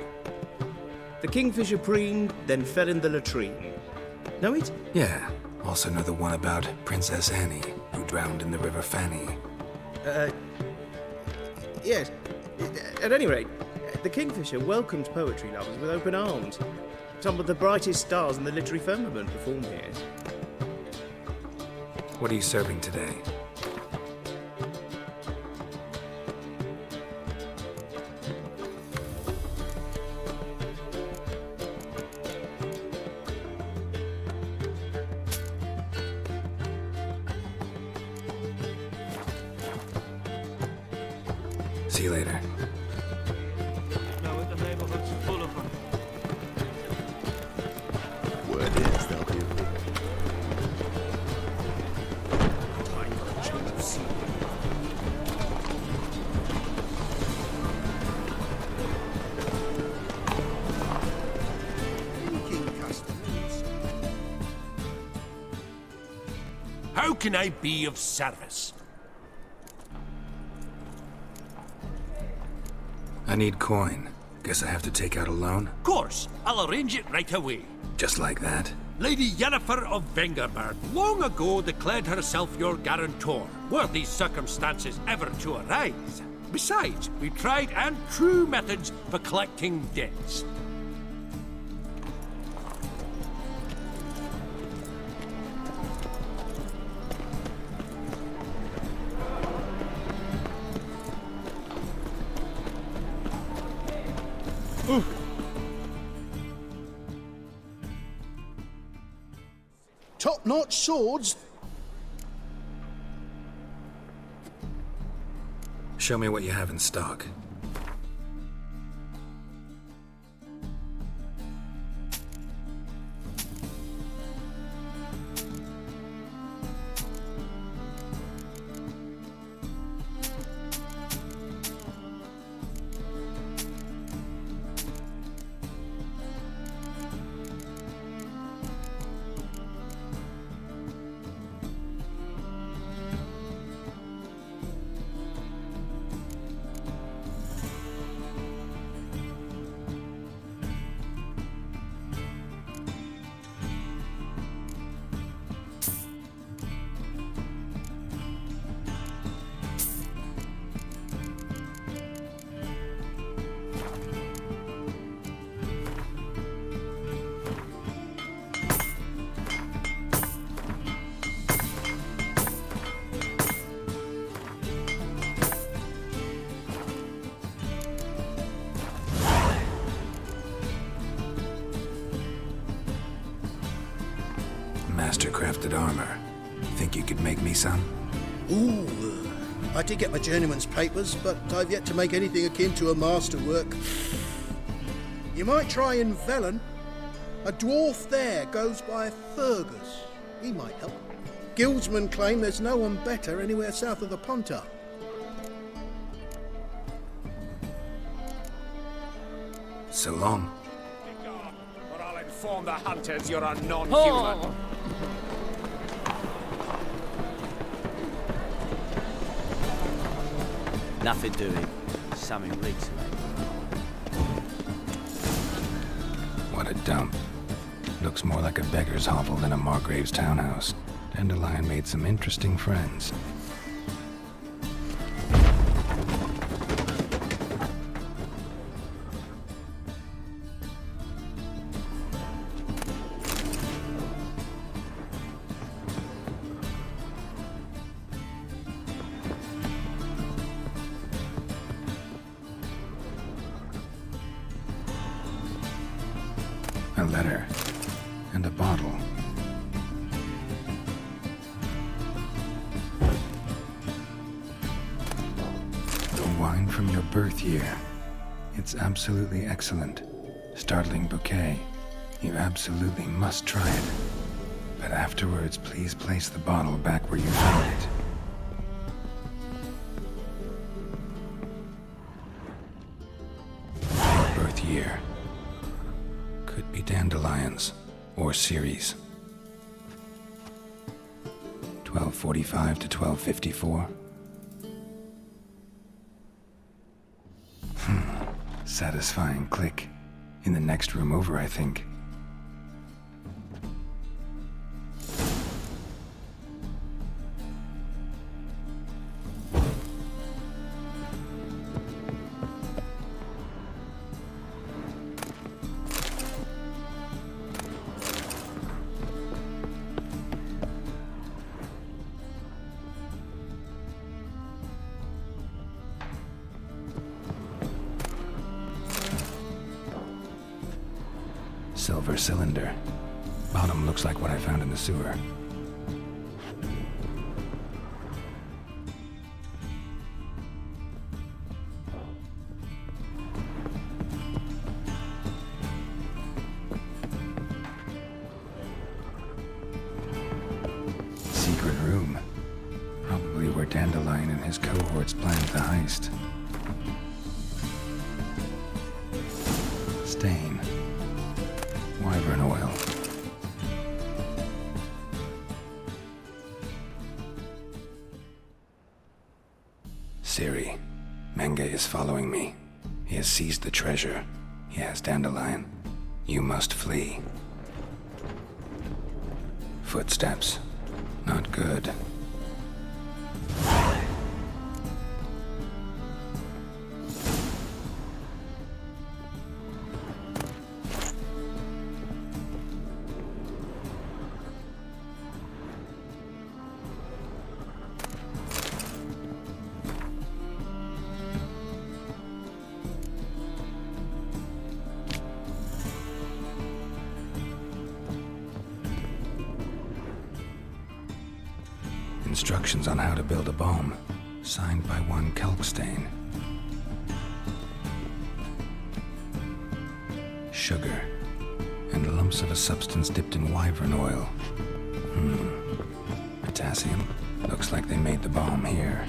The kingfisher preened, then fell in the latrine. Know it? Yeah. Also know the one about Princess Annie, who drowned in the River Fanny. Yes. At any rate, the kingfisher welcomes poetry lovers with open arms. Some of the brightest stars in the literary firmament perform here. What are you serving today? See you later. No, the neighborhood's full of them. Word is they'll be Time for a change of scene. How can I be of service? I need coin. Guess I have to take out a loan? Of course, I'll arrange it right away. Just like that? Lady Yennefer of Vengerberg long ago declared herself your guarantor, were these circumstances ever to arise. Besides, we tried and true methods for collecting debts. Top-notch swords. Show me what you have in stock. Master-crafted armor. Think you could make me some? Ooh, I did get my journeyman's papers, but I've yet to make anything akin to a masterwork. You might try in Velen. A dwarf there goes by Fergus. He might help. Guildsmen claim there's no one better anywhere south of the Pontar. So long. Or I'll inform the hunters you're a non-human. Nothing doing. Something reeks. What a dump. Looks more like a beggar's hovel than a Margrave's townhouse. Dandelion made some interesting friends. A letter. And a bottle. The wine from your birth year. It's absolutely excellent. Startling bouquet. You absolutely must try it. But afterwards, please place the bottle back where you found it. Your birth year. Could be dandelions or Ceres. 1245 to 1254. Satisfying click. In the next room over, I think. Silver cylinder. Bottom looks like what I found in the sewer. Secret room. Probably where Dandelion and his cohorts planned the heist. Stain. Wyvern oil. Ciri, Menge is following me. He has seized the treasure. He has Dandelion. You must flee. Footsteps. Not good. Instructions on how to build a bomb, signed by one Kalkstein. Sugar, and lumps of a substance dipped in wyvern oil. Potassium. Looks like they made the bomb here.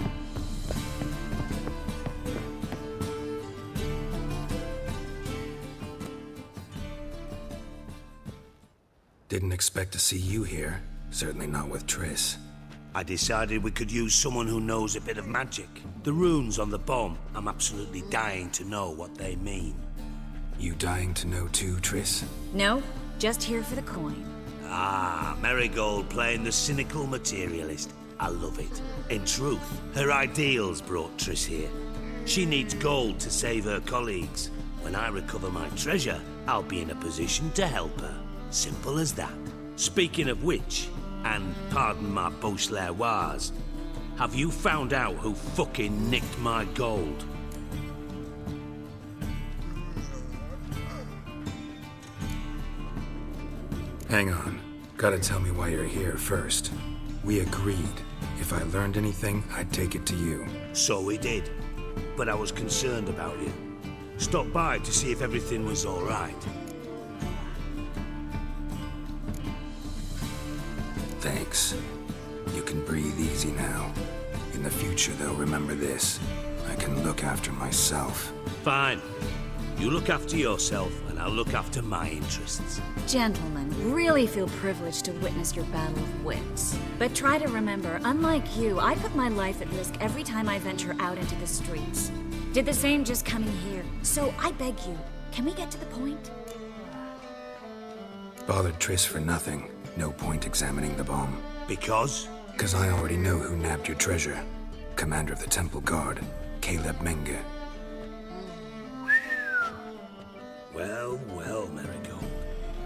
Didn't expect to see you here. Certainly not with Triss. I decided we could use someone who knows a bit of magic. The runes on the bomb, I'm absolutely dying to know what they mean. You dying to know too, Triss? No, just here for the coin. Ah, Marigold playing the cynical materialist. I love it. In truth, her ideals brought Triss here. She needs gold to save her colleagues. When I recover my treasure, I'll be in a position to help her. Simple as that. Speaking of which, and pardon my Beauclervoise, have you found out who fucking nicked my gold? Hang on. Gotta tell me why you're here first. We agreed. If I learned anything, I'd take it to you. So we did. But I was concerned about you. Stopped by to see if everything was all right. Thanks. You can breathe easy now. In the future, though, remember this. I can look after myself. Fine. You look after yourself, and I'll look after my interests. Gentlemen, really feel privileged to witness your battle of wits. But try to remember, unlike you, I put my life at risk every time I venture out into the streets. Did the same just coming here. So I beg you, can we get to the point? Bothered Triss for nothing. No point examining the bomb. Because? Because I already know who nabbed your treasure. Commander of the Temple Guard, Caleb Menge. Well, well, Marigold.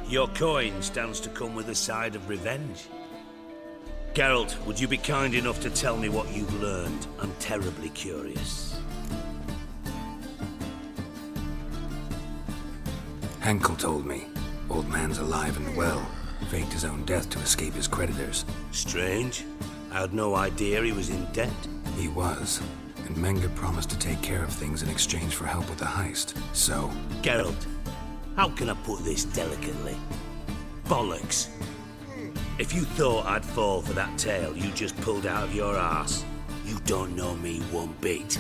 Your coin stands to come with a side of revenge. Geralt, would you be kind enough to tell me what you've learned? I'm terribly curious. Henkel told me. Old man's alive and well. Faked his own death to escape his creditors. Strange. I had no idea he was in debt. He was. And Menge promised to take care of things in exchange for help with the heist. So... Geralt, how can I put this delicately? Bollocks. If you thought I'd fall for that tale you just pulled out of your arse, you don't know me one bit.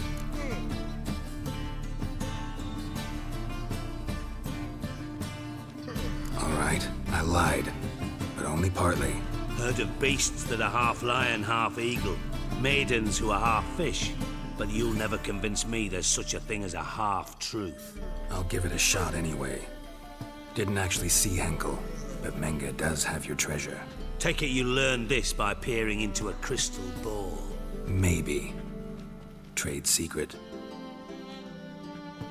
All right, I lied. But only partly. Heard of beasts that are half lion, half eagle. Maidens who are half fish. But you'll never convince me there's such a thing as a half-truth. I'll give it a shot anyway. Didn't actually see Henkel, but Menge does have your treasure. Take it you learned this by peering into a crystal ball. Maybe. Trade secret.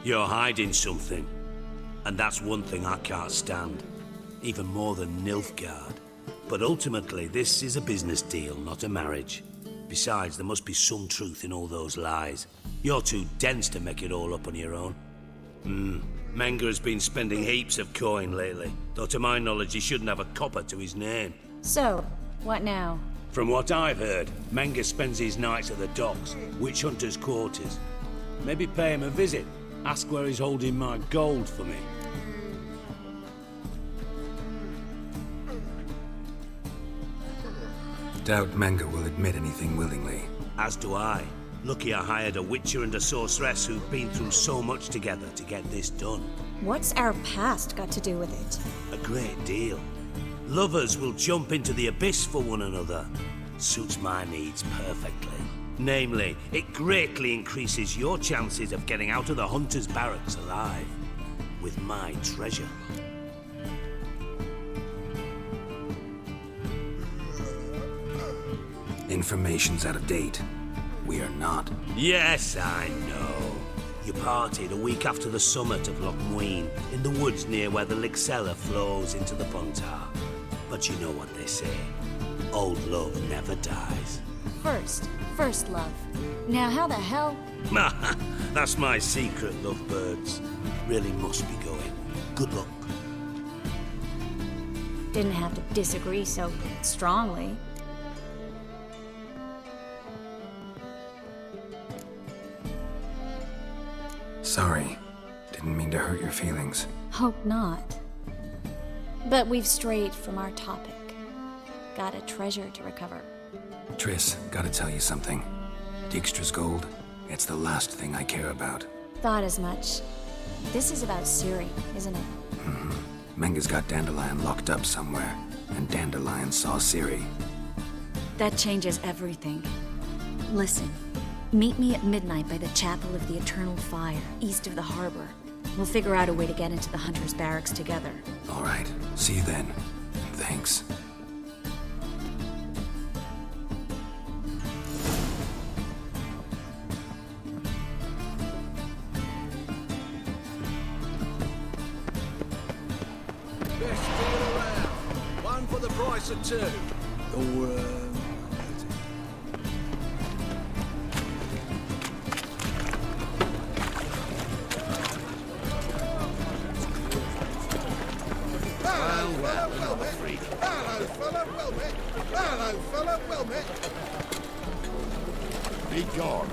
You're hiding something. And that's one thing I can't stand. Even more than Nilfgaard. But ultimately, this is a business deal, not a marriage. Besides, there must be some truth in all those lies. You're too dense to make it all up on your own. Menge has been spending heaps of coin lately, though to my knowledge he shouldn't have a copper to his name. So, what now? From what I've heard, Menge spends his nights at the docks, witch hunters' quarters. Maybe pay him a visit. Ask where he's holding my gold for me. Doubt Menge will admit anything willingly. As do I. Lucky I hired a witcher and a sorceress who've been through so much together to get this done. What's our past got to do with it? A great deal. Lovers will jump into the abyss for one another. Suits my needs perfectly. Namely, it greatly increases your chances of getting out of the hunter's barracks alive. With my treasure. Information's out of date. We are not. Yes, I know. You partied a week after the summit of Loch Muin, in the woods near where the Lixella flows into the Pontar. But you know what they say. Old love never dies. First love. Now how the hell? That's my secret, lovebirds. Really must be going. Good luck. Didn't have to disagree so strongly. Sorry. Didn't mean to hurt your feelings. Hope not. But we've strayed from our topic. Got a treasure to recover. Triss, gotta tell you something. Dijkstra's gold, it's the last thing I care about. Thought as much. This is about Ciri, isn't it? Menge's got Dandelion locked up somewhere, and Dandelion saw Ciri. That changes everything. Listen, meet me at midnight by the Chapel of the Eternal Fire, east of the harbor. We'll figure out a way to get into the Hunter's Barracks together. All right, see you then. Thanks. Best deal around. One for the price of two. Or, Hello, fella, well met. Be gone.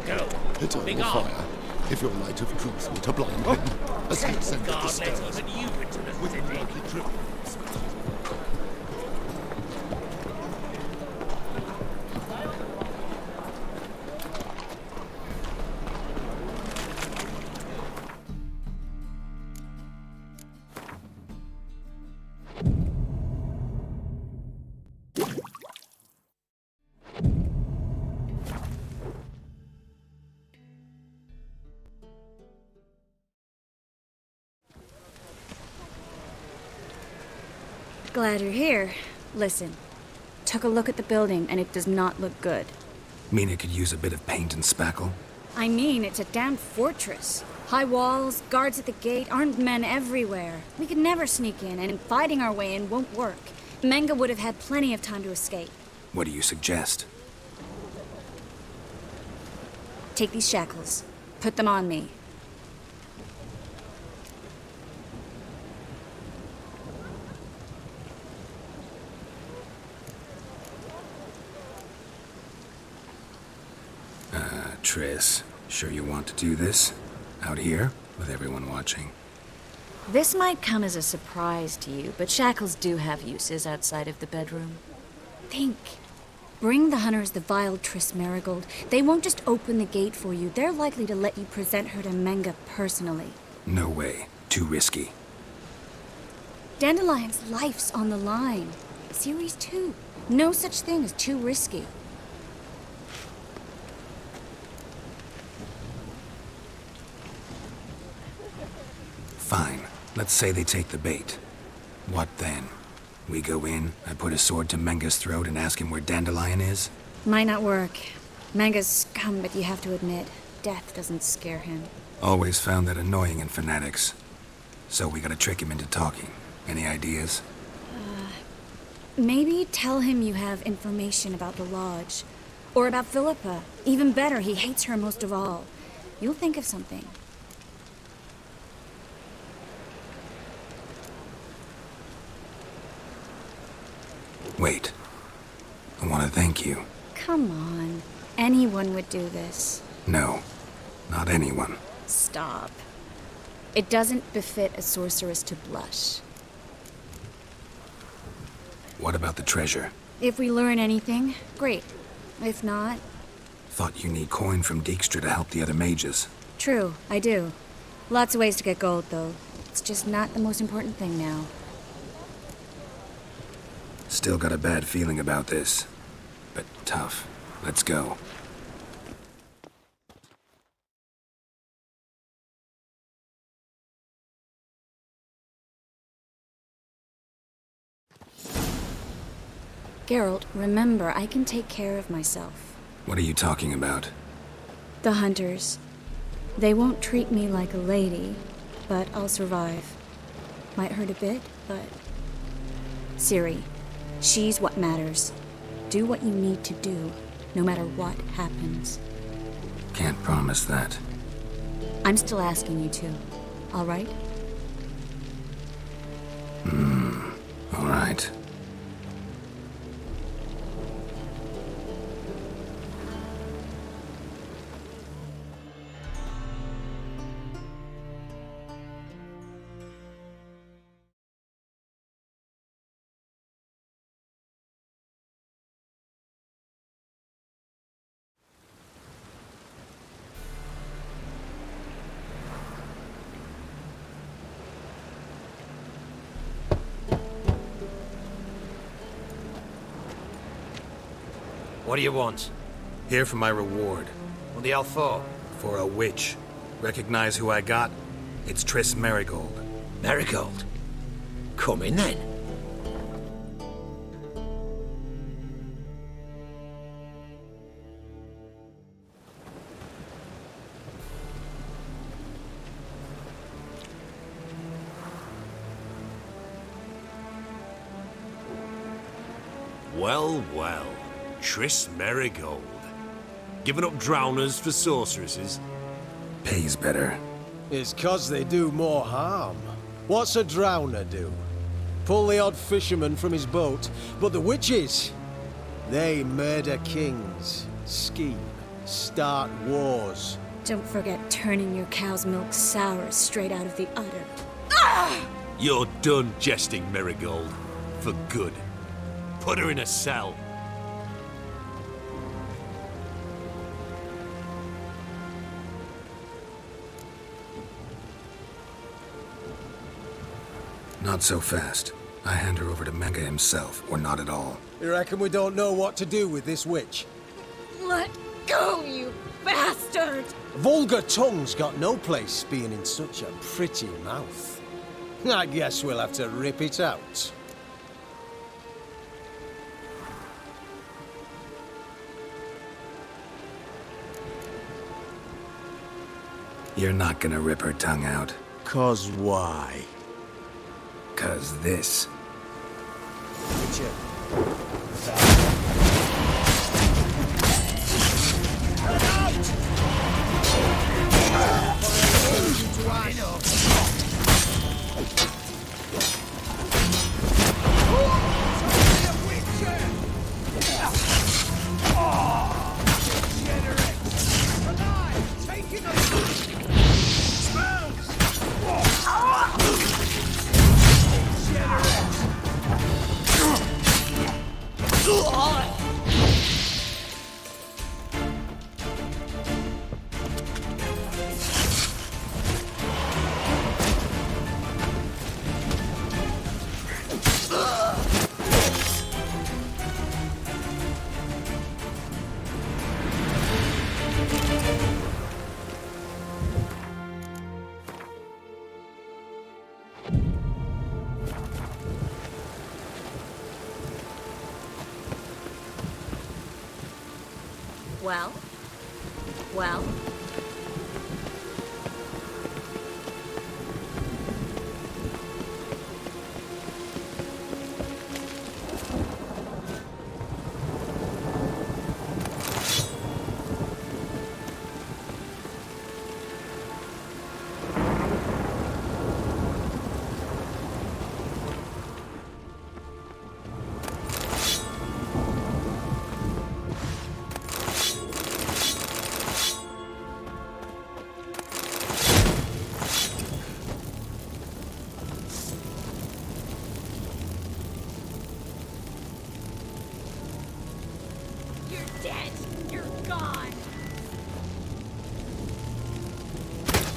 Go. Eternal fire. If your light of truth were to blind him, as he ascended the God, stairs, let even you into the with city. bloody drip. Glad you're here. Listen, took a look at the building and it does not look good. Mean it could use a bit of paint and spackle? I mean, it's a damn fortress. High walls, guards at the gate, armed men everywhere. We could never sneak in, and fighting our way in won't work. Menge would have had plenty of time to escape. What do you suggest? Take these shackles. Put them on me. Triss, sure you want to do this? Out here, with everyone watching? This might come as a surprise to you, but shackles do have uses outside of the bedroom. Think. Bring the hunters the vile Triss Merigold. They won't just open the gate for you. They're likely to let you present her to Menga personally. No way. Too risky. Dandelion's life's on the line. Series 2. No such thing as too risky. Fine. Let's say they take the bait. What then? We go in, I put a sword to Menga's throat and ask him where Dandelion is? Might not work. Menga's scum, but you have to admit, death doesn't scare him. Always found that annoying in fanatics. So we gotta trick him into talking. Any ideas? Maybe tell him you have information about the Lodge. Or about Philippa. Even better, he hates her most of all. You'll think of something. Wait. I want to thank you. Come on. Anyone would do this. No. Not anyone. Stop. It doesn't befit a sorceress to blush. What about the treasure? If we learn anything, great. If not... Thought you need coin from Dijkstra to help the other mages. True, I do. Lots of ways to get gold, though. It's just not the most important thing now. Still got a bad feeling about this. But tough. Let's go. Geralt, remember, I can take care of myself. What are you talking about? The hunters. They won't treat me like a lady, but I'll survive. Might hurt a bit, but... Ciri, she's what matters. Do what you need to do, no matter what happens. Can't promise that. I'm still asking you to, all right? All right. What do you want? Here for my reward. What the hell for? For a witch. Recognize who I got? It's Triss Merigold. Merigold? Come in then. Well, well. Triss Merigold. Giving up drowners for sorceresses? Pays better. It's 'cause they do more harm. What's a drowner do? Pull the odd fisherman from his boat, but the witches, they murder kings, scheme, start wars. Don't forget turning your cow's milk sour straight out of the udder. You're done jesting, Merigold. For good. Put her in a cell. Not so fast. I hand her over to Menga himself, or not at all. You reckon we don't know what to do with this witch? Let go, you bastard! Vulgar tongue's got no place being in such a pretty mouth. I guess we'll have to rip it out. You're not gonna rip her tongue out. 'Cause why? 'Cause this. Witcher. Out! to us. Well? Well?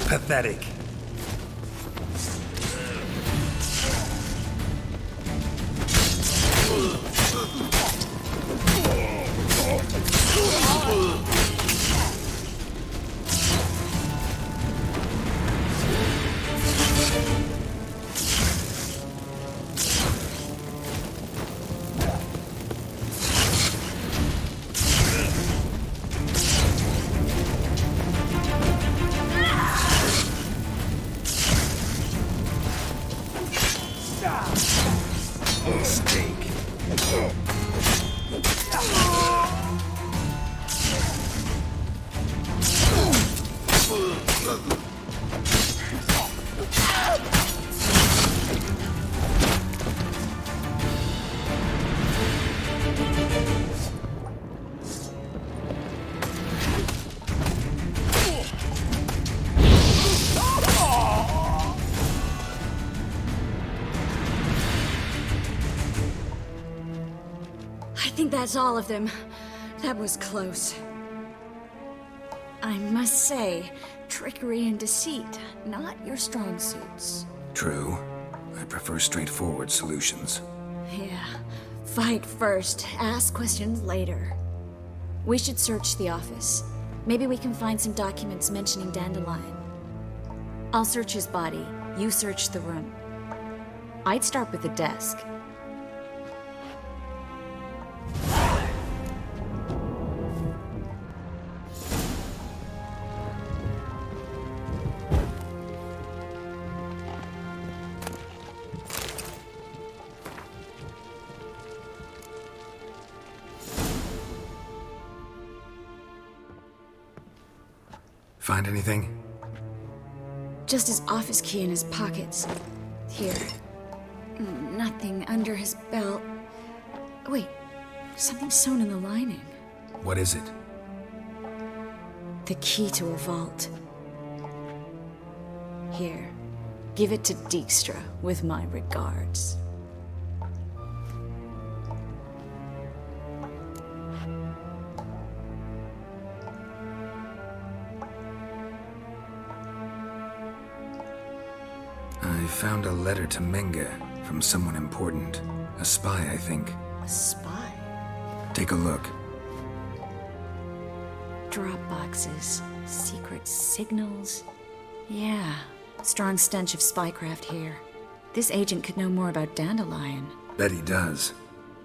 Pathetic. I think that's all of them. That was close. I must say, trickery and deceit, not your strong suits. True. I prefer straightforward solutions. Yeah. Fight first, ask questions later. We should search the office. Maybe we can find some documents mentioning Dandelion. I'll search his body, you search the room. I'd start with the desk. Find anything? Just his office key in his pockets. Here. Nothing under his belt. Wait, something sewn in the lining. What is it? The key to a vault. Here. Give it to Dijkstra with my regards. I found a letter to Menge from someone important. A spy, I think. A spy? Take a look. Drop boxes, secret signals. Yeah, strong stench of spycraft here. This agent could know more about Dandelion. Bet he does.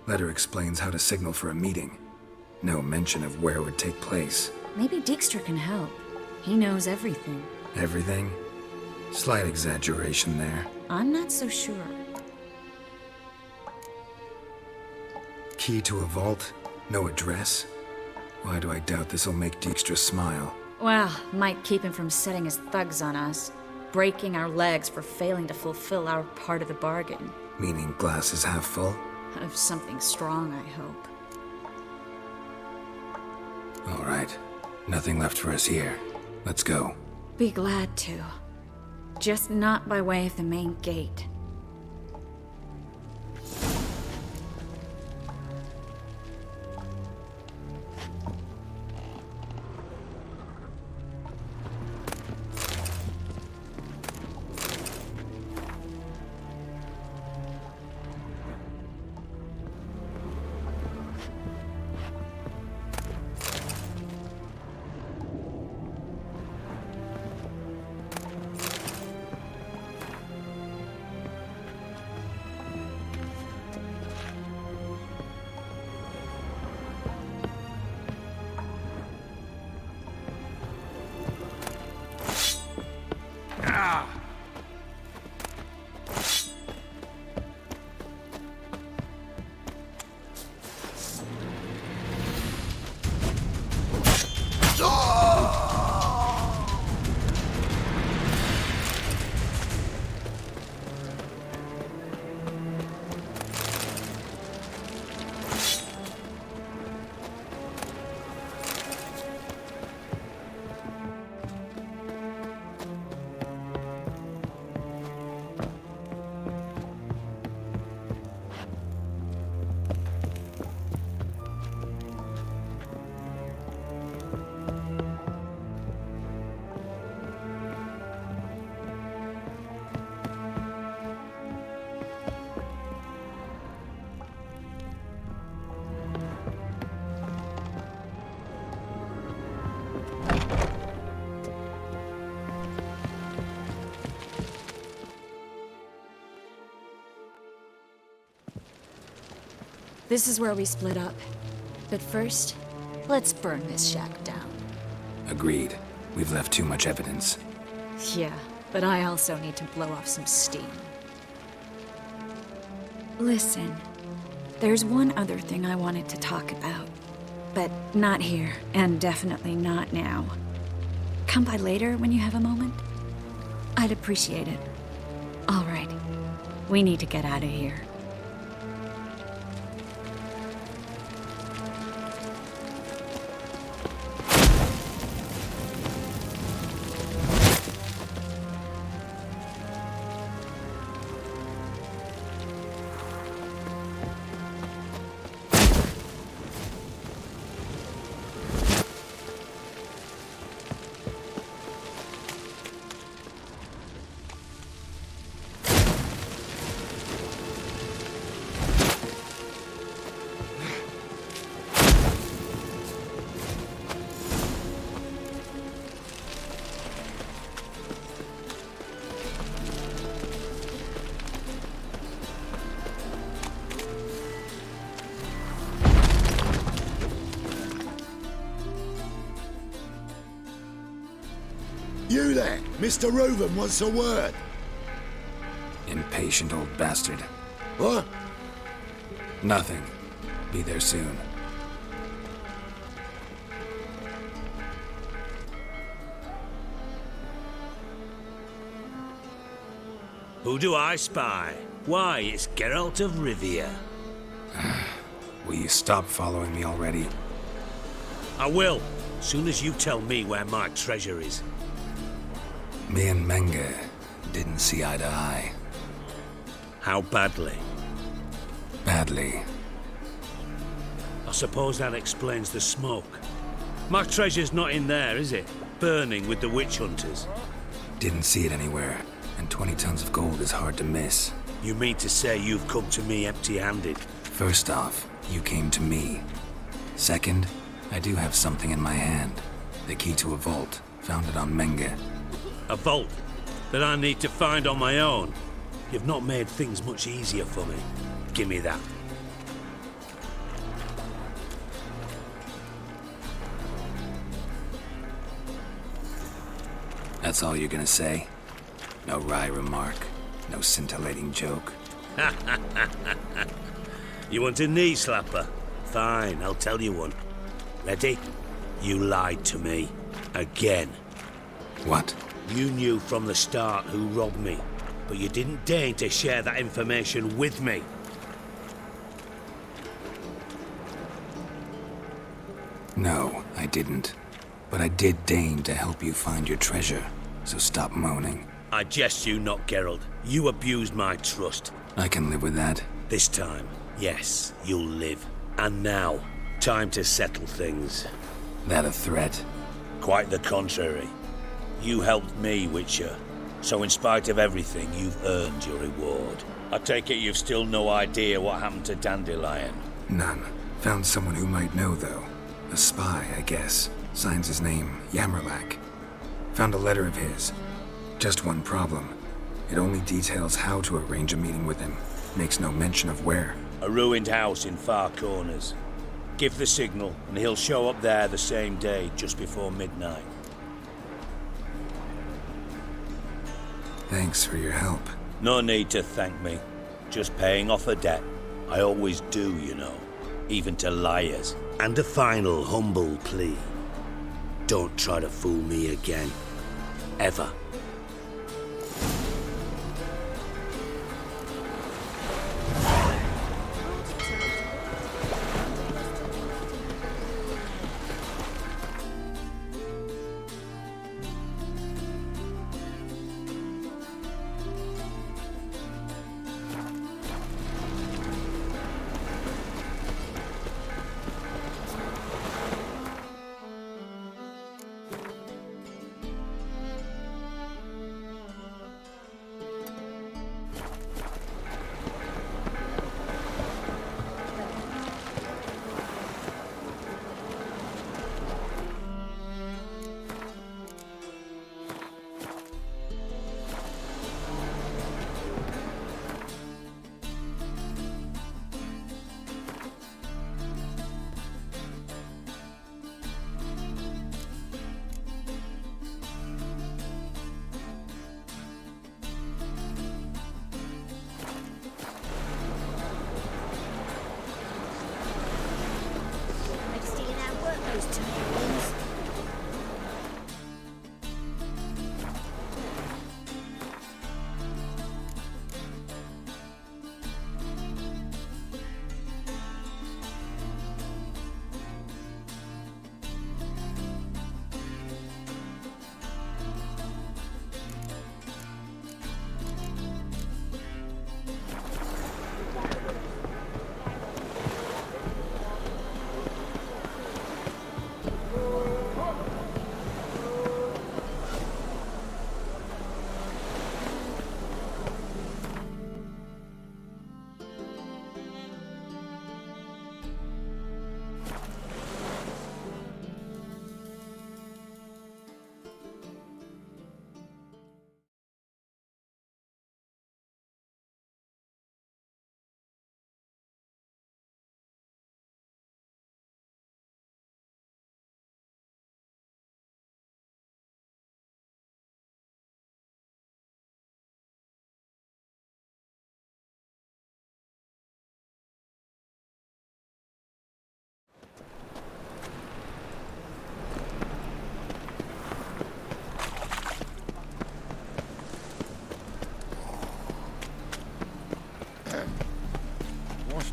Letter explains how to signal for a meeting. No mention of where it would take place. Maybe Dijkstra can help. He knows everything. Everything? Slight exaggeration there. I'm not so sure. Key to a vault? No address? Why do I doubt this'll make Dijkstra smile? Well, might keep him from setting his thugs on us. breaking our legs for failing to fulfill our part of the bargain. Meaning glass is half full? Of something strong, I hope. All right. Nothing left for us here. Let's go. Be glad to. Just not by way of the main gate. This is where we split up. But first, let's burn this shack down. Agreed. We've left too much evidence. Yeah, but I also need to blow off some steam. Listen, there's one other thing I wanted to talk about. But not here, and definitely not now. Come by later when you have a moment? I'd appreciate it. All right. We need to get out of here. You there! Mr. Reuven wants a word. Impatient old bastard. What? Nothing. Be there soon. Who do I spy? Why, it's Geralt of Rivia. Will you stop following me already? I will, soon as you tell me where my treasure is. Me and Menge didn't see eye to eye. How badly? Badly. I suppose that explains the smoke. My treasure's not in there, is it? Burning with the witch hunters. Didn't see it anywhere, and 20 tons of gold is hard to miss. You mean to say you've come to me empty-handed? First off, you came to me. Second, I do have something in my hand. The key to a vault, found it on Menge. A vault that I need to find on my own? You've not made things much easier for me. Give me that. That's all you're gonna say? No wry remark, no scintillating joke? You want a knee slapper? Fine, I'll tell you one. Ready? You lied to me. Again. What? You knew from the start who robbed me, but you didn't deign to share that information with me. No, I didn't. But I did deign to help you find your treasure, so stop moaning. I jest you not, Geralt. You abused my trust. I can live with that. This time, yes, you'll live. And now, time to settle things. That a threat? Quite the contrary. You helped me, Witcher. So in spite of everything, you've earned your reward. I take it you've still no idea what happened to Dandelion. None. Found someone who might know, though. A spy, I guess. Signs his name, Yammerlak. Found a letter of his. Just one problem. It only details how to arrange a meeting with him. Makes no mention of where. A ruined house in Far Corners. Give the signal, and he'll show up there the same day, just before midnight. Thanks for your help. No need to thank me. Just paying off a debt. I always do, you know. Even to liars. And a final humble plea. Don't try to fool me again. Ever.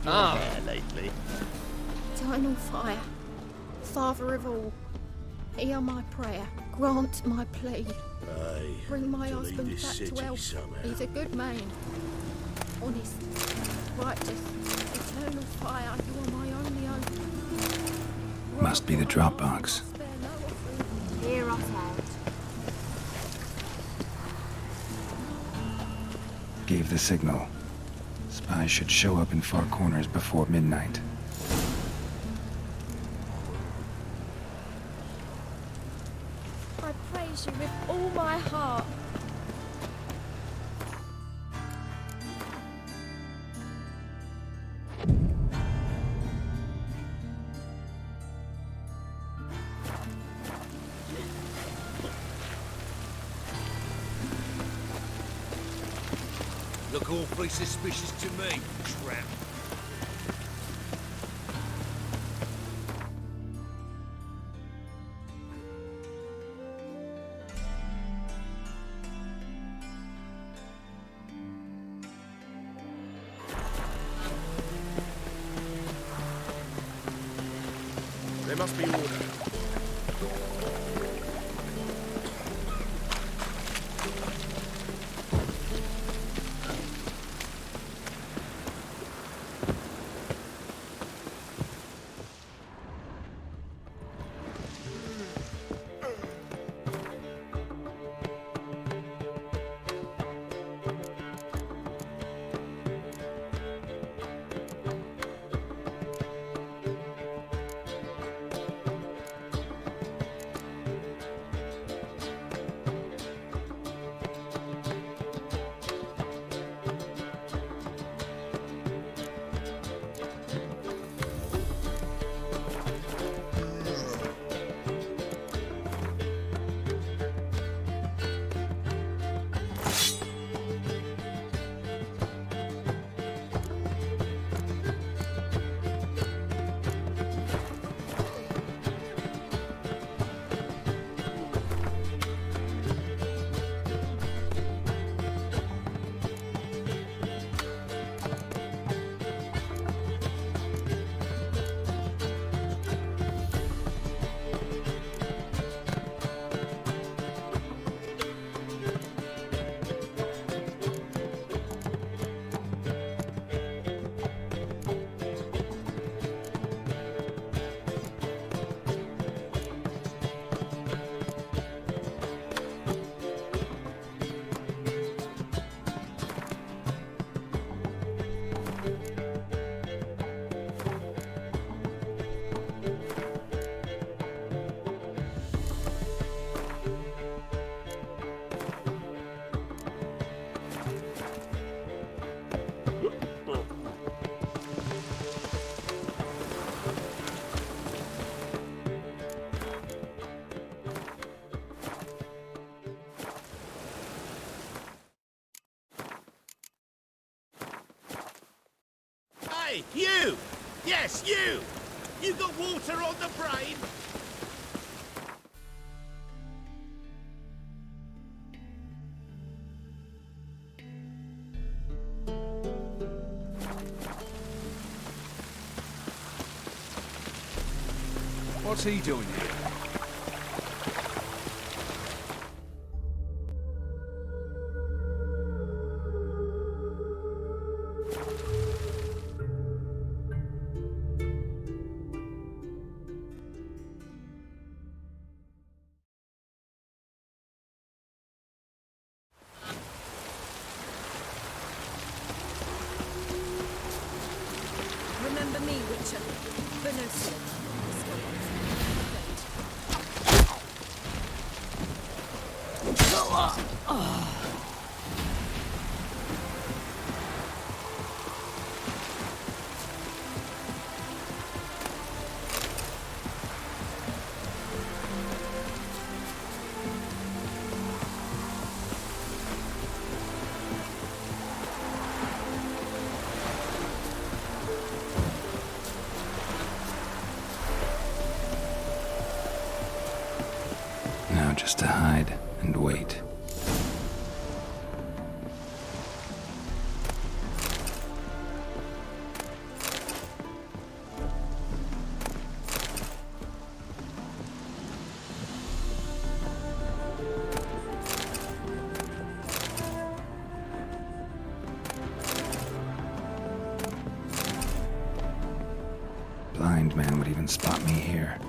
There lately. Eternal fire, Father of all, hear my prayer, grant my plea. Aye. Bring my to lead husband this back city to health. somehow. He's a good man, honest, righteous. Eternal fire, you are my only hope. Must be the Dropbox. Hear us out. Gave the signal. Spies should show up in Far Corners before midnight. I praise you with all my heart. Look awfully suspicious to me, tramp. There must be order. Hey, you! Yes, you! You got water on the brain? What's he doing here? Remember me, Witcher. But no sin. Now just to hide and wait. Blind man would even spot me here.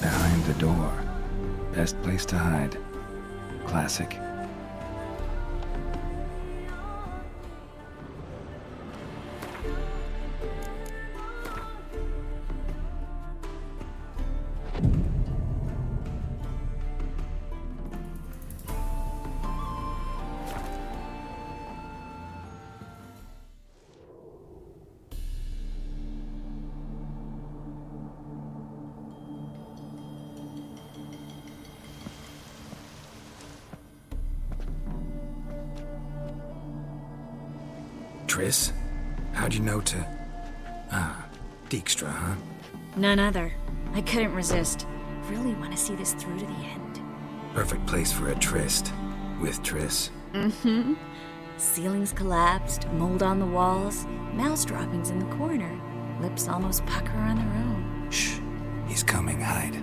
Behind the door. Best place to hide. Classic. Triss? How'd you know to... Ah, Dijkstra, huh? None other. I couldn't resist. really want to see this through to the end. Perfect place for a tryst. With Triss. Mm-hmm. Ceilings collapsed, mold on the walls, mouse droppings in the corner. Lips almost pucker on their own. Shh. He's coming, hide.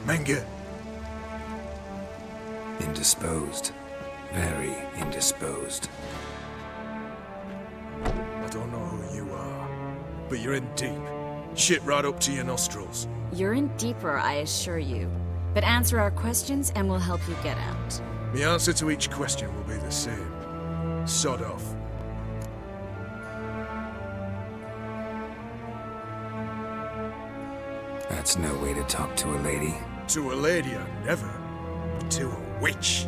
Menge. Indisposed. Very indisposed. I don't know who you are, but you're in deep. Shit right up to your nostrils. You're in deeper, I assure you. But answer our questions and we'll help you get out. The answer to each question will be the same. Sod off. That's no way to talk to a lady. To a lady, I never. But to a witch.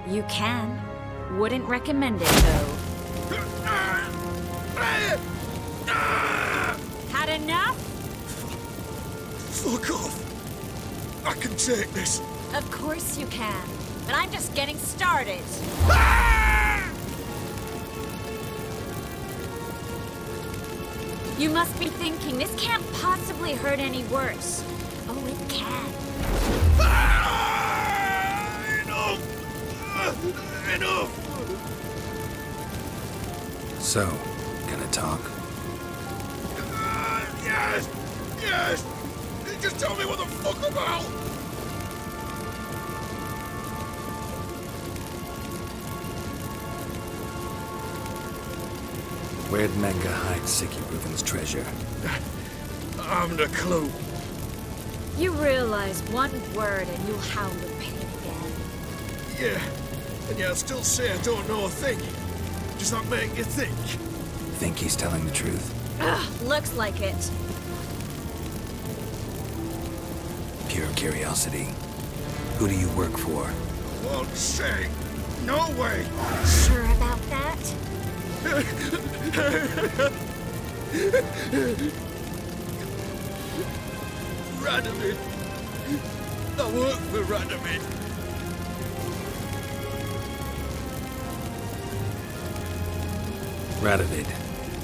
You can. Wouldn't recommend it, though. Had enough? Fuck off. I can take this. Of course you can. But I'm just getting started. You must be thinking, this can't possibly hurt any worse. Oh, it can. Enough! So, gonna talk? Yes! Yes! Just tell me what the fuck about! Where'd Menge hide Sicky Reuven's treasure? I haven't a clue. You realize one word and you'll howl with pain again. Yeah, and yet I'll still say I don't know a thing. Does that make you think? Think he's telling the truth? Ugh, looks like it. Pure curiosity. Who do you work for? Won't say. No way. Sure about that? Radovid. I work for Radovid. Radovid.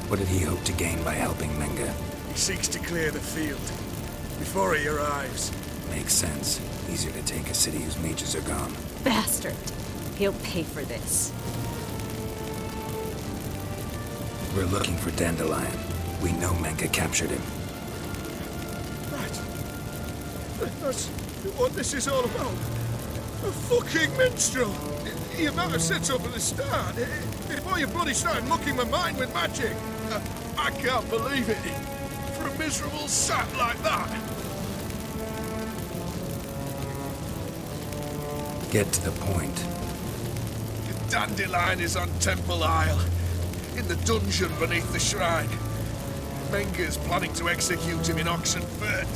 What did he hope to gain by helping Menge? He seeks to clear the field before he arrives. Makes sense. Easier to take a city whose mages are gone. Bastard. He'll pay for this. We're looking for Dandelion. We know Menge captured him. That's what this is all about. A fucking minstrel. You might have said so from the start. Before you bloody started mucking my mind with magic. I can't believe it. For a miserable sap like that. Get to the point. Dandelion is on Temple Isle. In the dungeon beneath the shrine. Menge's planning to execute him in Oxenfurt.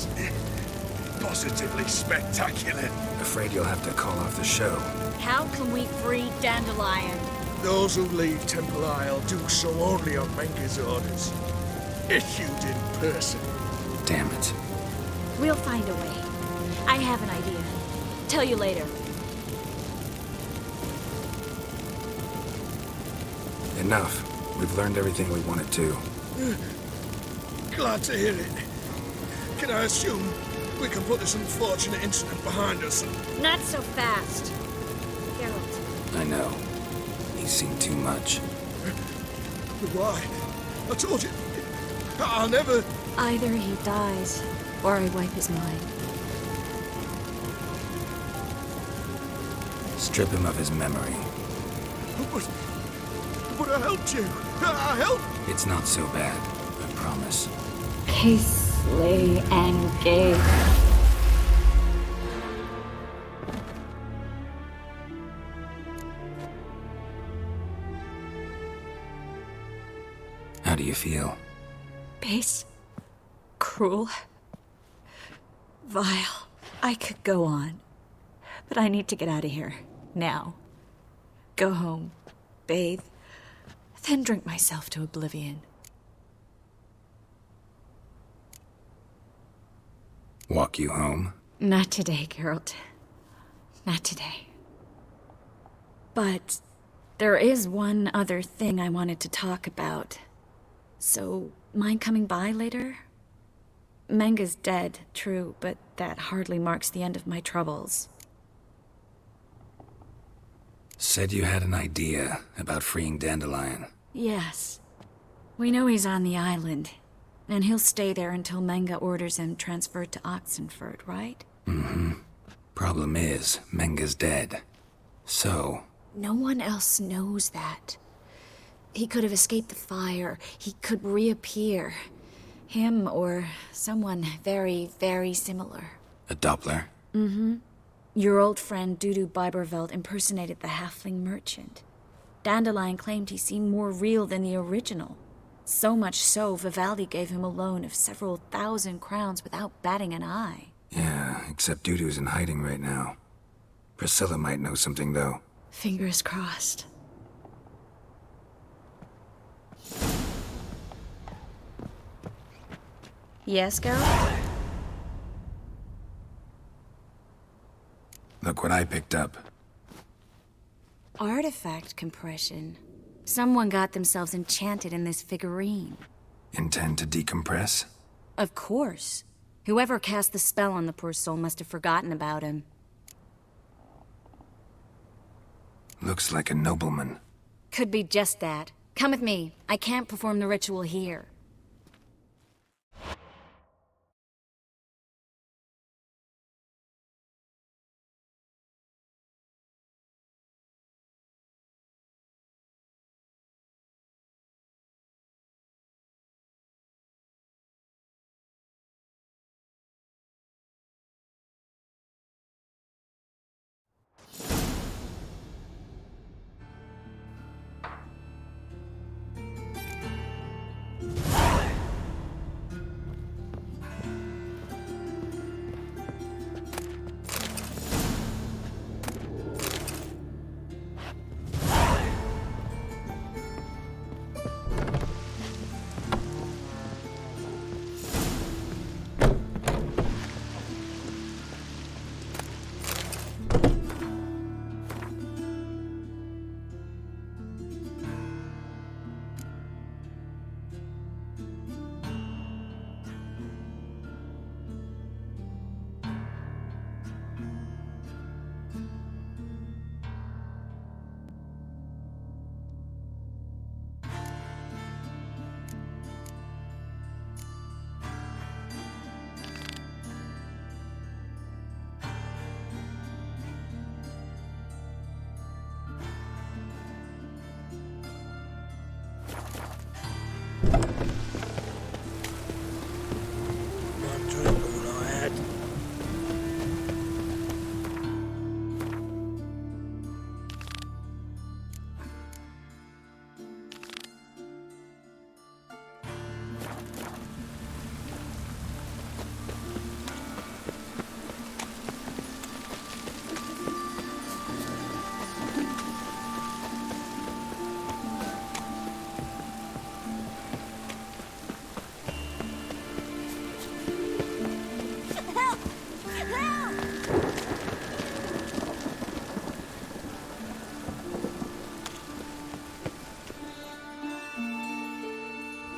Positively spectacular. Afraid you'll have to call off the show. How can we free Dandelion? Those who leave Temple Isle do so only on Menge's orders. Issued in person. Damn it. We'll find a way. I have an idea. Tell you later. Enough. We've learned everything we wanted to. Glad to hear it. Can I assume we can put this unfortunate incident behind us? Not so fast. Geralt. I know. He's seen too much. But why? I told you. I'll never... Either he dies, or I wipe his mind. Strip him of his memory. But I helped you. I helped. It's not so bad. I promise. Casely and Gabe. How do you feel? Base. Cruel. Vile. I could go on. But I need to get out of here. Now. Go home. Bathe. Then drink myself to oblivion. Walk you home? Not today, Geralt. Not today. But there is one other thing I wanted to talk about. So, mind coming by later? Menga's dead, true, but that hardly marks the end of my troubles. Said you had an idea about freeing Dandelion. Yes. We know he's on the island, and he'll stay there until Menga orders him transferred to Oxenford, right? Mm-hmm. Problem is, Menga's dead. So... No one else knows that. He could have escaped the fire. He could reappear. Him or someone very, very similar. A Doppler? Mm-hmm. Your old friend Dudu Biberveld impersonated the halfling merchant. Dandelion claimed he seemed more real than the original. So much so, Vivaldi gave him a loan of several thousand crowns without batting an eye. Yeah, except Dudu's in hiding right now. Priscilla might know something, though. Fingers crossed. Yes, girl? Look what I picked up. Artifact compression. Someone got themselves enchanted in this figurine. Intend to decompress? Of course. Whoever cast the spell on the poor soul must have forgotten about him. Looks like a nobleman. Could be just that. Come with me. I can't perform the ritual here.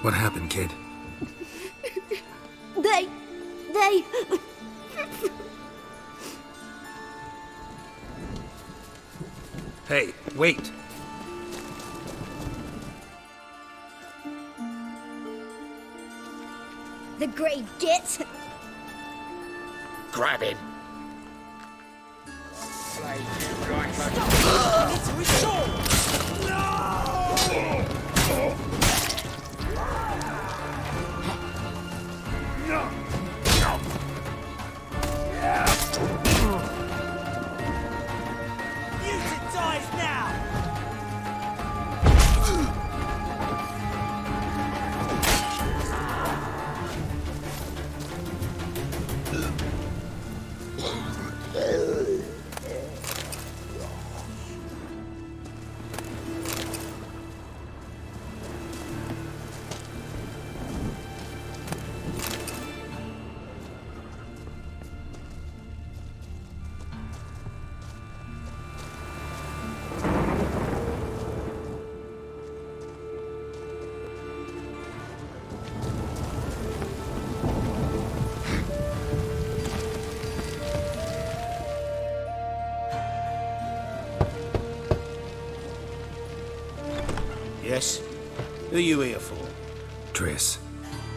What happened, kid? They... Hey, wait! The Grey Git. Grab him. Yes? Who are you here for? Triss.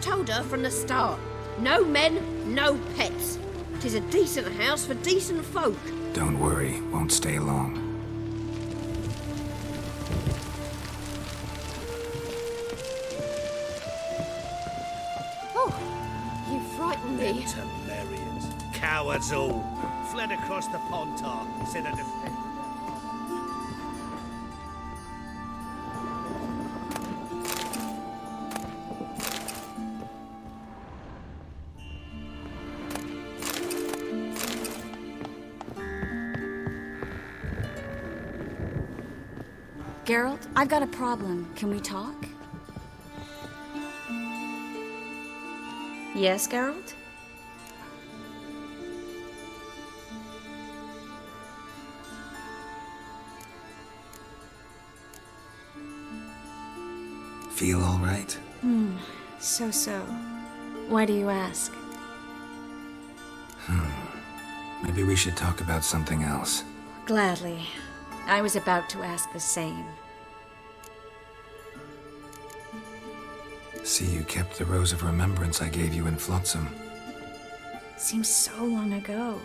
Told her from the start. No men, no pets. 'Tis a decent house for decent folk. Don't worry, won't stay long. Oh, you frightened me. Temerians. Cowards all. Fled across the Pontar, said a defense. Geralt, I've got a problem. Can we talk? Yes, Geralt? Feel all right? So. Why do you ask? Maybe we should talk about something else. Gladly. I was about to ask the same. See, you kept the Rose of Remembrance I gave you in Flotsam. Seems so long ago.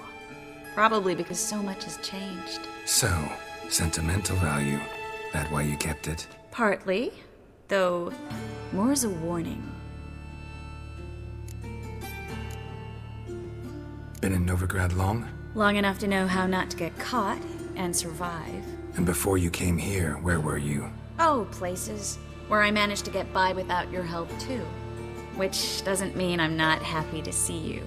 Probably because so much has changed. So, sentimental value. That why you kept it? Partly. Though, more as a warning. Been in Novigrad long? Long enough to know how not to get caught and survive. And before you came here, where were you? Oh, places where I managed to get by without your help too. Which doesn't mean I'm not happy to see you.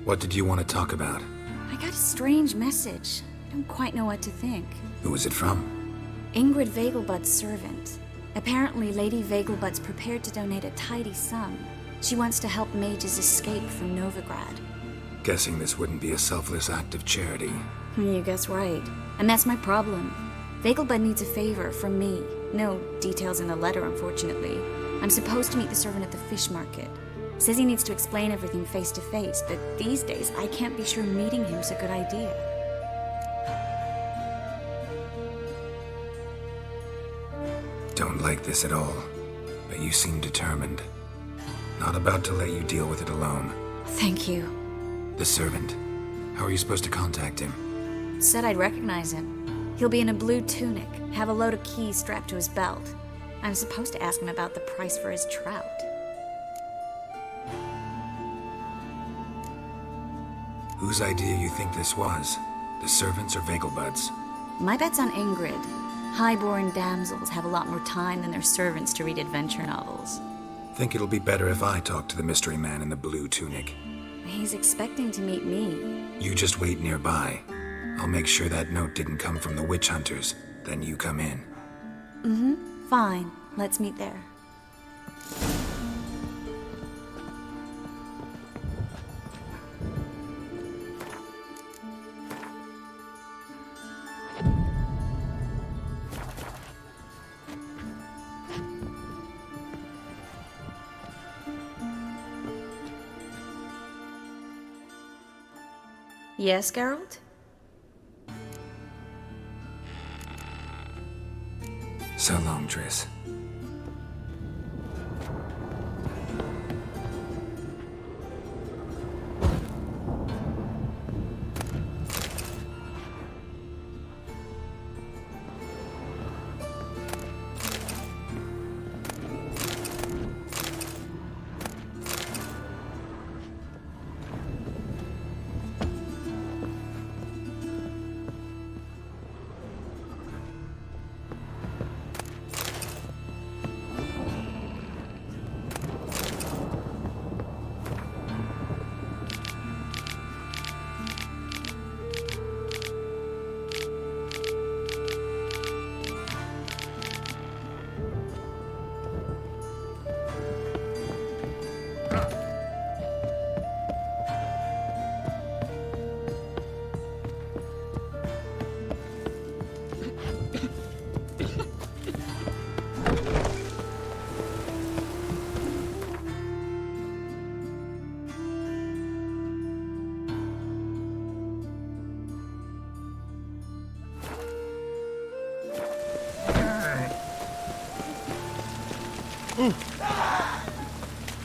What did you want to talk about? I got a strange message. I don't quite know what to think. Who was it from? Ingrid Vegelbud's servant. Apparently, Lady Vegelbud's prepared to donate a tidy sum. She wants to help mages escape from Novigrad. Guessing this wouldn't be a selfless act of charity. You guess right. And that's my problem. Vegelbud needs a favor from me. No details in the letter, unfortunately. I'm supposed to meet the servant at the fish market. Says he needs to explain everything face to face, but these days I can't be sure meeting him's a good idea. Don't like this at all, but you seem determined. Not about to let you deal with it alone. Thank you. The servant. How are you supposed to contact him? Said I'd recognize him. He'll be in a blue tunic, have a load of keys strapped to his belt. I'm supposed to ask him about the price for his trout. Whose idea you think this was? The servants or Vegelbud's? My bet's on Ingrid. High-born damsels have a lot more time than their servants to read adventure novels. Think it'll be better if I talk to the mystery man in the blue tunic. He's expecting to meet me. You just wait nearby. I'll make sure that note didn't come from the witch hunters. Then you come in. Fine. Let's meet there. Yes, Geralt? So long, Triss.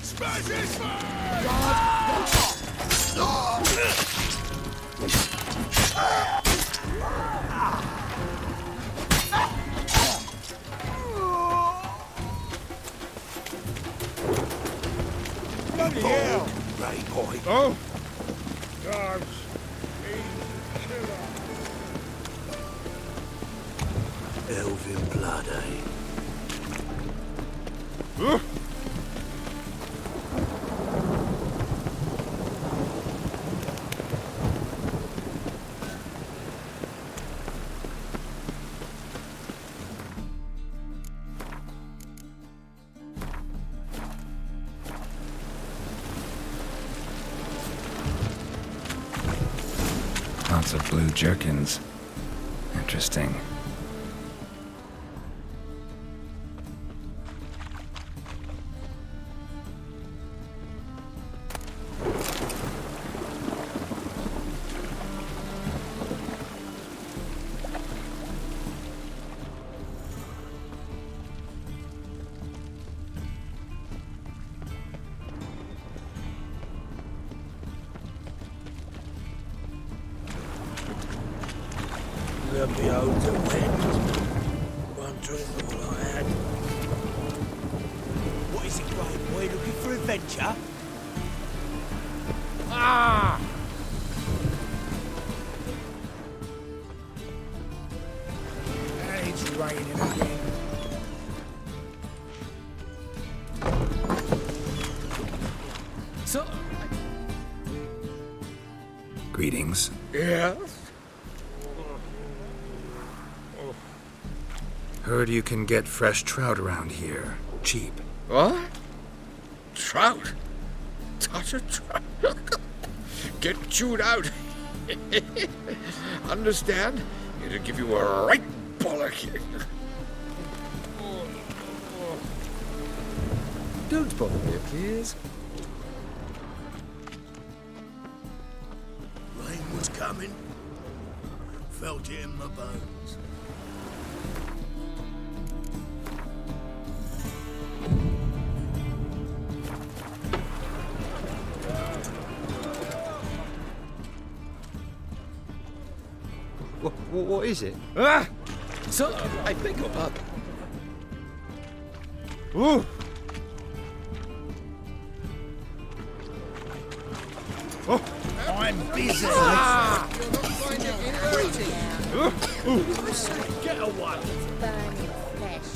Smash his Bloody hell! Ray boy. Oh! Dogs. Killer. Elvin blood, eh? Lots of blue jerkins. Interesting. Let me out the wind. One drink all I had. What is it, Grey Boy? Looking for adventure? Ah! It's raining again. So... Greetings. Yes? Heard you can get fresh trout around here. Cheap. What? Trout? Touch a trout? Get chewed out. Understand? It'll give you a right bollock. Don't bother me, please. Rain was coming. Felt it in my bones. What is it? Ah! So, I beg your pardon. Ooh! Oh! I'm busy. Ah! Get away. Burning flesh.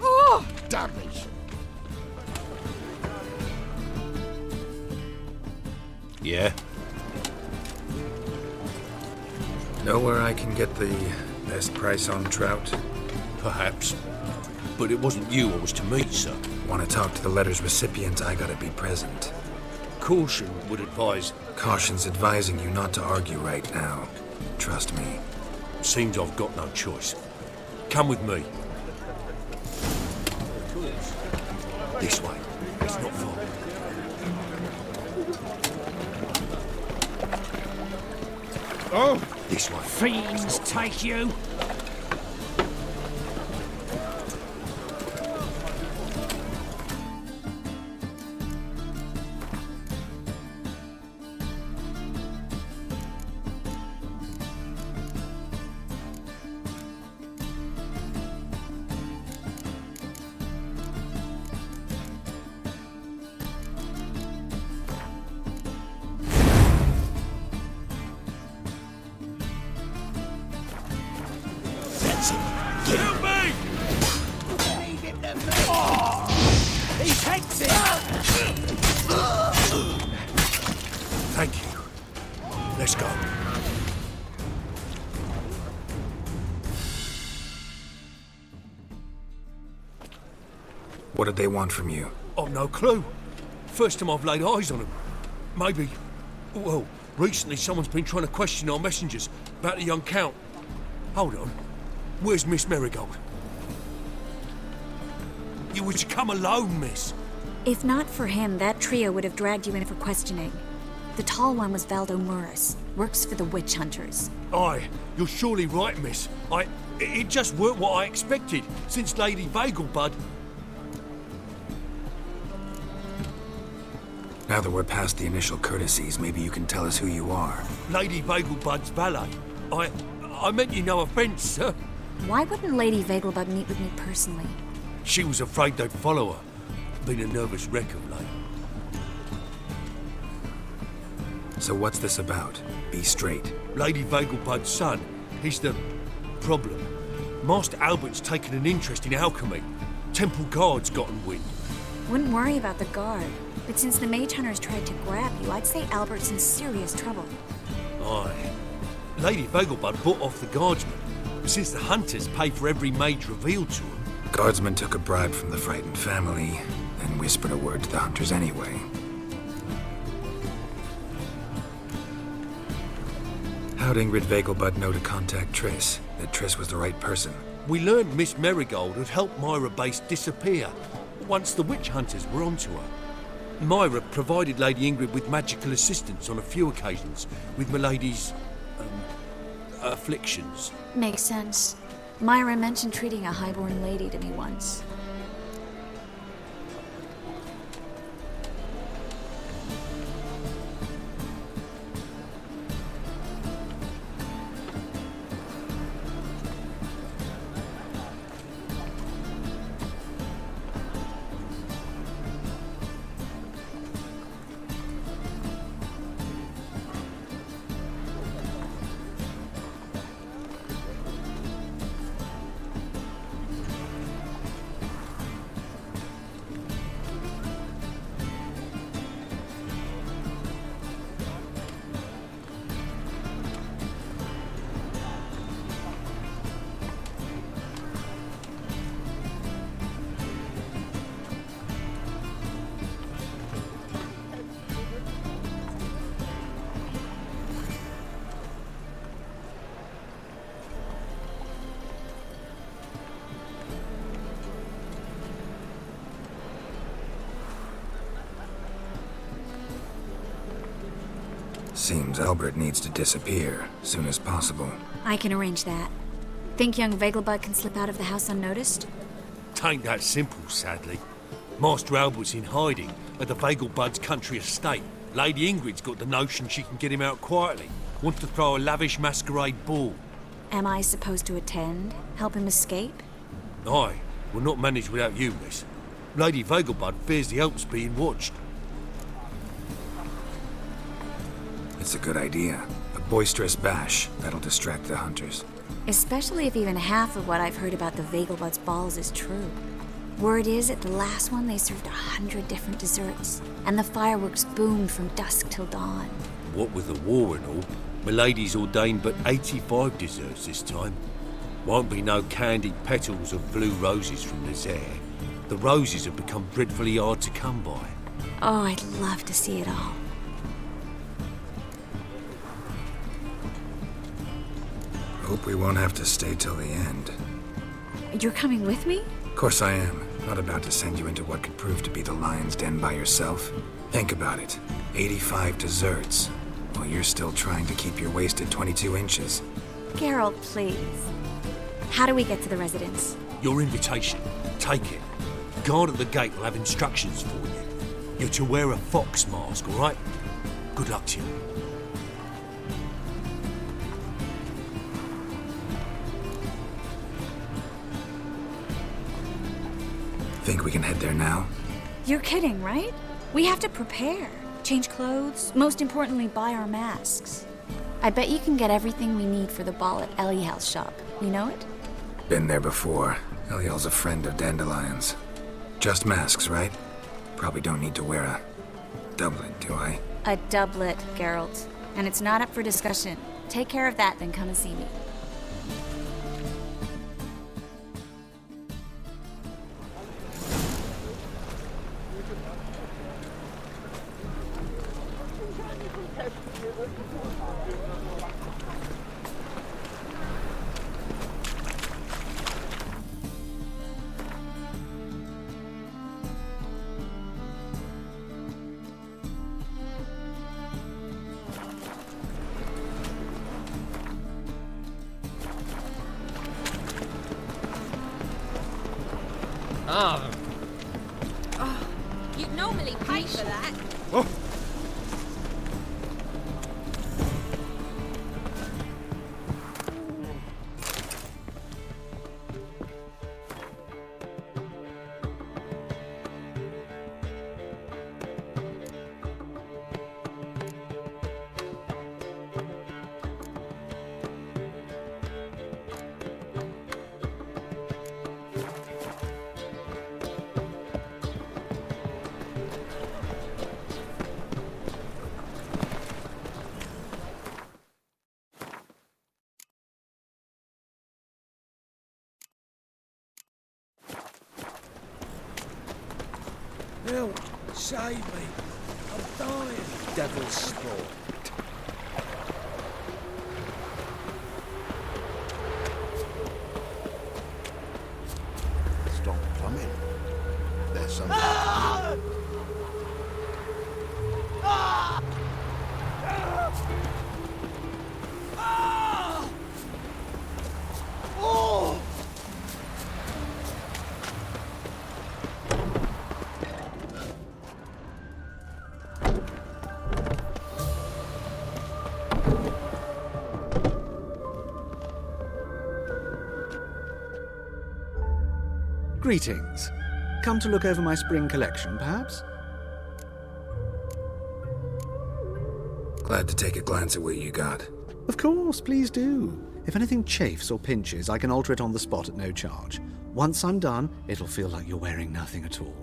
Oh! Damnation. Yeah? Know where I can get the best price on trout? Perhaps. But it wasn't you I was to meet, sir. Want to talk to the letter's recipient, I gotta be present. Caution would advise... Caution's advising you not to argue right now. Trust me. Seems I've got no choice. Come with me. This way. It's not far. Oh! This way. Fiends take you! Help me! Leave him to me. Oh, he's hexing! Thank you. Let's go. What did they want from you? I've no clue. First time I've laid eyes on them. Maybe... Well, recently someone's been trying to question our messengers about the young Count. Hold on. Where's Miss Marigold? You were to come alone, miss. If not for him, that trio would have dragged you in for questioning. The tall one was Valdo Murris, works for the witch hunters. Aye, you're surely right, miss. It just weren't what I expected, since Lady Vagelbud... Now that we're past the initial courtesies, maybe you can tell us who you are. Lady Vegelbud's valet. I meant you no offence, sir. Why wouldn't Lady Vegelbud meet with me personally? She was afraid they'd follow her. Been a nervous wreck of late. So what's this about? Be straight. Lady Vegelbud's son, he's the problem. Master Albert's taken an interest in alchemy. Temple Guard's gotten wind. Wouldn't worry about the guard. But since the mage hunters tried to grab you, I'd say Albert's in serious trouble. Aye. Lady Vegelbud bought off the guardsmen. Since the hunters pay for every mage revealed to them. Guardsmen took a bribe from the frightened family, and whispered a word to the hunters anyway. How'd Ingrid Vegelbud know to contact Triss? That Triss was the right person? We learned Miss Merigold had helped Myra Base disappear once the witch hunters were onto her. Myra provided Lady Ingrid with magical assistance on a few occasions with Milady's afflictions. Makes sense. Myra mentioned treating a highborn lady to me once. Seems Albert needs to disappear soon as possible. I can arrange that. Think young Vegelbud can slip out of the house unnoticed? Tain't that simple, sadly. Master Albert's in hiding at the Vegelbud's country estate. Lady Ingrid's got the notion she can get him out quietly. Wants to throw a lavish masquerade ball. Am I supposed to attend? Help him escape? Aye, we'll not manage without you, miss. Lady Vegelbud fears the Alps being watched. It's a good idea. A boisterous bash that'll distract the hunters. Especially if even half of what I've heard about the Vegelbud's balls is true. Word is, at the last one they served 100 different desserts, and the fireworks boomed from dusk till dawn. What with the war and all, Milady's ordained but 85 desserts this time. Won't be no candied petals of blue roses from Nazaire. The roses have become dreadfully hard to come by. Oh, I'd love to see it all. Hope we won't have to stay till the end. You're coming with me? Of course I am. Not about to send you into what could prove to be the lion's den by yourself. Think about it. 85 desserts, while you're still trying to keep your waist at 22 inches. Geralt, please. How do we get to the residence? Your invitation. Take it. Guard at the gate will have instructions for you. You're to wear a fox mask, all right? Good luck to you. Think we can head there now? You're kidding, right? We have to prepare. Change clothes. Most importantly, buy our masks. I bet you can get everything we need for the ball at Eliel's shop. You know it? Been there before. Eliel's a friend of Dandelion's. Just masks, right? Probably don't need to wear a doublet, do I? A doublet, Geralt. And it's not up for discussion. Take care of that, then come and see me. Oh, you'd normally pay for that. Oh, Help! Save me! I'm dying! Devil's sport. Stop plumbing. There's something. Greetings. Come to look over my spring collection, perhaps? Glad to take a glance at what you got. Of course, please do. If anything chafes or pinches, I can alter it on the spot at no charge. Once I'm done, it'll feel like you're wearing nothing at all.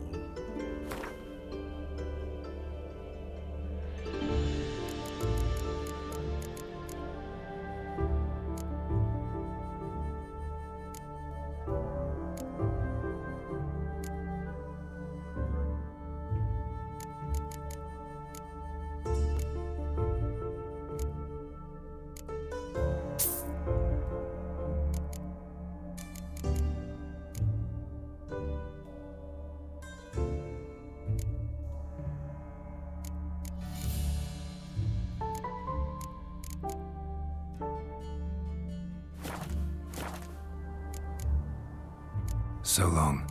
So long.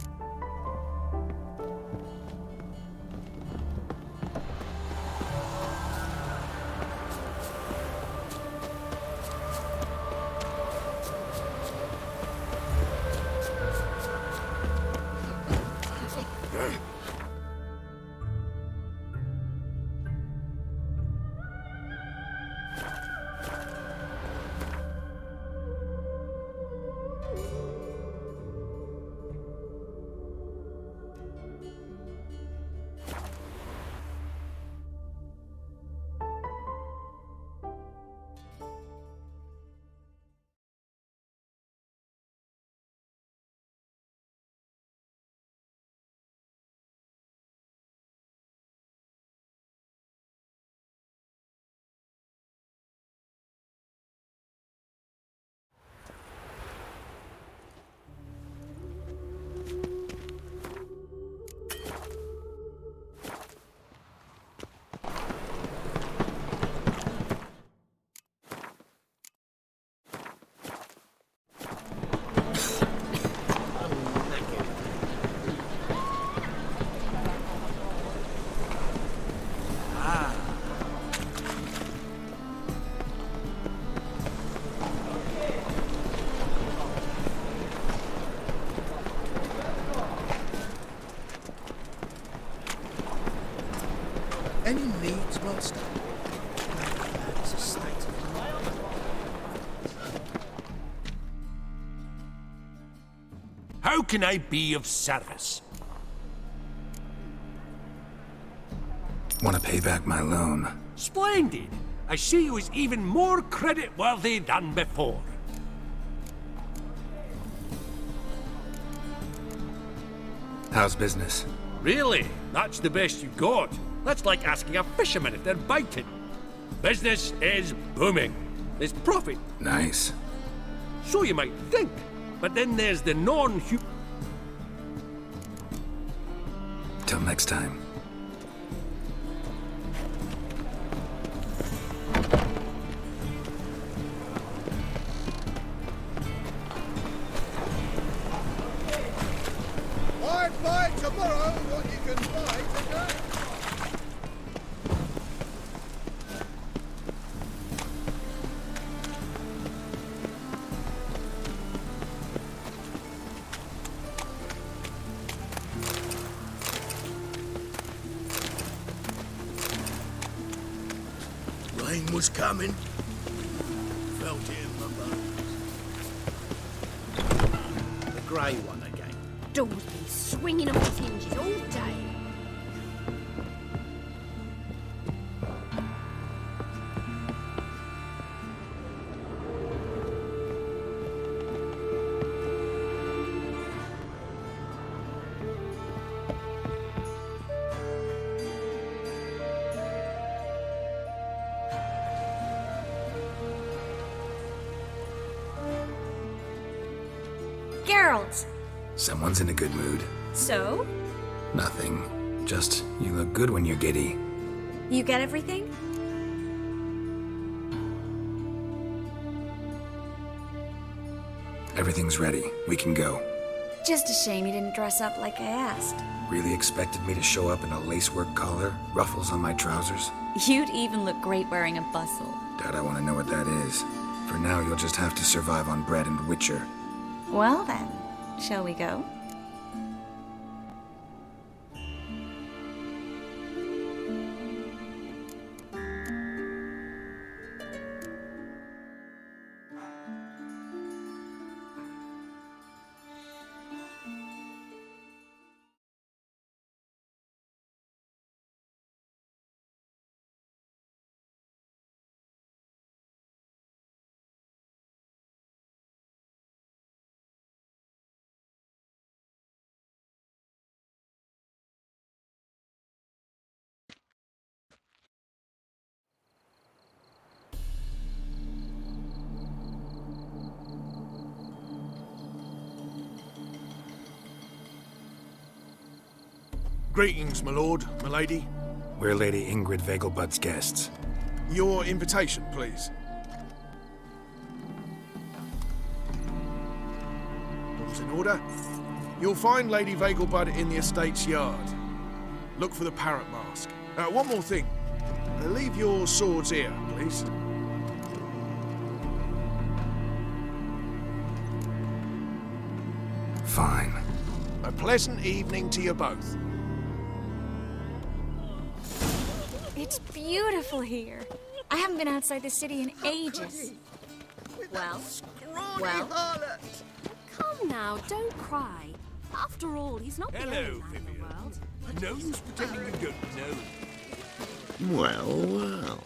Any needs, master? It's a state of mind. How can I be of service? Want to pay back my loan? Splendid! I see you as even more credit-worthy than before. How's business? Really? That's the best you got? That's like asking a fisherman if they're biting. Business is booming. There's profit. Nice. So you might think. But then there's the non-human... Till next time. Buy tomorrow what you can buy today. Rain was coming. Felt it in my bones. The grey one again. Door's been swinging off its hinges all day. Geralt! Someone's in a good mood. So? Nothing. Just, you look good when you're giddy. You get everything? Everything's ready. We can go. Just a shame you didn't dress up like I asked. Really expected me to show up in a lacework collar, ruffles on my trousers? You'd even look great wearing a bustle. Doubt I want to know what that is. For now, you'll just have to survive on bread and Witcher. Well then, shall we go? Greetings, my lord, my lady. We're Lady Ingrid Vegelbud's guests. Your invitation, please. All's in order. You'll find Lady Vegelbud in the estate's yard. Look for the parrot mask. One more thing. Leave your swords here, please. Fine. A pleasant evening to you both. It's beautiful here. I haven't been outside the city in ages. Well? Come now, don't cry. After all, he's not the only Hello, man in the world. No use pretending you don't know. Well.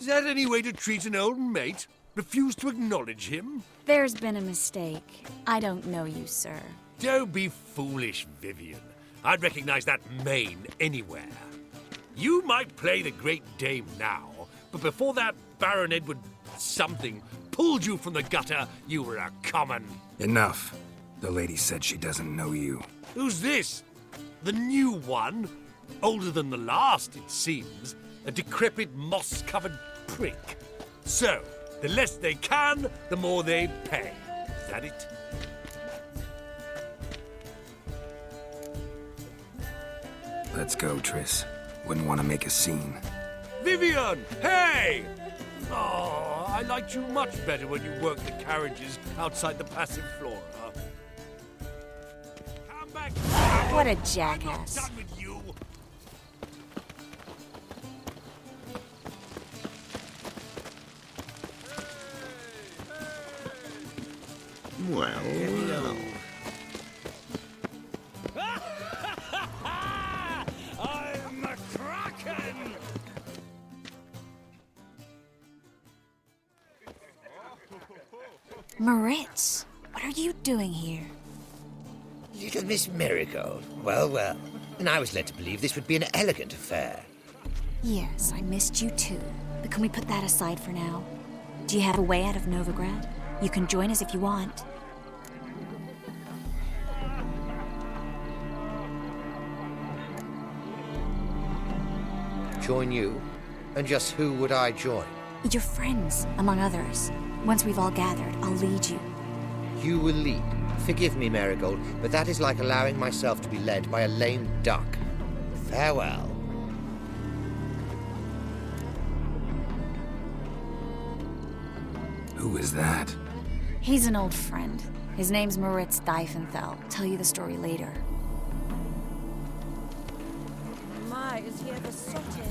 Is that any way to treat an old mate? Refuse to acknowledge him? There's been a mistake. I don't know you, sir. Don't be foolish, Vivian. I'd recognize that mane anywhere. You might play the Great Dame now, but before that Baron Edward something pulled you from the gutter, you were a common. Enough. The lady said she doesn't know you. Who's this? The new one? Older than the last, it seems. A decrepit, moss-covered prick. So, the less they can, the more they pay. Is that it? Let's go, Triss. Wouldn't want to make a scene. Vivian! Hey! Oh, I liked you much better when you worked the carriages outside the passive flora. Come back! What a jackass. I'm not done with you! Well. I'm a kraken! Moritz, what are you doing here? Little Miss Marigold. Well, well. And I was led to believe this would be an elegant affair. Yes, I missed you too. But can we put that aside for now? Do you have a way out of Novigrad? You can join us if you want. Join you? And just who would I join? Your friends, among others. Once we've all gathered, I'll lead you. You will lead. Forgive me, Marigold, but that is like allowing myself to be led by a lame duck. Farewell. Who is that? He's an old friend. His name's Moritz Diefenthal. Tell you the story later. My, is he ever sotted?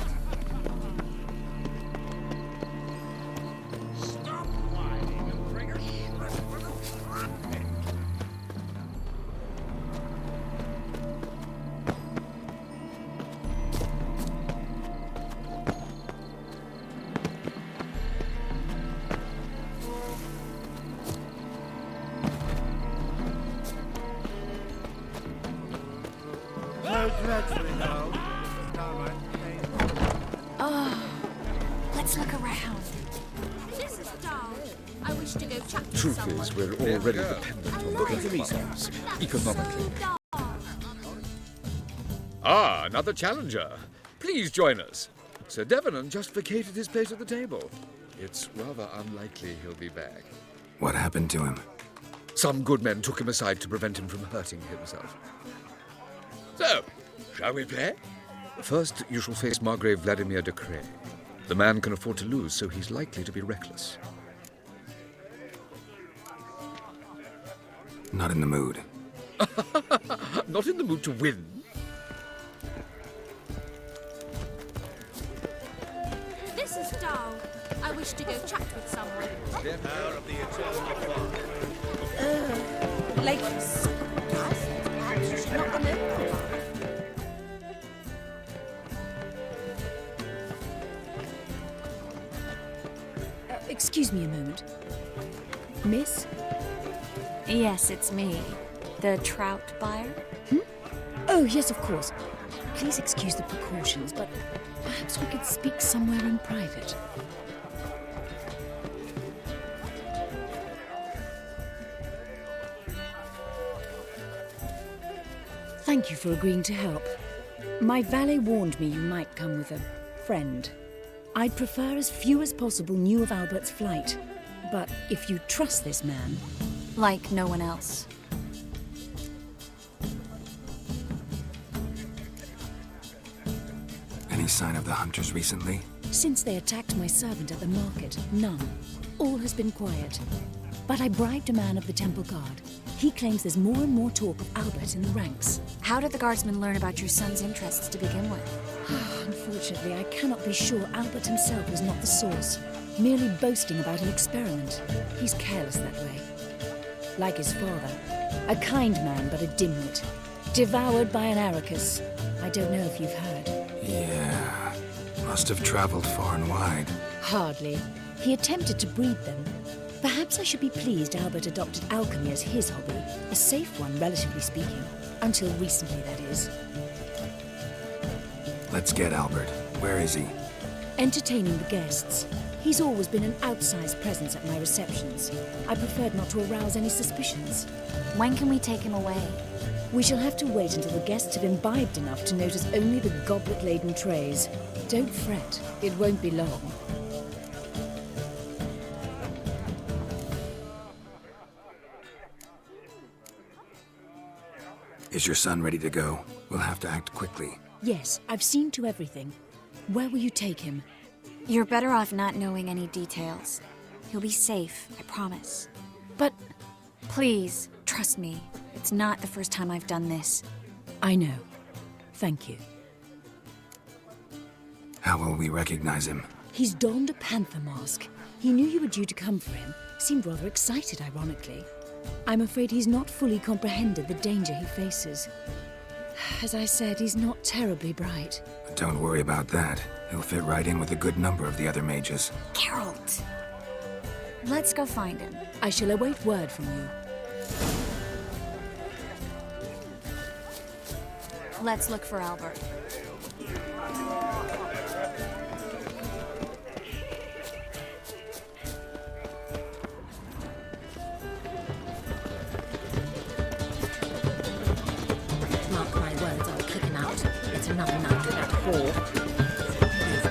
Stop whining and bring a shrimp for the traffic. Oh, let's look around. This is dull. I wish to go chat with Truth someone. is, we're already dependent on the farms, economically. Ah, another challenger. Please join us. Sir Devenant just vacated his place at the table. It's rather unlikely he'll be back. What happened to him? Some good men took him aside to prevent him from hurting himself. So, shall we play? First, you shall face Margrave Vladimir de Cray. The man can afford to lose, so he's likely to be reckless. Not in the mood. Not in the mood to win. This is dull. I wish to go chat with someone. Power of the eternal fire. Like not the milk. Excuse me a moment. Miss? Yes, it's me. The trout buyer? Oh, yes, of course. Please excuse the precautions, but perhaps we could speak somewhere in private. Thank you for agreeing to help. My valet warned me you might come with a friend. I'd prefer as few as possible knew of Albert's flight. But if you trust this man... Like no one else. Any sign of the hunters recently? Since they attacked my servant at the market, none. All has been quiet. But I bribed a man of the Temple Guard. He claims there's more and more talk of Albert in the ranks. How did the guardsmen learn about your son's interests to begin with? Unfortunately, I cannot be sure Albert himself was not the source, merely boasting about an experiment. He's careless that way. Like his father, a kind man but a dimwit, devoured by an Arrakis. I don't know if you've heard. Yeah, must have traveled far and wide. Hardly. He attempted to breed them. Perhaps I should be pleased Albert adopted alchemy as his hobby. A safe one, relatively speaking. Until recently, that is. Let's get Albert. Where is he? Entertaining the guests. He's always been an outsized presence at my receptions. I preferred not to arouse any suspicions. When can we take him away? We shall have to wait until the guests have imbibed enough to notice only the goblet-laden trays. Don't fret. It won't be long. Is your son ready to go? We'll have to act quickly. Yes, I've seen to everything. Where will you take him? You're better off not knowing any details. He'll be safe, I promise. But... Please, trust me. It's not the first time I've done this. I know. Thank you. How will we recognize him? He's donned a panther mask. He knew you were due to come for him. Seemed rather excited, ironically. I'm afraid he's not fully comprehended the danger he faces. As I said, he's not terribly bright. Don't worry about that. He'll fit right in with a good number of the other mages. Geralt! Let's go find him. I shall await word from you. Let's look for Albert. Mark my words, I'll kick him out. It's another night without whore. Is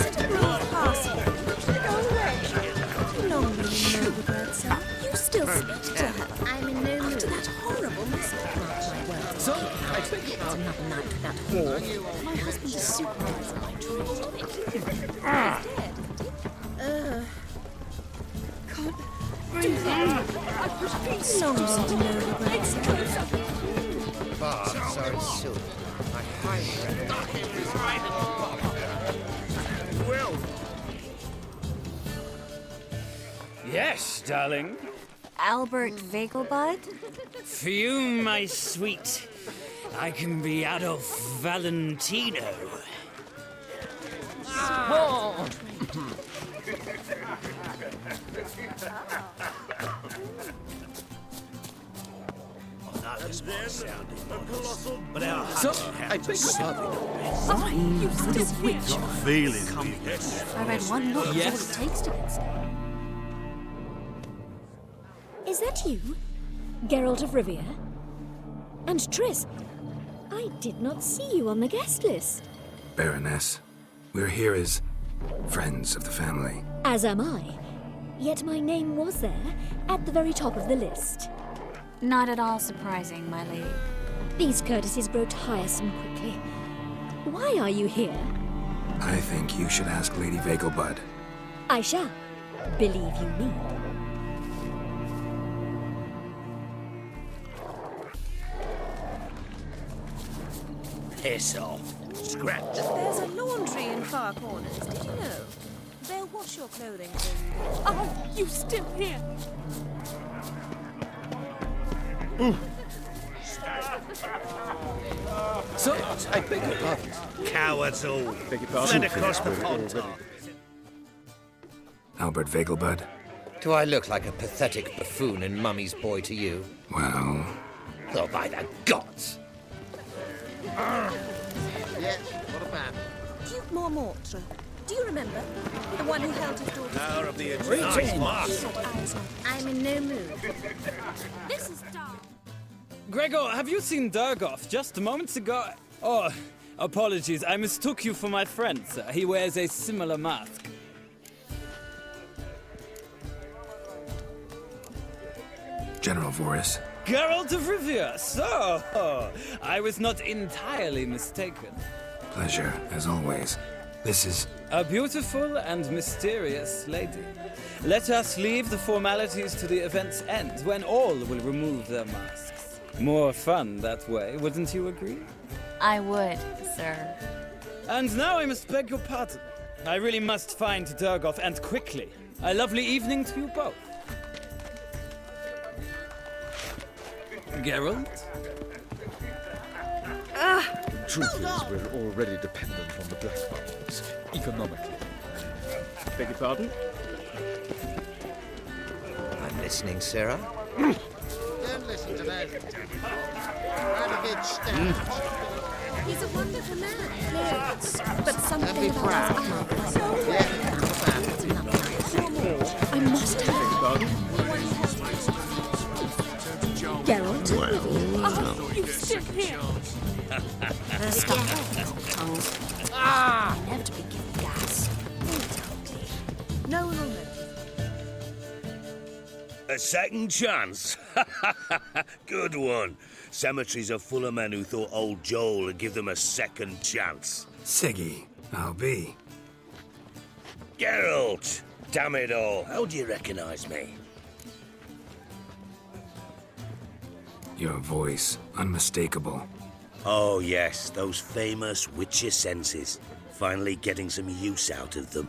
it a brief parcel? Go away. Normally you know the bird, sir. You still speak to her. I'm in no mood. After that horrible mistake. Mark my words, So, I'll kick him out. It's another night without whore. My husband is supervisor by trade. He's dead. Can't do that. I put peace on to know the bird, sir. Sorry, soup. I highly Well, Yes, darling. Albert Vegelbud? For you, my sweet, I can be Adolf Valentino. Oh. But our So, I beg your pardon. Oh, you still witch. feeling. I read one book is all Yes. it takes to get started. Is that you? Geralt of Rivia? And Triss? I did not see you on the guest list. Baroness, we're here as friends of the family. As am I. Yet my name was there, at the very top of the list. Not at all surprising, my lady. These courtesies grow tiresome quickly. Why are you here? I think you should ask Lady Vegelbud. I shall. Believe you me. Piss off. Scratch. There's a laundry in far corners, did you know? They'll wash your clothing for you. Oh, you still here? So, I beg your pardon. Cowards all. Beg your Fled across the pond. Albert Vegelbud? Do I look like a pathetic buffoon and Mummy's boy to you? Well, Oh, by the gods! Yes, what about? Duke Mormortre. Do you remember? The one who held his daughter. Power of the Greetings. nice I'm in no mood. This is dark. Gregor, have you seen Durgoff just moments ago? Oh, apologies. I mistook you for my friend, sir. He wears a similar mask. General Voris. Geralt of Rivia, so I was not entirely mistaken. Pleasure, as always. This is... A beautiful and mysterious lady. Let us leave the formalities to the event's end, when all will remove their masks. More fun that way, wouldn't you agree? I would, sir. And now I must beg your pardon. I really must find Durgoff, and quickly. A lovely evening to you both. Geralt? The truth is, we're already dependent on the Black Mountains, economically. Beg your pardon? I'm listening, Sarah. Don't listen to that. Radovid stands. He's a wonderful man. Yes, but something be about proud. his eyes. I must have it. Geralt? Oh, you still here? Inevitably give gas. No one will know. A second chance? Good one. Cemeteries are full of men who thought old Joel would give them a second chance. Siggy, I'll be. Geralt! Damn it all, how do you recognize me? Your voice, unmistakable. Oh yes, those famous witcher senses. Finally getting some use out of them.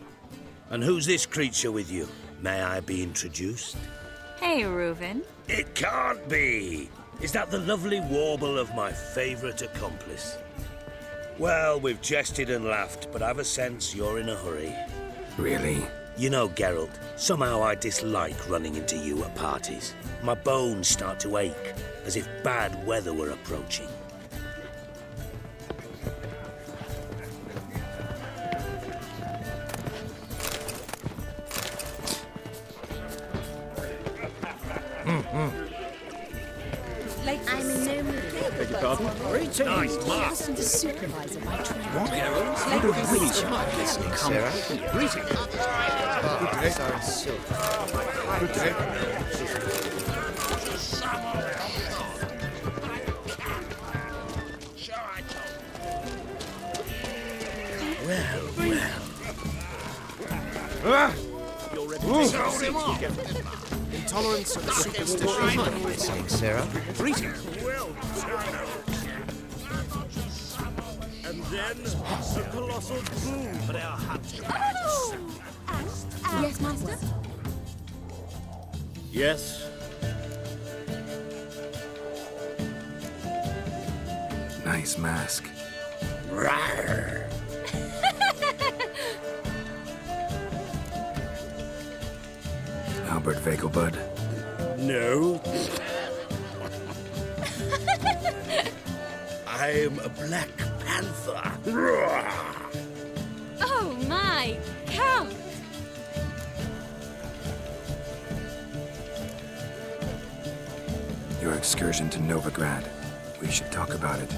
And who's this creature with you? May I be introduced? Hey, Reuven. It can't be! Is that the lovely warble of my favourite accomplice? Well, we've jested and laughed, but I've a sense you're in a hurry. Really? You know, Geralt, somehow I dislike running into you at parties. My bones start to ache, as if bad weather were approaching. I'm in no mood. Beg your pardon? Greetings. Nice mark. Ask him to supervise my training. What? Listening, Sarah. Greetings. Barks are in silk. Good day. Well, well. You're ready to Throw him off. Intolerance and superstition. Listening, Sarah. Greetings. And then the colossal boom for our hunting. Yes, master? Yes. Nice mask. Rawr. Albert Vegelbud. No. I'm a Black Panther. Roar! Oh my, Count! Your excursion to Novigrad. We should talk about it.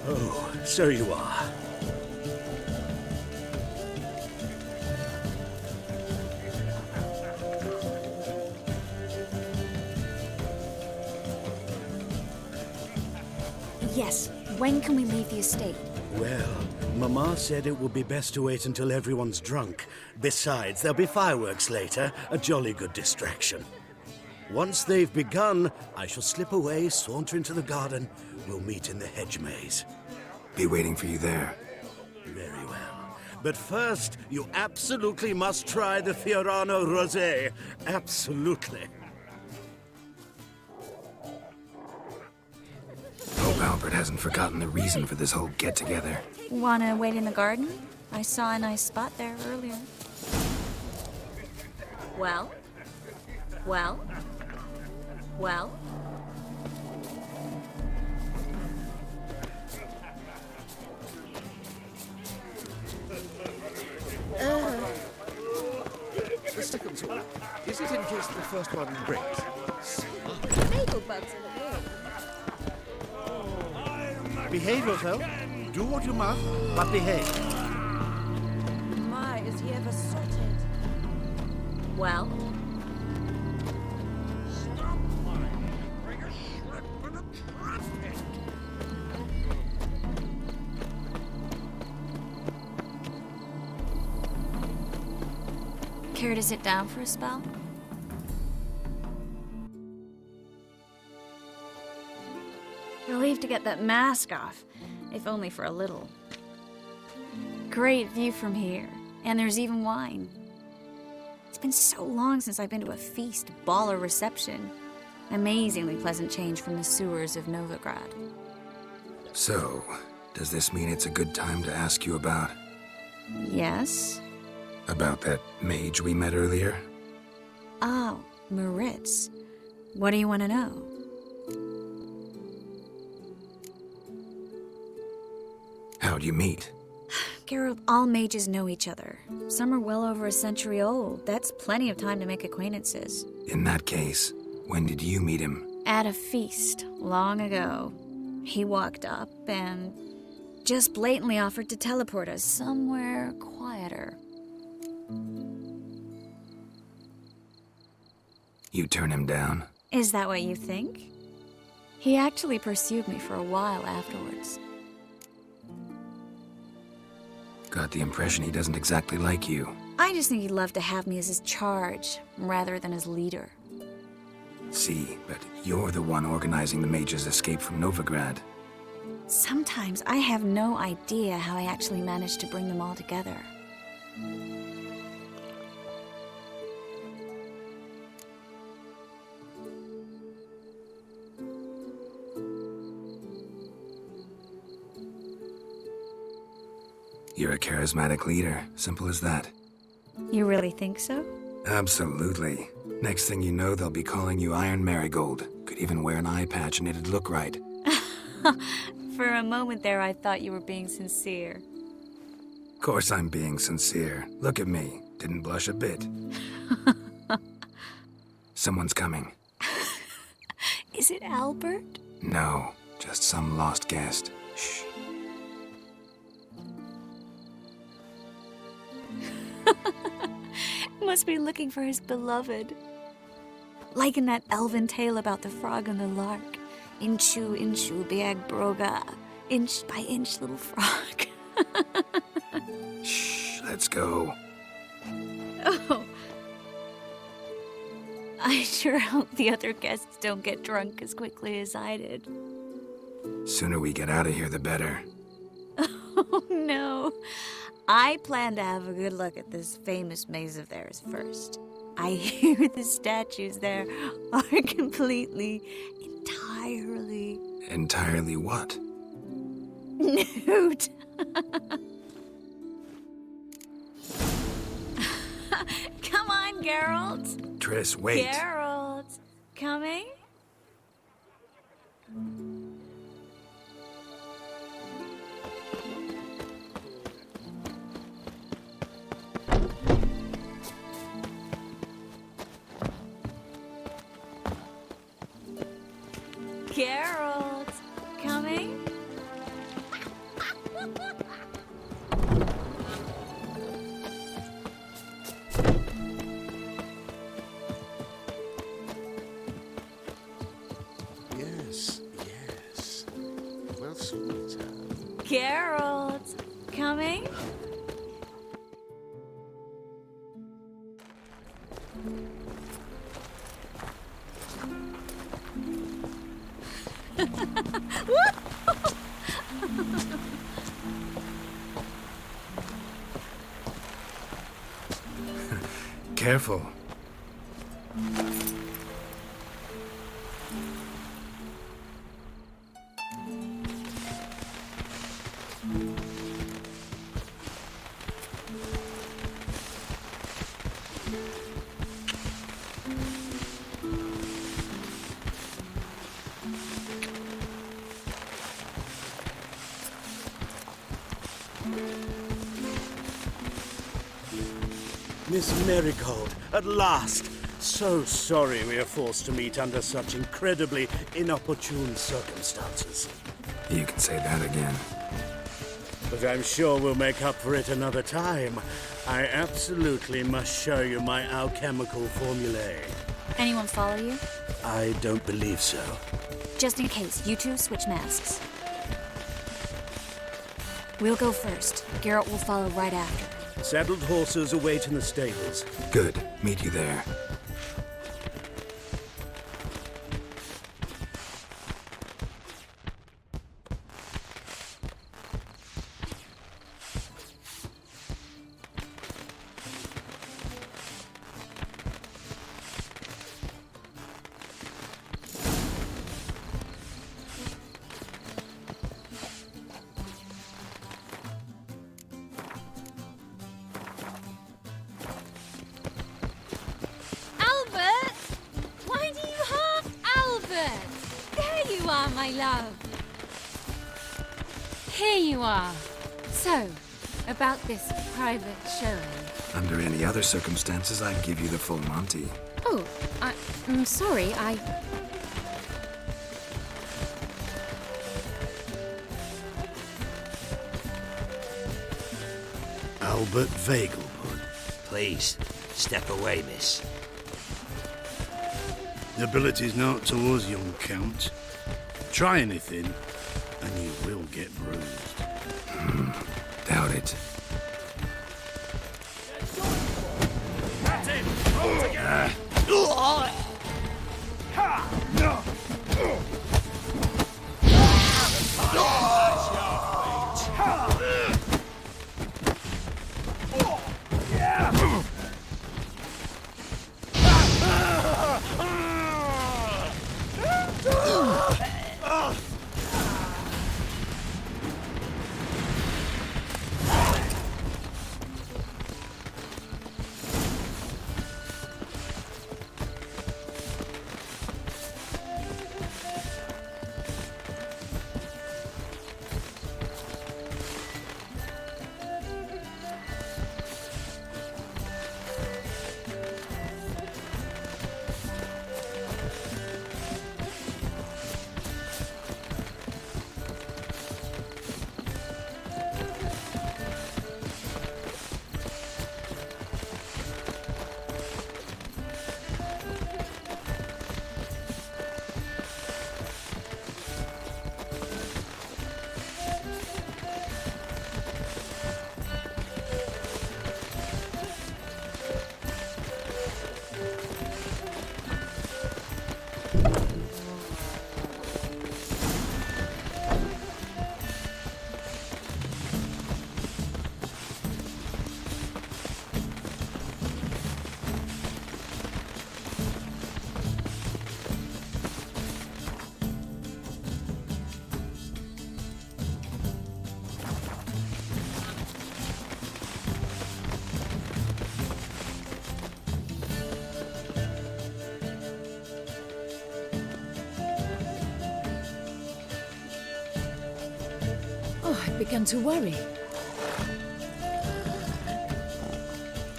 Oh, so you are. Yes, when can we leave the estate? Well, Mama said it would be best to wait until everyone's drunk. Besides, there'll be fireworks later, a jolly good distraction. Once they've begun, I shall slip away, saunter into the garden. We'll meet in the hedge maze. Be waiting for you there. Very well. But first, you absolutely must try the Fiorano Rosé. Absolutely. Hope Albert hasn't forgotten the reason for this whole get-together. Wanna wait in the garden? I saw a nice spot there earlier. Well? Well? Well? The second sword. Is it in case the first one breaks? Bagel bugs in the way. Behave yourself. Do what you must, but behave. My, is he ever sorted? Well? Care to sit down for a spell? Relieved to get that mask off, if only for a little. Great view from here, and there's even wine. It's been so long since I've been to a feast, ball, or reception. Amazingly pleasant change from the sewers of Novigrad. So, does this mean it's a good time to ask you about... Yes? About that mage we met earlier? Oh, Moritz. What do you want to know? How'd you meet? Geralt, all mages know each other. Some are well over a century old. That's plenty of time to make acquaintances. In that case, when did you meet him? At a feast, long ago. He walked up and just blatantly offered to teleport us somewhere quieter. You turn him down? Is that what you think? He actually pursued me for a while afterwards. Got the impression he doesn't exactly like you. I just think he'd love to have me as his charge, rather than his leader. See, but you're the one organizing the mage's escape from Novigrad. Sometimes I have no idea how I actually managed to bring them all together. You're a charismatic leader. Simple as that. You really think so? Absolutely. Next thing you know, they'll be calling you Iron Marigold. Could even wear an eye patch and it'd look right. For a moment there, I thought you were being sincere. Of course I'm being sincere. Look at me. Didn't blush a bit. Someone's coming. Is it Albert? No, just some lost guest. Shh. Must be looking for his beloved. Like in that elven tale about the frog and the lark. Inchu, inchu, biag broga. Inch by inch, little frog. Shh, let's go. Oh. I sure hope the other guests don't get drunk as quickly as I did. Sooner we get out of here, the better. Oh, no. I plan to have a good look at this famous maze of theirs first. I hear the statues there are completely, entirely... Entirely what? Nude. Come on, Geralt. Triss, wait. Geralt. Coming? Careful. Miss Marigold, at last! So sorry we are forced to meet under such incredibly inopportune circumstances. You can say that again. But I'm sure we'll make up for it another time. I absolutely must show you my alchemical formulae. Anyone follow you? I don't believe so. Just in case, you two switch masks. We'll go first. Garrett will follow right after. Saddled horses await in the stables. Good. Meet you there. My love. Here you are. So, about this private showing. Under any other circumstances, I'd give you the full Monty. Oh, I'm sorry, Albert Vegelbud. Please, step away, miss. Nobility's not towards young Count. Try anything, and you will get bruised. Doubt it. That's it! All together! I'd begun to worry.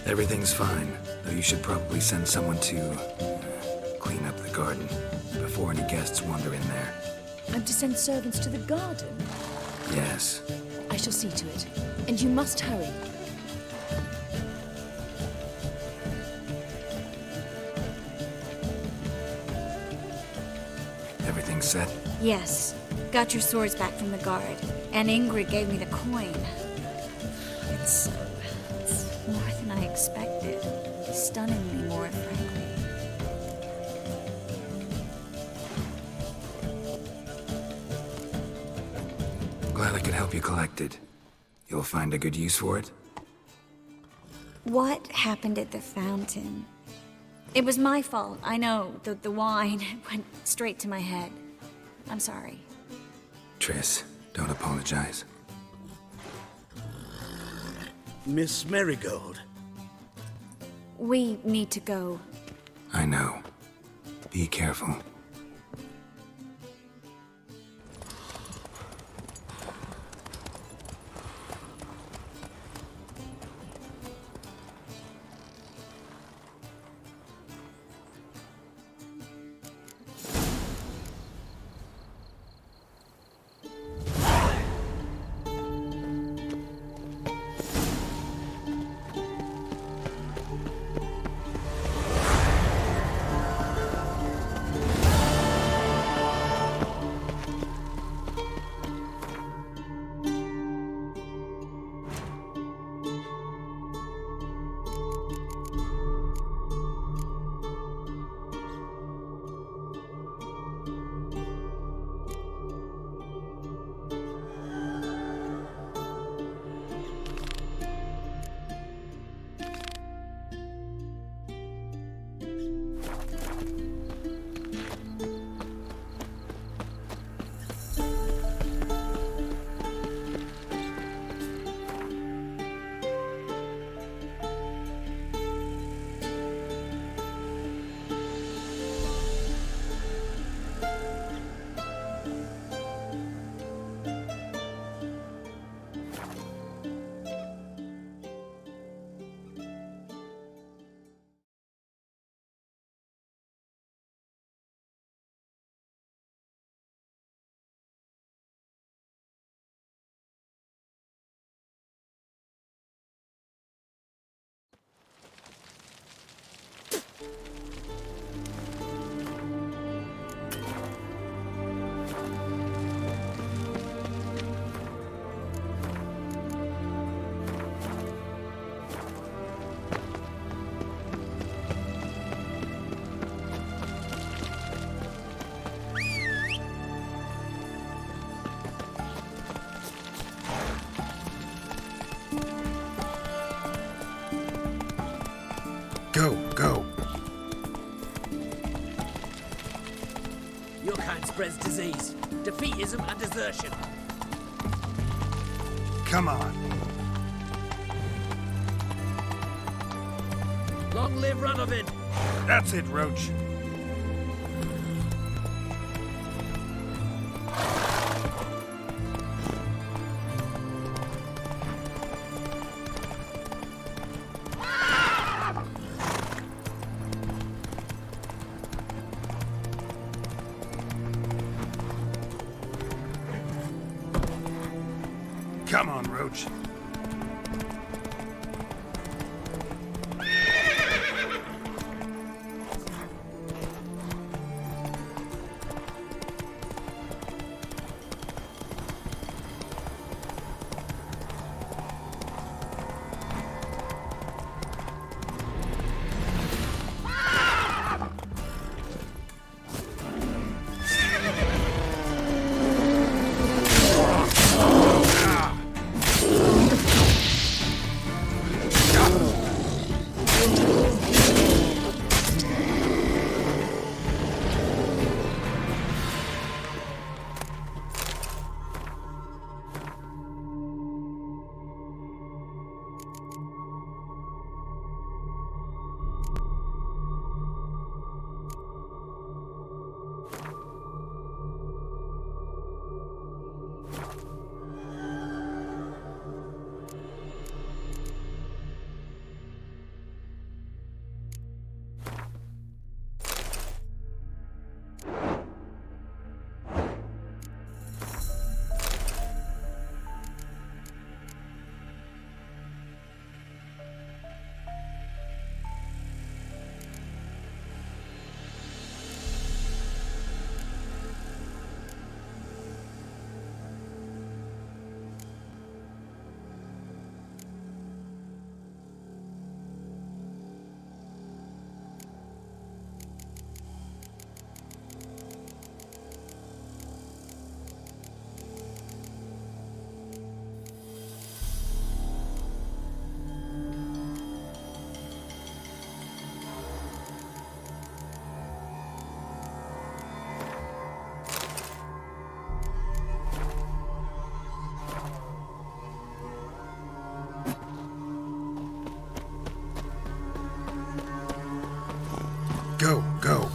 Everything's fine, though you should probably send someone to clean up the garden before any guests wander in there. I'm to send servants to the garden? Yes. I shall see to it. And you must hurry. Everything set? Yes. Got your swords back from the guard. And Ingrid gave me the coin. It's more than I expected. Stunningly more, if could help you collect it. You'll find a good use for it? What happened at the fountain? It was my fault. I know. The wine went straight to my head. I'm sorry. Triss, don't apologize. Miss Marigold. We need to go. I know. Be careful. Go. Your kind spreads disease, defeatism and desertion. Come on. Long live Ranovid! That's it, Roach. Come on, Roach. Go, go.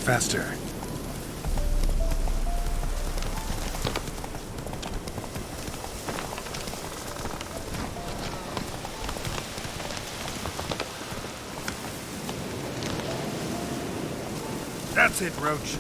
Faster. That's it, Roach.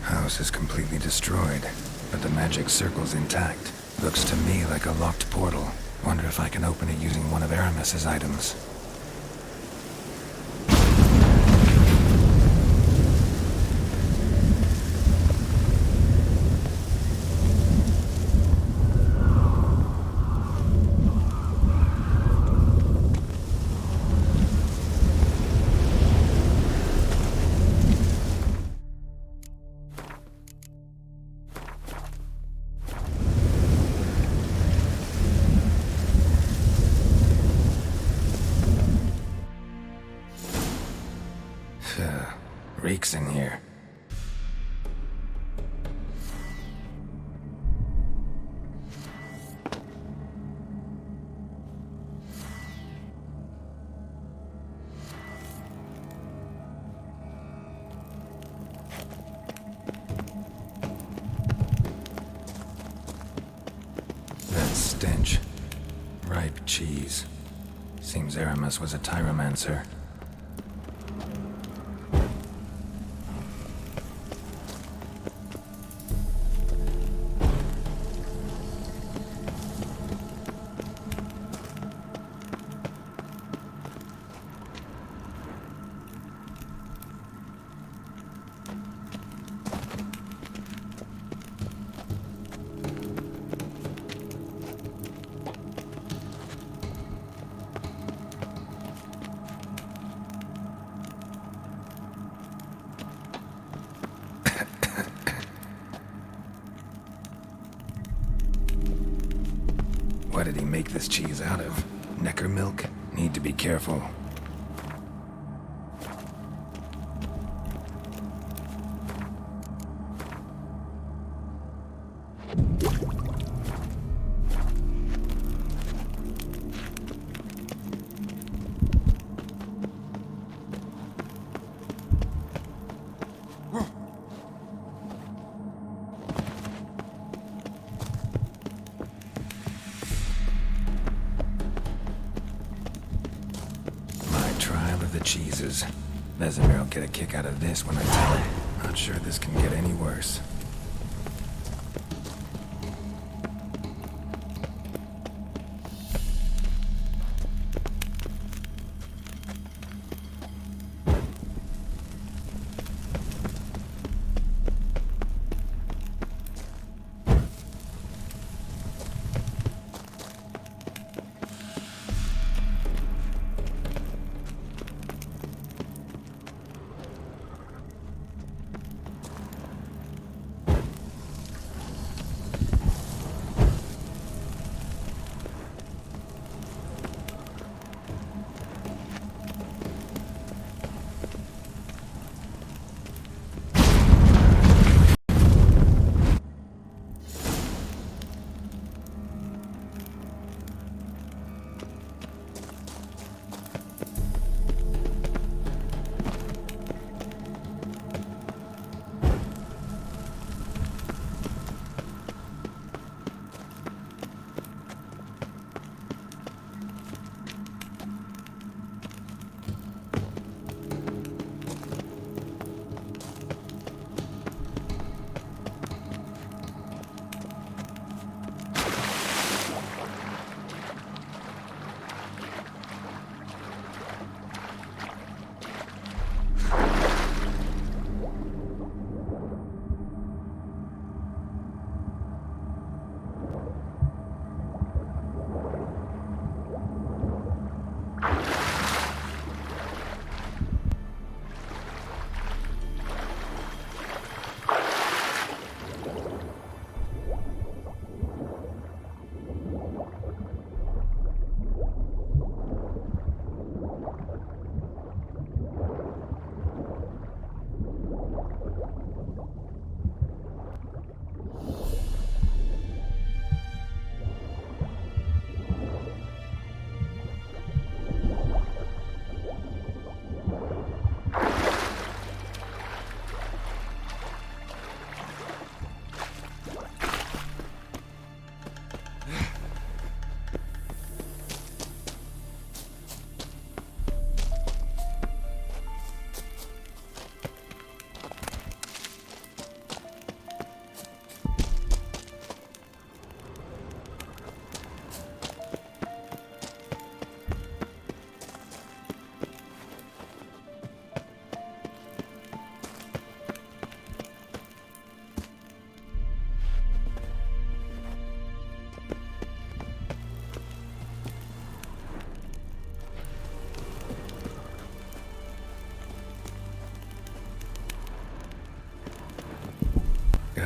House is completely destroyed, but the magic circle's intact. Looks to me like a locked portal. Wonder if I can open it using one of Aramis's items. Reeks in here. That stench. Ripe cheese. Seems Aramis was a tyromancer. What did he make this cheese out of? Necker milk? Need to be careful. Cheeses. Vesemir will get a kick out of this when I tell him. Not sure this can get any worse.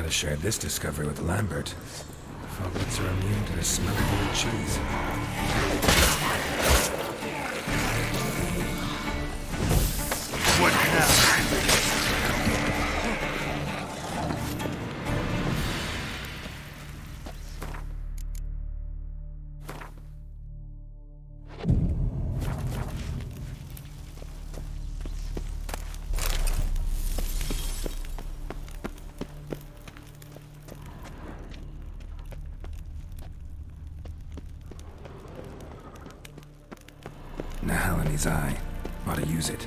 Gotta share this discovery with Lambert. Foglets are immune to the smell of old cheese. What now? Nahal in his eye. Ought to use it.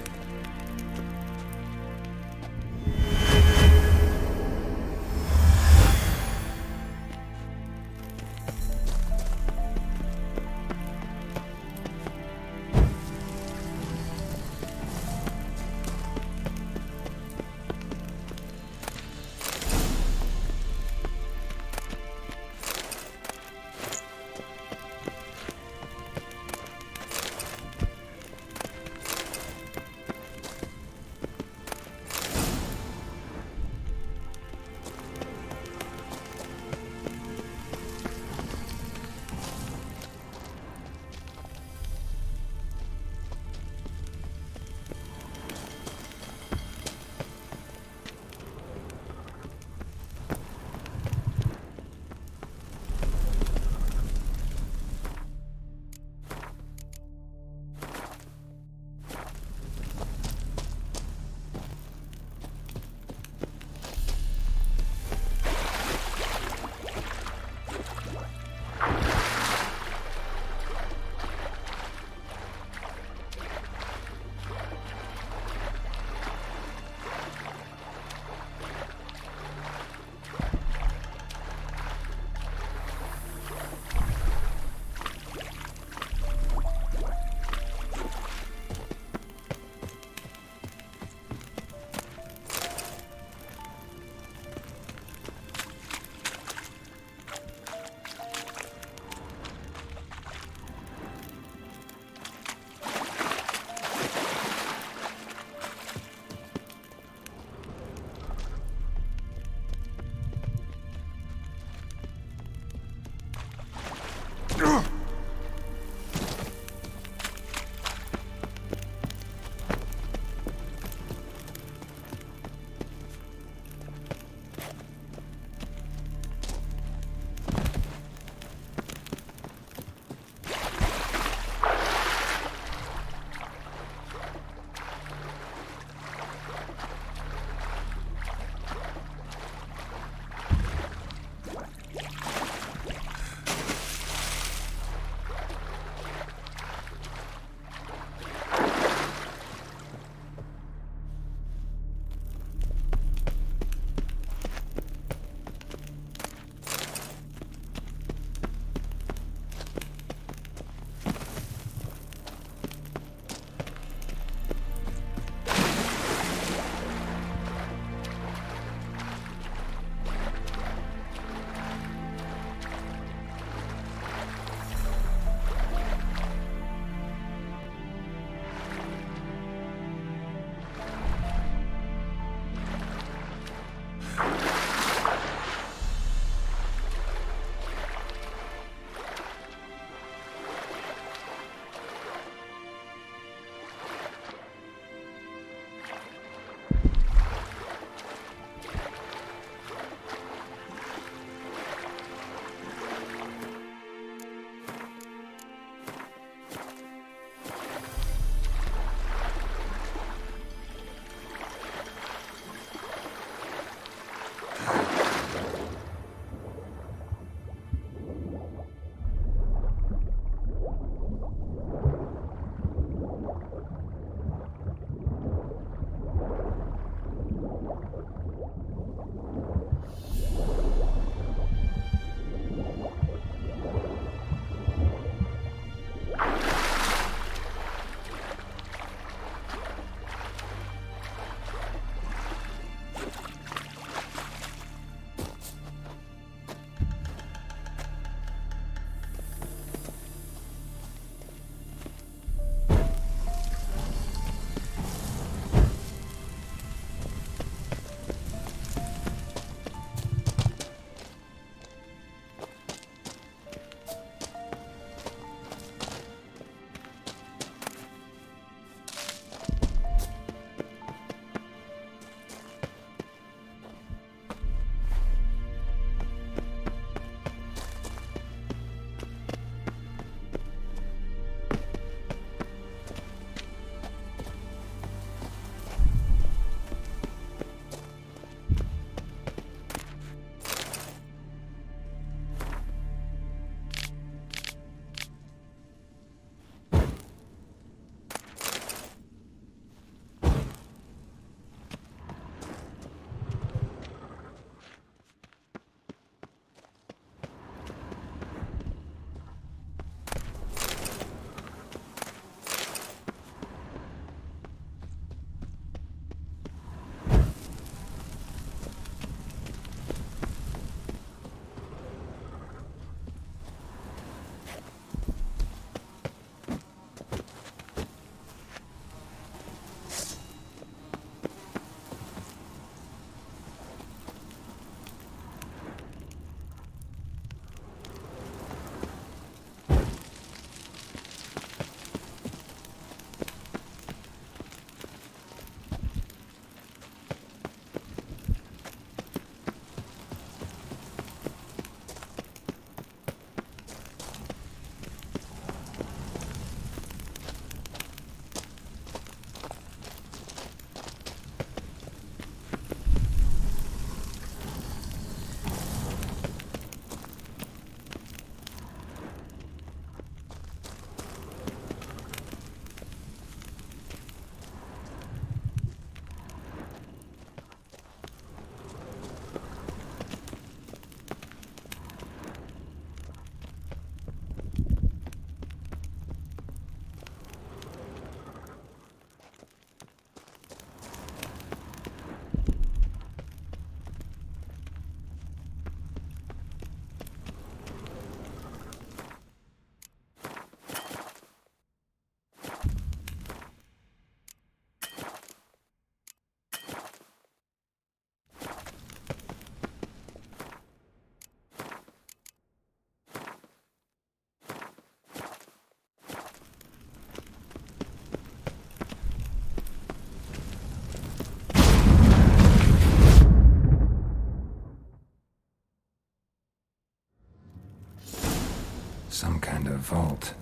kind of vault.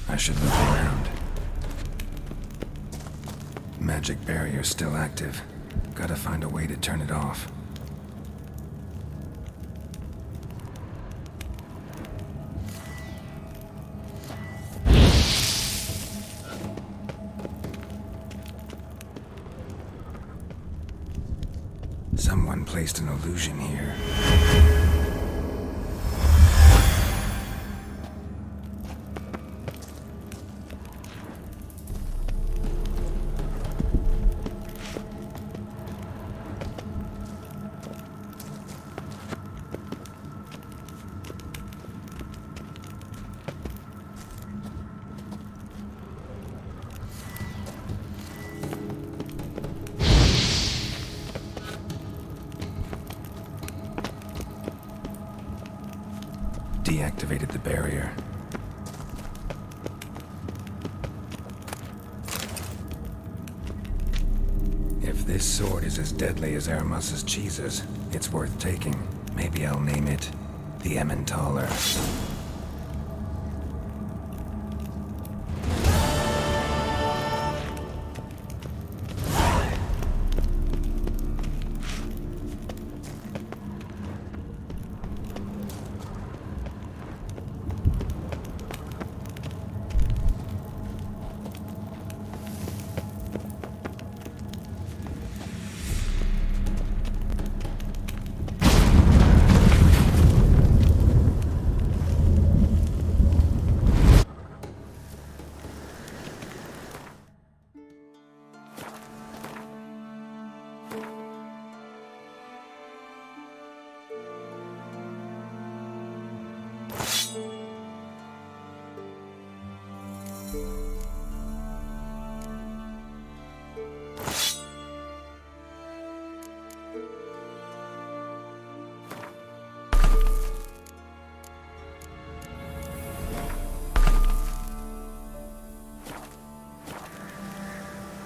I should look around. Magic barrier's still active. Gotta find a way to turn it off. Someone placed an illusion here. Deactivated the barrier. If this sword is as deadly as Aramus's cheeses, it's worth taking. Maybe I'll name it the Emmentaler.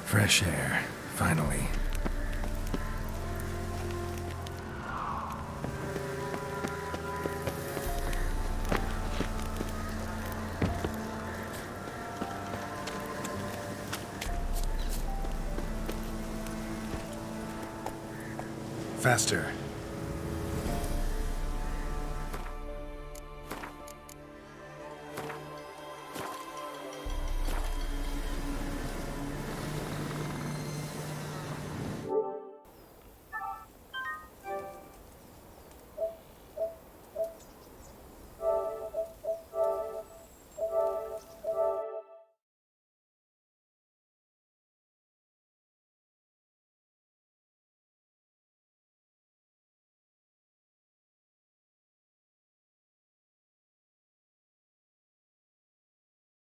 Fresh air, finally. Faster.